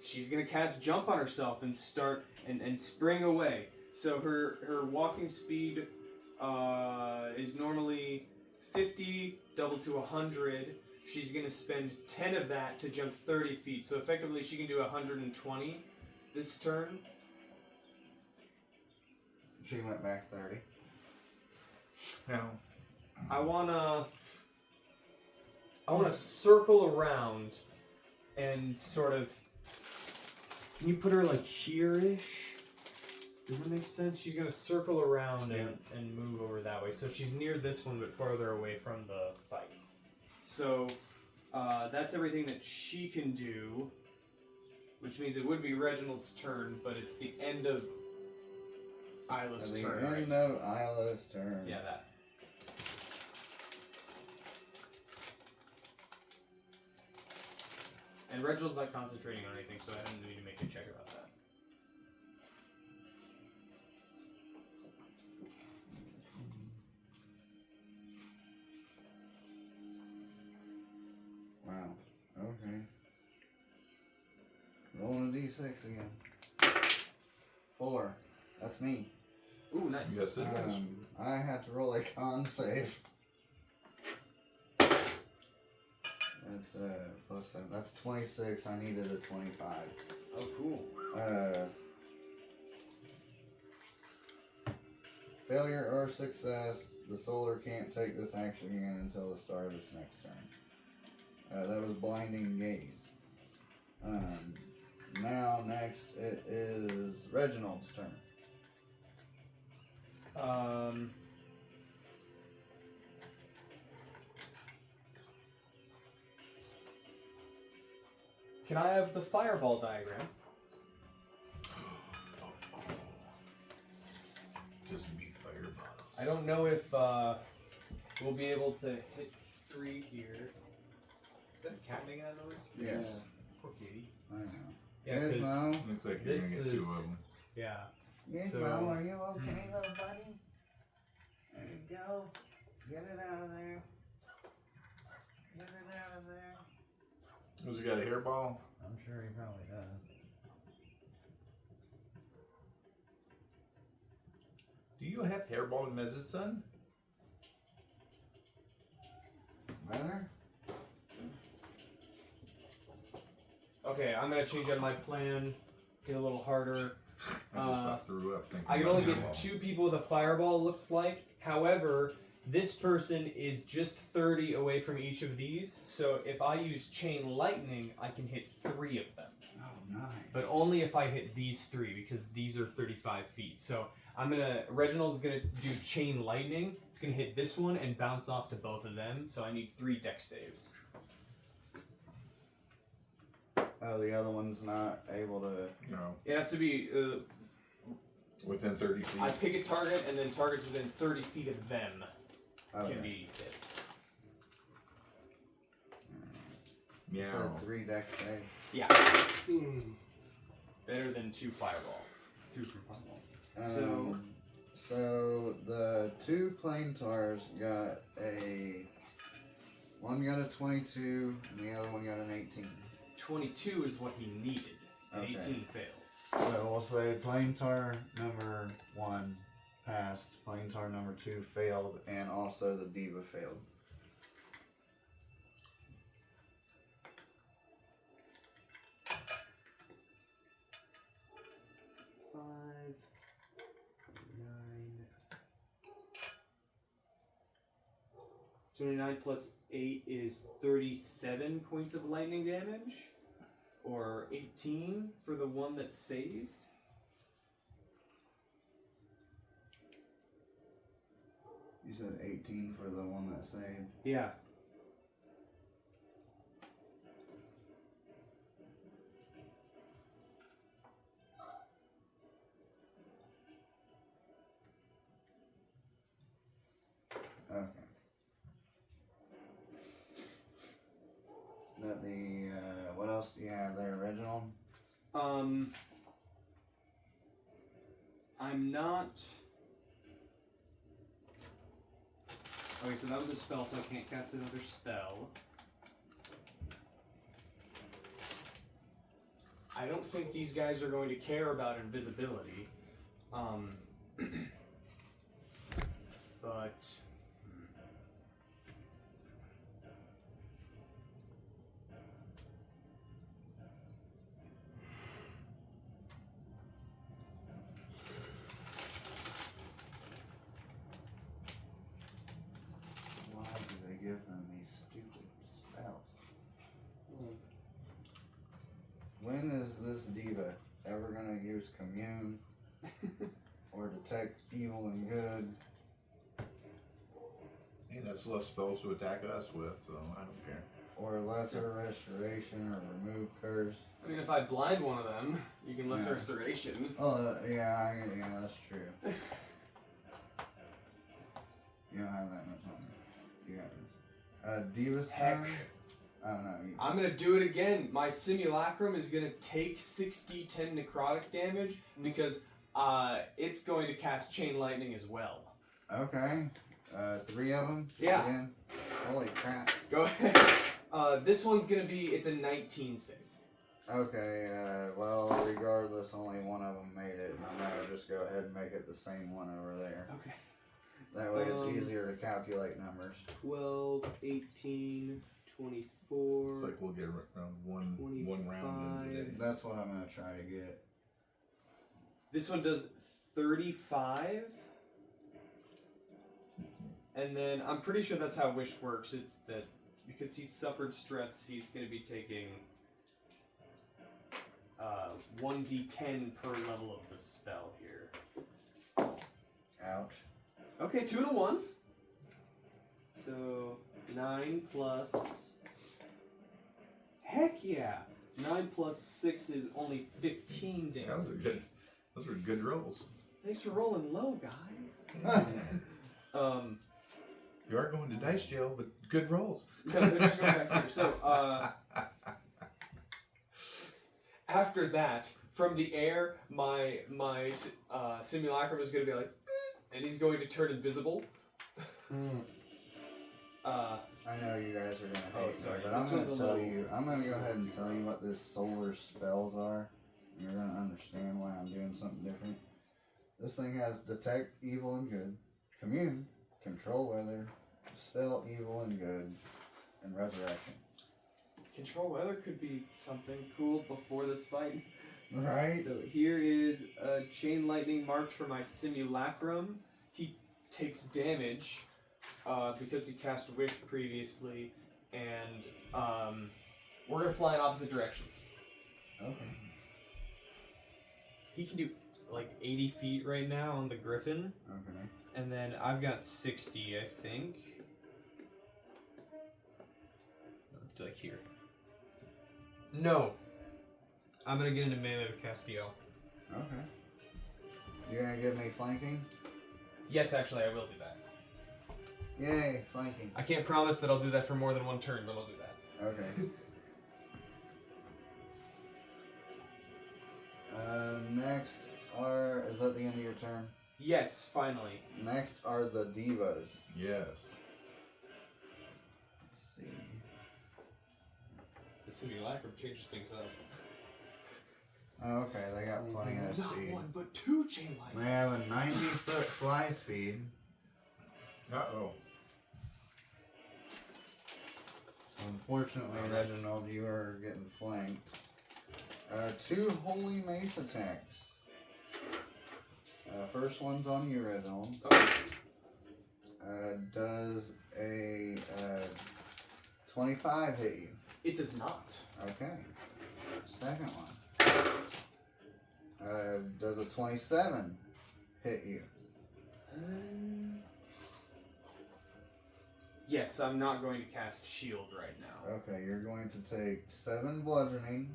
She's gonna cast jump on herself and start and spring away. So her walking speed is normally 50, double to 100. She's gonna spend 10 of that to jump 30 feet. So effectively, she can do 120 this turn. She went back 30. Now, I wanna circle around and sort of. Can you put her like here-ish? Does that make sense? She's gonna circle around and move over that way. So she's near this one but farther away from the fight. So that's everything that she can do. Which means it would be Reginald's turn, but it's the end of Isla's At the turn. end right? of Isla's turn. Yeah, that. And Reginald's not concentrating on anything, so I didn't need to make a check about 2d6 again. 4. That's me. Ooh, nice. Yes, it is. I had to roll a con save. That's plus 7. That's 26. I needed a 25. Oh, cool. Failure or success, the solar can't take this action again until the start of its next turn. That was blinding gaze. Now next it is Reginald's turn. Can I have the fireball diagram? Just be fireballs. I don't know if we'll be able to hit 3 here. Is that a cat making that noise? Yeah. Poor kitty. I know. Yeah, Yes, 'cause- Mo? Looks like you're This gonna get 2 is- of them. Yeah. Yes, So- Mo, are you okay, little buddy? There you go. Get it out of there. Get it out of there. Has he got a hairball? I'm sure he probably does. Do you have hairball in Mez's son? Better? Okay, I'm gonna change up my plan. Get a little harder. I just about threw up thinking I can about only get hairball. 2 people with a fireball, looks like. However, this person is just 30 away from each of these, so if I use chain lightning, I can hit 3 of them. Oh, nice. But only if I hit these 3, because these are 35 feet. So Reginald's gonna do chain lightning. It's gonna hit this one and bounce off to both of them, so I need 3 dex saves. Oh, the other one's not able to. No, It has to be, within 30 feet. I pick a target, and then targets within 30 feet of them Okay. can be hit. You Meow. said 3 dex save. Yeah. Better than 2 fireball. 2 for fireball. So the 2 plane tars got one got a 22 and the other one got an 18. 22 is what he needed. And Okay. 18 fails. So we'll say plane tar number 1 passed, plane tar number 2 failed, and also the diva failed. Five, 9. 29 plus 8 is 37 points of lightning damage. Or 18 for the one that's saved. You said 18 for the one that saved. Yeah. Okay. That the what else do you have there, Reginald? I'm not. Okay, so that was a spell, so I can't cast another spell. I don't think these guys are going to care about invisibility. But. Why do they give them these stupid spells? When is this diva ever gonna use commune or detect evil and good? Hey, that's less spells to attack us with, so I don't care. Or lesser restoration or remove curse? I mean, if I blind one of them, you can lesser Yeah. restoration. Oh, yeah, that's true. You don't have that much on you. You got this. Diva's Heck. turn? I don't know. I'm gonna do it again. My simulacrum is gonna take 6d10 necrotic damage because it's going to cast chain lightning as well. Okay. 3 of them? Yeah. Again? Holy crap. Go ahead. This one's gonna be, it's a 19 save. Okay, well, regardless, only one of them made it, and I'm gonna just go ahead and make it the same one over there. Okay. That way it's easier to calculate numbers. 12, 18, 24. It's like we'll get around one round in today. That's what I'm gonna try to get. This one does 35. And then I'm pretty sure that's how Wish works. It's that because he's suffered stress, he's going to be taking 1d10 per level of the spell here. Ouch. Okay, 2 and a 1. So 9 plus. Heck yeah! 9 plus 6 is only 15 damage. Those were good rolls. Thanks for rolling low, guys. You are going to dice jail, but good rolls. No, they're just going back here. So, after that, from the air, my simulacrum is going to be like, and he's going to turn invisible. I know you guys are gonna hate sorry. me, but This I'm one's a gonna tell little- you. I'm gonna go ahead and tell you what this solar spells are. You're gonna understand why I'm doing something different. This thing has detect evil and good, commune, control weather, dispel evil and good, and resurrection. Control weather could be something cool before this fight. Right? So here is a chain lightning marked for my simulacrum. He takes damage because he cast Wish previously, and we're gonna fly in opposite directions. Okay. He can do like 80 feet right now on the Griffin, Okay. and then I've got 60, I think. Let's do like here. No, I'm gonna get into melee with Castiel. Okay. You're gonna give me flanking? Yes, actually, I will do that. Yay, flanking. I can't promise that I'll do that for more than one turn, but I'll do that. Okay. Next is that the end of your turn? Yes, finally. Next are the divas. Yes. Let's see. The simulacrum changes things up. Oh, okay, they got plenty of Not speed. one, but 2 chain They lightnings. have a 90-foot fly speed. Uh-oh. Unfortunately, Oh, nice. Reginald, you are getting flanked. 2 holy mace attacks. First one's on you, Reginald. Does a 25 hit you? It does not. Okay. Second one. Does a 27 hit you? Yes, I'm not going to cast shield right now. Okay, you're going to take 7 bludgeoning.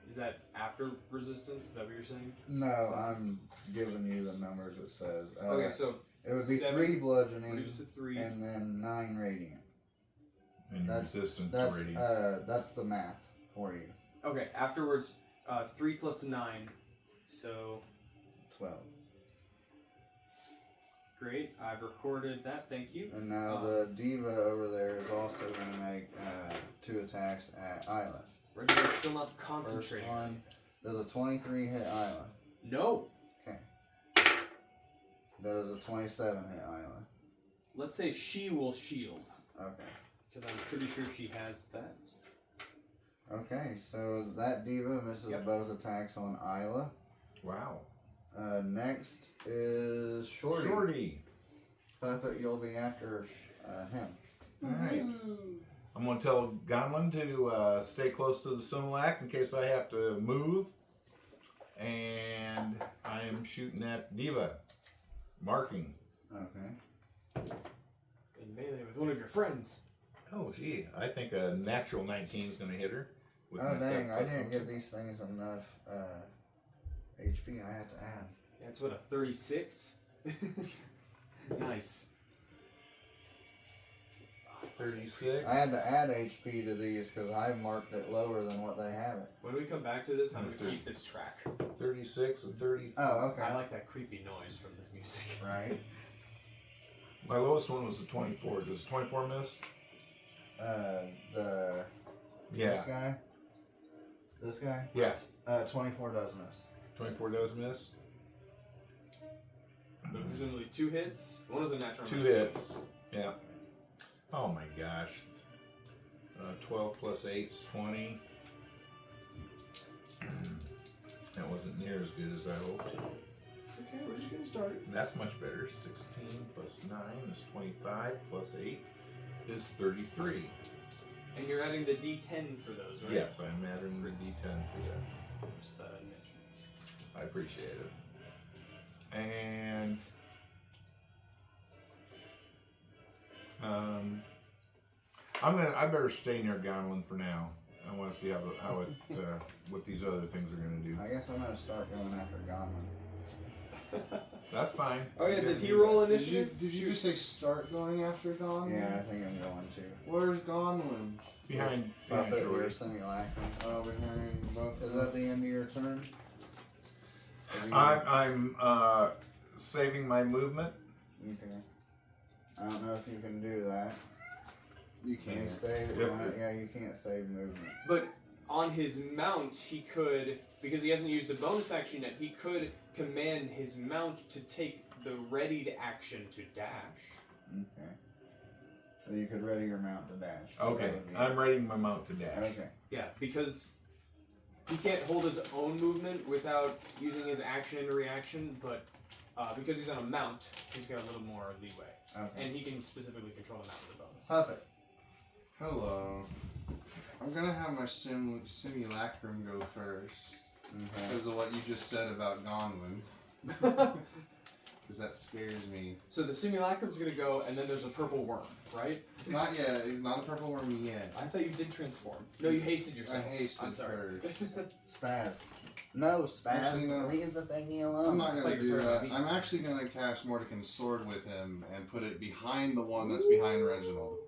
Is that after resistance? Is that what you're saying? No, I'm giving you the numbers it says. Okay, so it would be 7 3 bludgeoning reduced to 3. and then 9 radiant. And resistant to That's radiant. that's the math for you. Okay, afterwards, 3 plus 9, so 12. great. I've recorded that. Thank you. And now the diva over there is also going to make 2 attacks at Isla. Reginald's still not First concentrating. one does a 23 hit Isla. No. Okay. Does a 27 hit Isla. Let's say she will shield, Okay. because I'm pretty sure she has that. Okay, so that diva misses Yep. both attacks on Isla. Wow. Next is Shorty. Shorty. Puppet, you'll be after him. Alright. I'm going to tell Gonlin to stay close to the Similac in case I have to move. And I am shooting at Diva. Marking. Okay. In melee with one of your friends. Oh, gee. I think a natural 19 is going to hit her. With Oh my dang, I 7+1. didn't give these things enough HP. I had to add. That's what, a 36? Nice. 36. I had to add HP to these because I marked it lower than what they have it. When we come back to this, I'm going to 30. keep this track. 36 and 30. Oh, okay. I like that creepy noise from this music. Right. My lowest one was a 24. Does 24 miss? The Yeah. this guy. This guy? Yeah. 24 does miss. 24 does miss. So presumably 2 hits. One was a natural. 2 19. hits. Yeah. Oh my gosh. 12 plus 8 is 20. That wasn't near as good as I hoped. Okay, we're just getting started. That's much better. 16 plus 9 is 25 plus 8 is 33. And you're adding the D10 for those, right? Yes, I'm adding the D10 for that. Just thought I'd mention. I appreciate it. And I better stay near Gonlin for now. I want to see how it what these other things are going to do. I guess I'm gonna start going after Gonlin. That's fine. Oh yeah, did he roll Did initiative? you just say start going after Gonlin? Yeah, I think I'm going to. Where's Gonlin? Behind Up at Shorty. your simulacrum. Oh, behind both. Is that the end of your turn? I'm saving my movement. Okay. I don't know if you can do that. You Can you can't. save? Yep. Yeah, you can't save movement. But on his mount, he could, because he hasn't used the bonus action yet, he could command his mount to take the readied action to dash. Okay. So you could ready your mount to dash. Okay, That would be- I'm readying my mount to dash. Okay. Yeah, because he can't hold his own movement without using his action and reaction, but because he's on a mount, he's got a little more leeway. Okay. And he can specifically control the mount with a bonus. Perfect. Hello. I'm gonna have my simulacrum go first Okay. because of what you just said about Gonlin. Because that scares me. So the simulacrum's gonna go, and then there's a purple worm, right? Not yet. He's not a purple worm yet. I thought you did transform. No, you hasted I yourself. hasted I'm sorry. first. Spaz. No, Spaz. Actually, no. Leave the thingy alone. I'm not thought gonna you were do talking that. about me. I'm actually gonna cast Mordecai's sword with him and put it behind the one that's behind Reginald.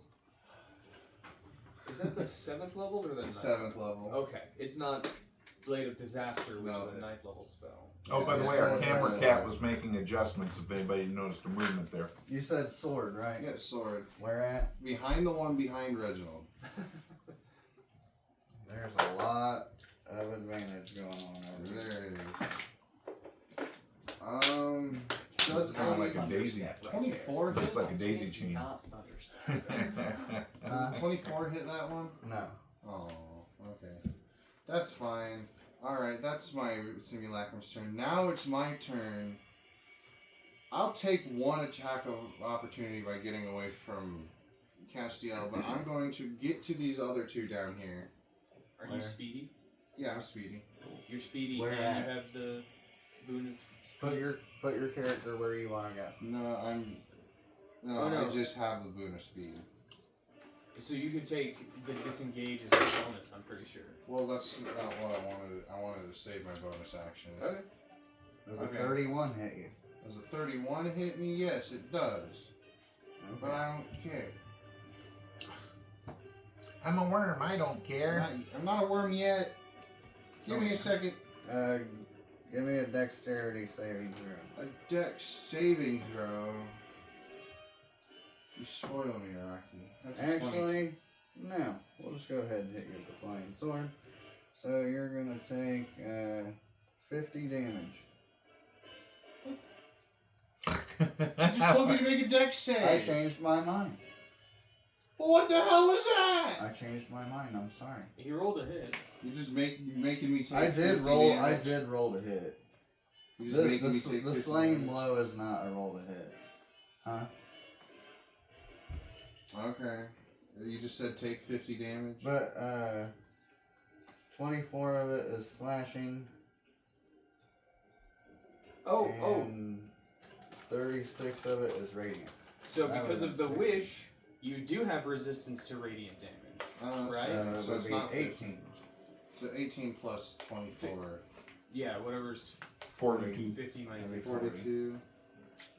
Is that the 7th level or the 9th? 7th level. Okay, it's not Blade of Disaster, which No, is a it- 9th level spell. Oh, by the Yeah, way, our so- camera so- cat was making adjustments if anybody noticed a movement there. You said sword, right? Get sword. Where at? Behind the one behind Reginald. There's a lot of advantage going on over there. There it is. Does Kind of like a a daisy. Thunderstep right 24 Looks hit? like a daisy It's chain. not Thunderstep. Does a 24 hit that one? No. Oh, okay. That's fine. Alright, that's my simulacrum's turn. Now it's my turn. I'll take one attack of opportunity by getting away from Castiel, but I'm going to get to these other two down here. Are Where? you speedy? Yeah, I'm speedy. You're speedy, Where and at? you have the boon of Put your character where you want to go. No, No, Oh, no. I just have the boon of speed. So you could take the disengage as a bonus, I'm pretty sure. Well, that's not what I wanted. I wanted to save my bonus action. Okay. Does Okay. a 31 hit you? Does a 31 hit me? Yes, it does. But Okay. I don't care. I'm a worm. I don't care. I'm not a worm yet. Give me a second. Give me a dexterity saving throw. A dex saving throw. You spoil me, Rocky. That's a 20. Actually, no. We'll just go ahead and hit you with the flying sword. So you're gonna take 50 damage. You just told me to make a dex save. I changed my mind. Well, what the hell was that? I changed my mind. I'm sorry. He rolled a hit. You're just making me take. I did 50 roll. I damage. did roll to hit. You're just making me The take 50 slaying damage. blow is not a roll to hit. Huh? Okay. You just said take 50 damage. But 24 of it is slashing. Oh, and 36 of it is radiant. So That because would've of the been wish, you do have resistance to radiant damage. Right? So it So would it's be not 18. So 18 plus 24. Yeah, whatever's 42. 50 minus That'd be 42.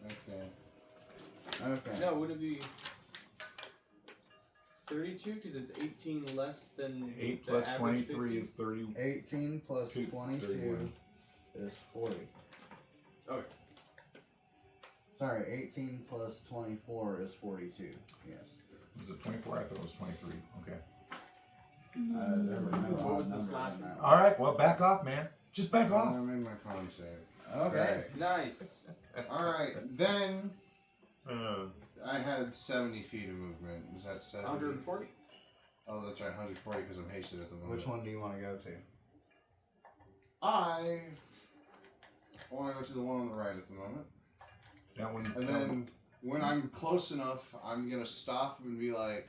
Okay. Okay. No, would it be 32? Because it's 18 less than 8 the plus average 23 50? is 30. 18 plus Two- 22 31. is 40. Okay. Sorry, 18 plus 24 is 42. Yes. Was it 24? I thought it was 23. Okay. There were no What was odd the numbers slap? in that All right, well, back off, man. Just back off. I made my con save. one. Okay. Nice. Alright, then Uh, I had 70 feet of movement. Is that 70? 140. Oh, that's right, 140 because I'm hasted at the moment. Which one do you want to go to? I want to go to the one on the right at the moment. that one. And then when I'm close enough, I'm going to stop and be like,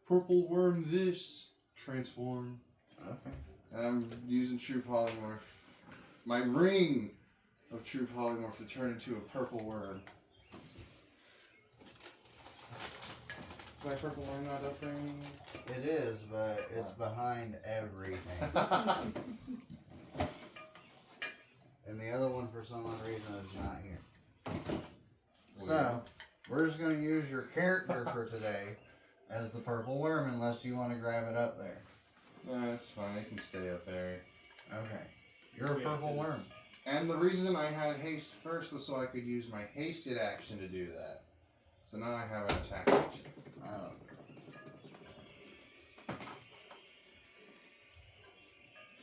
purple worm this, transform. Okay. And I'm using true polymorph. My ring of true polymorph to turn into a purple worm. Is my purple worm not up there anymore? It is, but it's behind everything. And the other one, for some odd reason, is not here. So, we're just going to use your character for today as the purple worm, unless you want to grab it up there. No, that's fine. It can stay up there. Okay. You're a purple worm. And the reason I had haste first was so I could use my hasted action to do that. So now I have an attack action. Oh.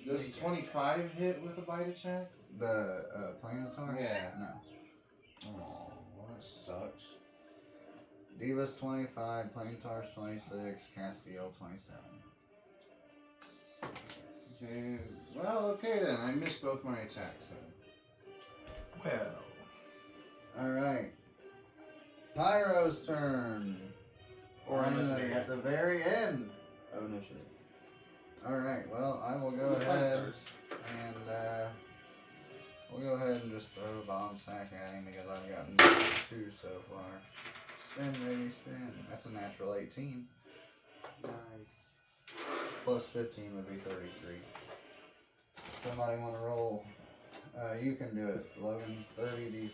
Does 25 hit with a bite attack? The Planitar? Yeah. No. Oh, well, that sucks. Diva's 25, Planitar's 26, Castiel 27. Okay. Well, okay then. I missed both my attacks then. Well, Alright. Pyro's turn. Or initiative. At the very end of initiative. Alright, well, I will go ahead and we'll go ahead and just throw a bomb sack at him because I've gotten 2 so far. Spin, baby, spin. That's a natural 18. Nice. Plus 15 would be 33. Somebody want to roll? You can do it, Logan. 30d4.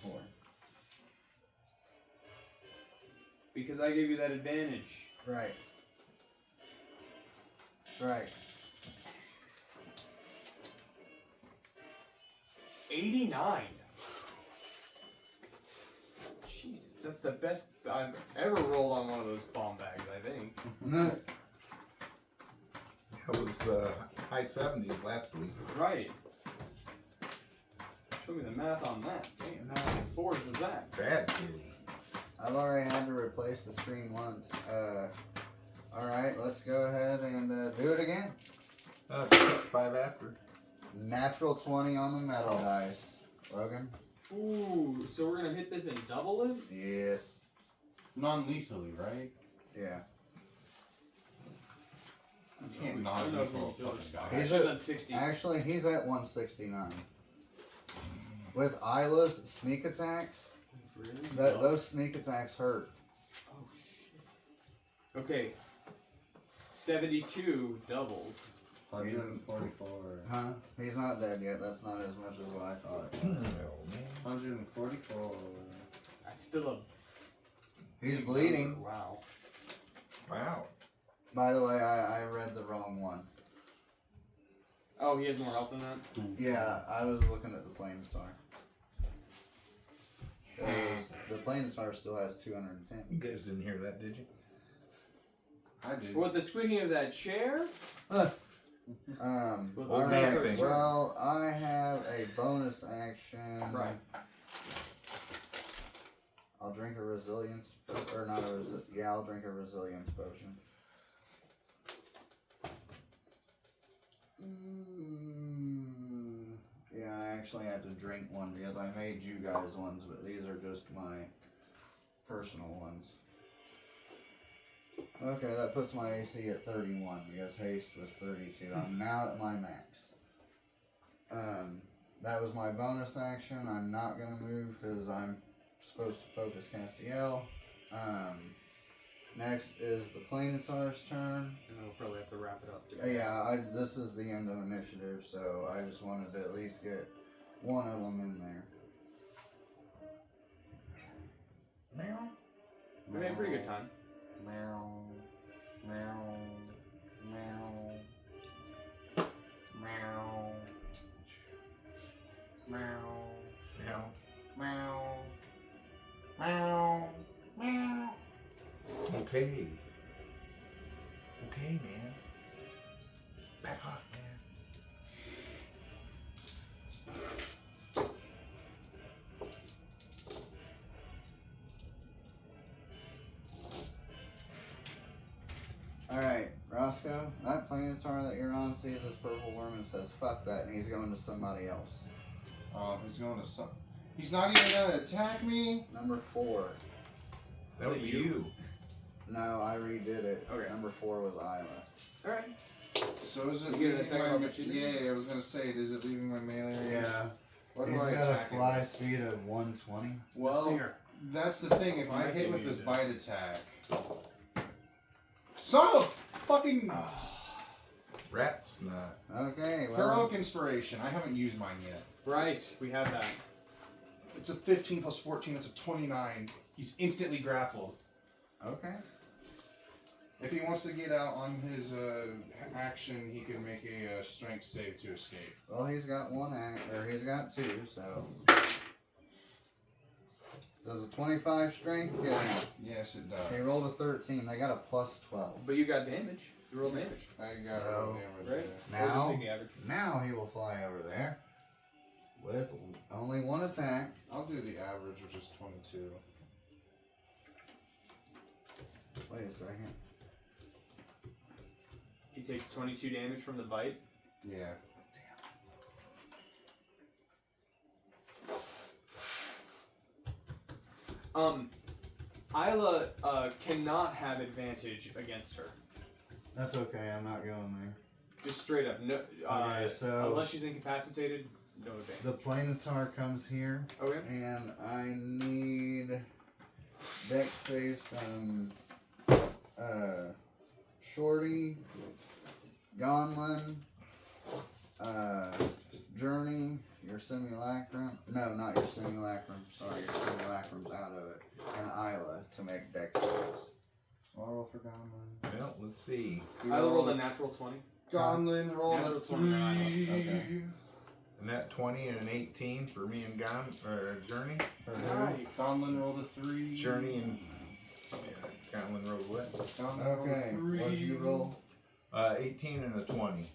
Because I gave you that advantage. Right. Right. 89. Jesus, that's the best I've ever rolled on one of those bomb bags, I think. No. it was high 70s last week. Right. Show me the math on that. Damn. No. How many fours was that? Bad kitty. I've already had to replace the screen once. Alright, let's go ahead and do it again. 5 after. Natural 20 on the metal dice. Logan? Ooh, so we're gonna hit this and double it? Yes. Non-lethally, right? Yeah. You can't I don't know if you non-lethal can feel this guy. I He's should have a- done 60. Actually, he's at 169. With Isla's sneak attacks, Really? those sneak attacks hurt. Oh shit. Okay. 72 doubled. 144. Huh? He's not dead yet. That's not as much as what I thought. Oh, man. 144. That's still a. He's big bleeding. number. Wow. Wow. By the way, I read the wrong one. Oh, he has more health than that? Yeah, I was looking at the Planestar. The Planestar still has 210. You guys didn't hear that, did you? I did. What, the squeaking of that chair? Well, man alright, thing. well, I have a bonus action. Right. I'll drink a resilience, or not a resilience. Yeah, I'll drink a resilience potion. Yeah, I actually had to drink one because I made you guys ones, but these are just my personal ones. Okay, that puts my AC at 31 because haste was 32. I'm now at my max. That was my bonus action. I'm not going to move because I'm supposed to focus Castiel. Next is the Planitar's turn. And then we'll probably have to wrap it up. Yeah, this is the end of initiative, so I just wanted to at least get one of them in there. Meow. We made a pretty good time. Meow. Meow. Meow. Meow. Meow. Meow. Meow. Meow. Meow. Okay. Okay, man. Alright, Roscoe, that planetar that you're on sees this purple worm and says, fuck that, and he's going to somebody else. He's going to some. He's not even gonna attack me. Number 4. That would be you. No, I redid it. Okay. Number 4 was Isla. Alright. So is it You get an leaving attack my? of opportunity? Yeah, I was gonna say, is it leaving my melee range? Yeah. What do He's I got a attack it fly with? speed of 120. Well, Stinger. that's the thing. If I Might hit be with this muted. bite attack, son of fucking Rat snot. Okay, well. heroic inspiration. I haven't used mine yet. Right, we have that. It's a 15 plus 14. That's a 29. He's instantly grappled. Okay. If he wants to get out on his action, he can make a strength save to escape. Well, he's got he's got 2, so. Does a 25 strength get him? Yes, it He does. rolled a 13. They got a plus 12. But you got damage. You roll damage. I got So, damage. right? Yeah. Or just Now, take the average. now he will fly over there with only 1 attack. I'll do the average, which is 22. Wait a second. He takes 22 damage from the bite. Yeah. Isla cannot have advantage against her. That's okay. I'm not going there. Just straight up. No. Okay, so- unless she's incapacitated, no advantage. The planetar comes here, Okay. and I need dex saves from Shorty, Gonlin, Journey, your simulacrum. No, not your simulacrum. Sorry, your simulacrum's out of it. And Isla to make dex saves. I'll roll for Gonlin. Well, let's see. Isla rolled a natural 20. Gonlin rolled Natural a 20. 3. Okay. And that 20 and an 18 for me and Journey. For who? Nice. Gonlin rolled a 3. Journey and Gatlin rolled what? Gonlin rolled a Okay, 3. what'd you roll? 18 and a 20.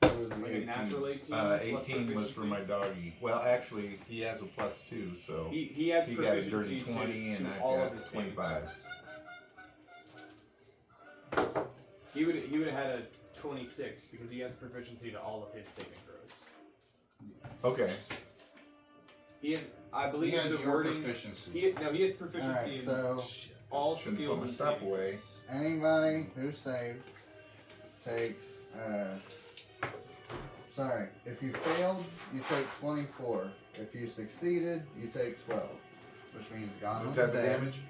What was the Like a 18? natural 18. plus 18 was for my doggy. Well, actually, he has a +2, so He adds he got a proficiency dirty 20 to and I all got of his saving 25. throws. He would have had a 26 because he has proficiency to all of his saving throws. Okay. He has, I He believe, has the your wording. proficiency. He has proficiency Alright, in so all Shouldn't skills put my and stuff saving away. anybody who saved takes, sorry, if you failed, you take 24. If you succeeded, you take 12. Which means What Gonlin's type of dead. damage?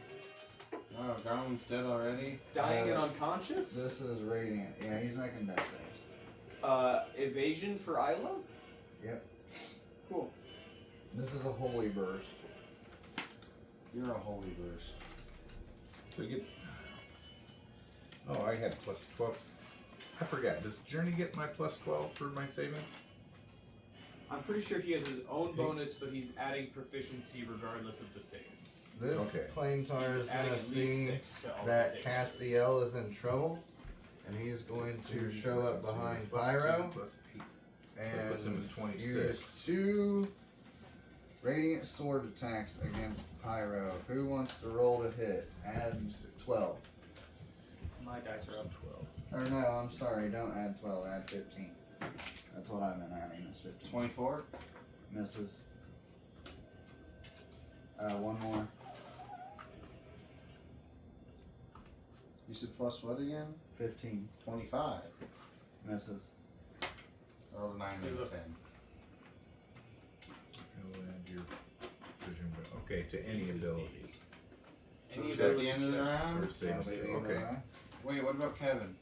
Oh, Gonlin's dead already? Dying and unconscious. This is radiant. Yeah, he's making death saves. Evasion for Isla. Yep. Cool. This is a holy burst. You're a holy burst. So you get. Oh, I had +12. I forgot. Does Journey get my +12 for my saving? I'm pretty sure he has his own bonus, but he's adding proficiency regardless of the save. This Okay. planetar He's is adding going to at least see 6 to all that the saves. Castiel is in trouble, and he's going to show up behind Pyro +8. and puts him at 26. use 2 radiant sword attacks against Pyro. Who wants to roll to hit? Add 12. My dice are up. 12. Or no, I'm sorry, don't add 12, add 15. That's what I meant adding, is 15. 24? Misses. One more. You said plus what again? 15. 25. Misses. I rolled a 9 See, and a look. 10. You'll add your precision, okay, to any ability. Any Is that the ability end of the check. round? Or saves. That'll be the end of the Okay. round. Wait, what about Kevin?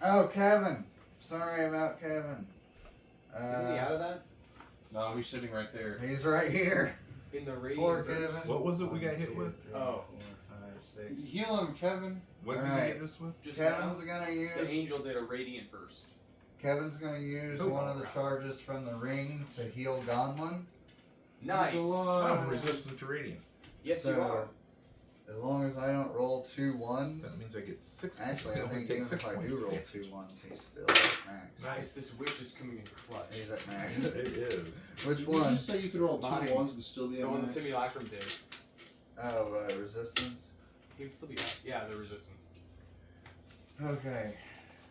Oh, Kevin! Sorry about Kevin. Isn't he out of that? No, he's sitting right there. He's right here. In the radiant. Poor burst? Kevin. What was it we got hit with? Oh. 4, 5, 6. Heal him, Kevin. What did Alright. you hit us with? Just Kevin's now, gonna the use. angel did a radiant burst. Kevin's gonna use Oh, one of the crap. charges from the ring to heal Gonlin. Nice. He's alive. I'm resistant to radiant. Yes, So, you are. As long as I don't roll 2 1s. That means I get 6 Actually, I only think take even 6 if I points do roll damage. 2 1s, he's still at max. Nice. This wish is coming in clutch. He's at max. It is. Which Did one? you say you could roll two Mine. ones and still be The at one the max? simulacrum did. Oh, resistance. He would still be out. Yeah, the resistance. Okay,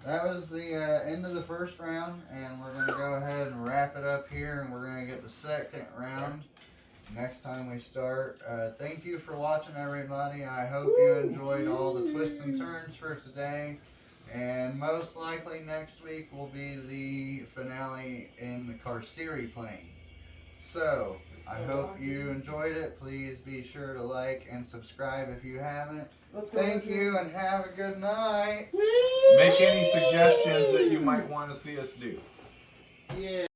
that was the end of the first round, and we're going to go ahead and wrap it up here, and we're going to get the second round next time we start. Thank you for watching, everybody. I hope you enjoyed all the twists and turns for today, and most likely next week will be the finale in the Carceri plane. So, I hope you enjoyed it. Please be sure to like and subscribe if you haven't. Let's go. Thank you and have a good night. Make any suggestions that you might want to see us do. Yeah.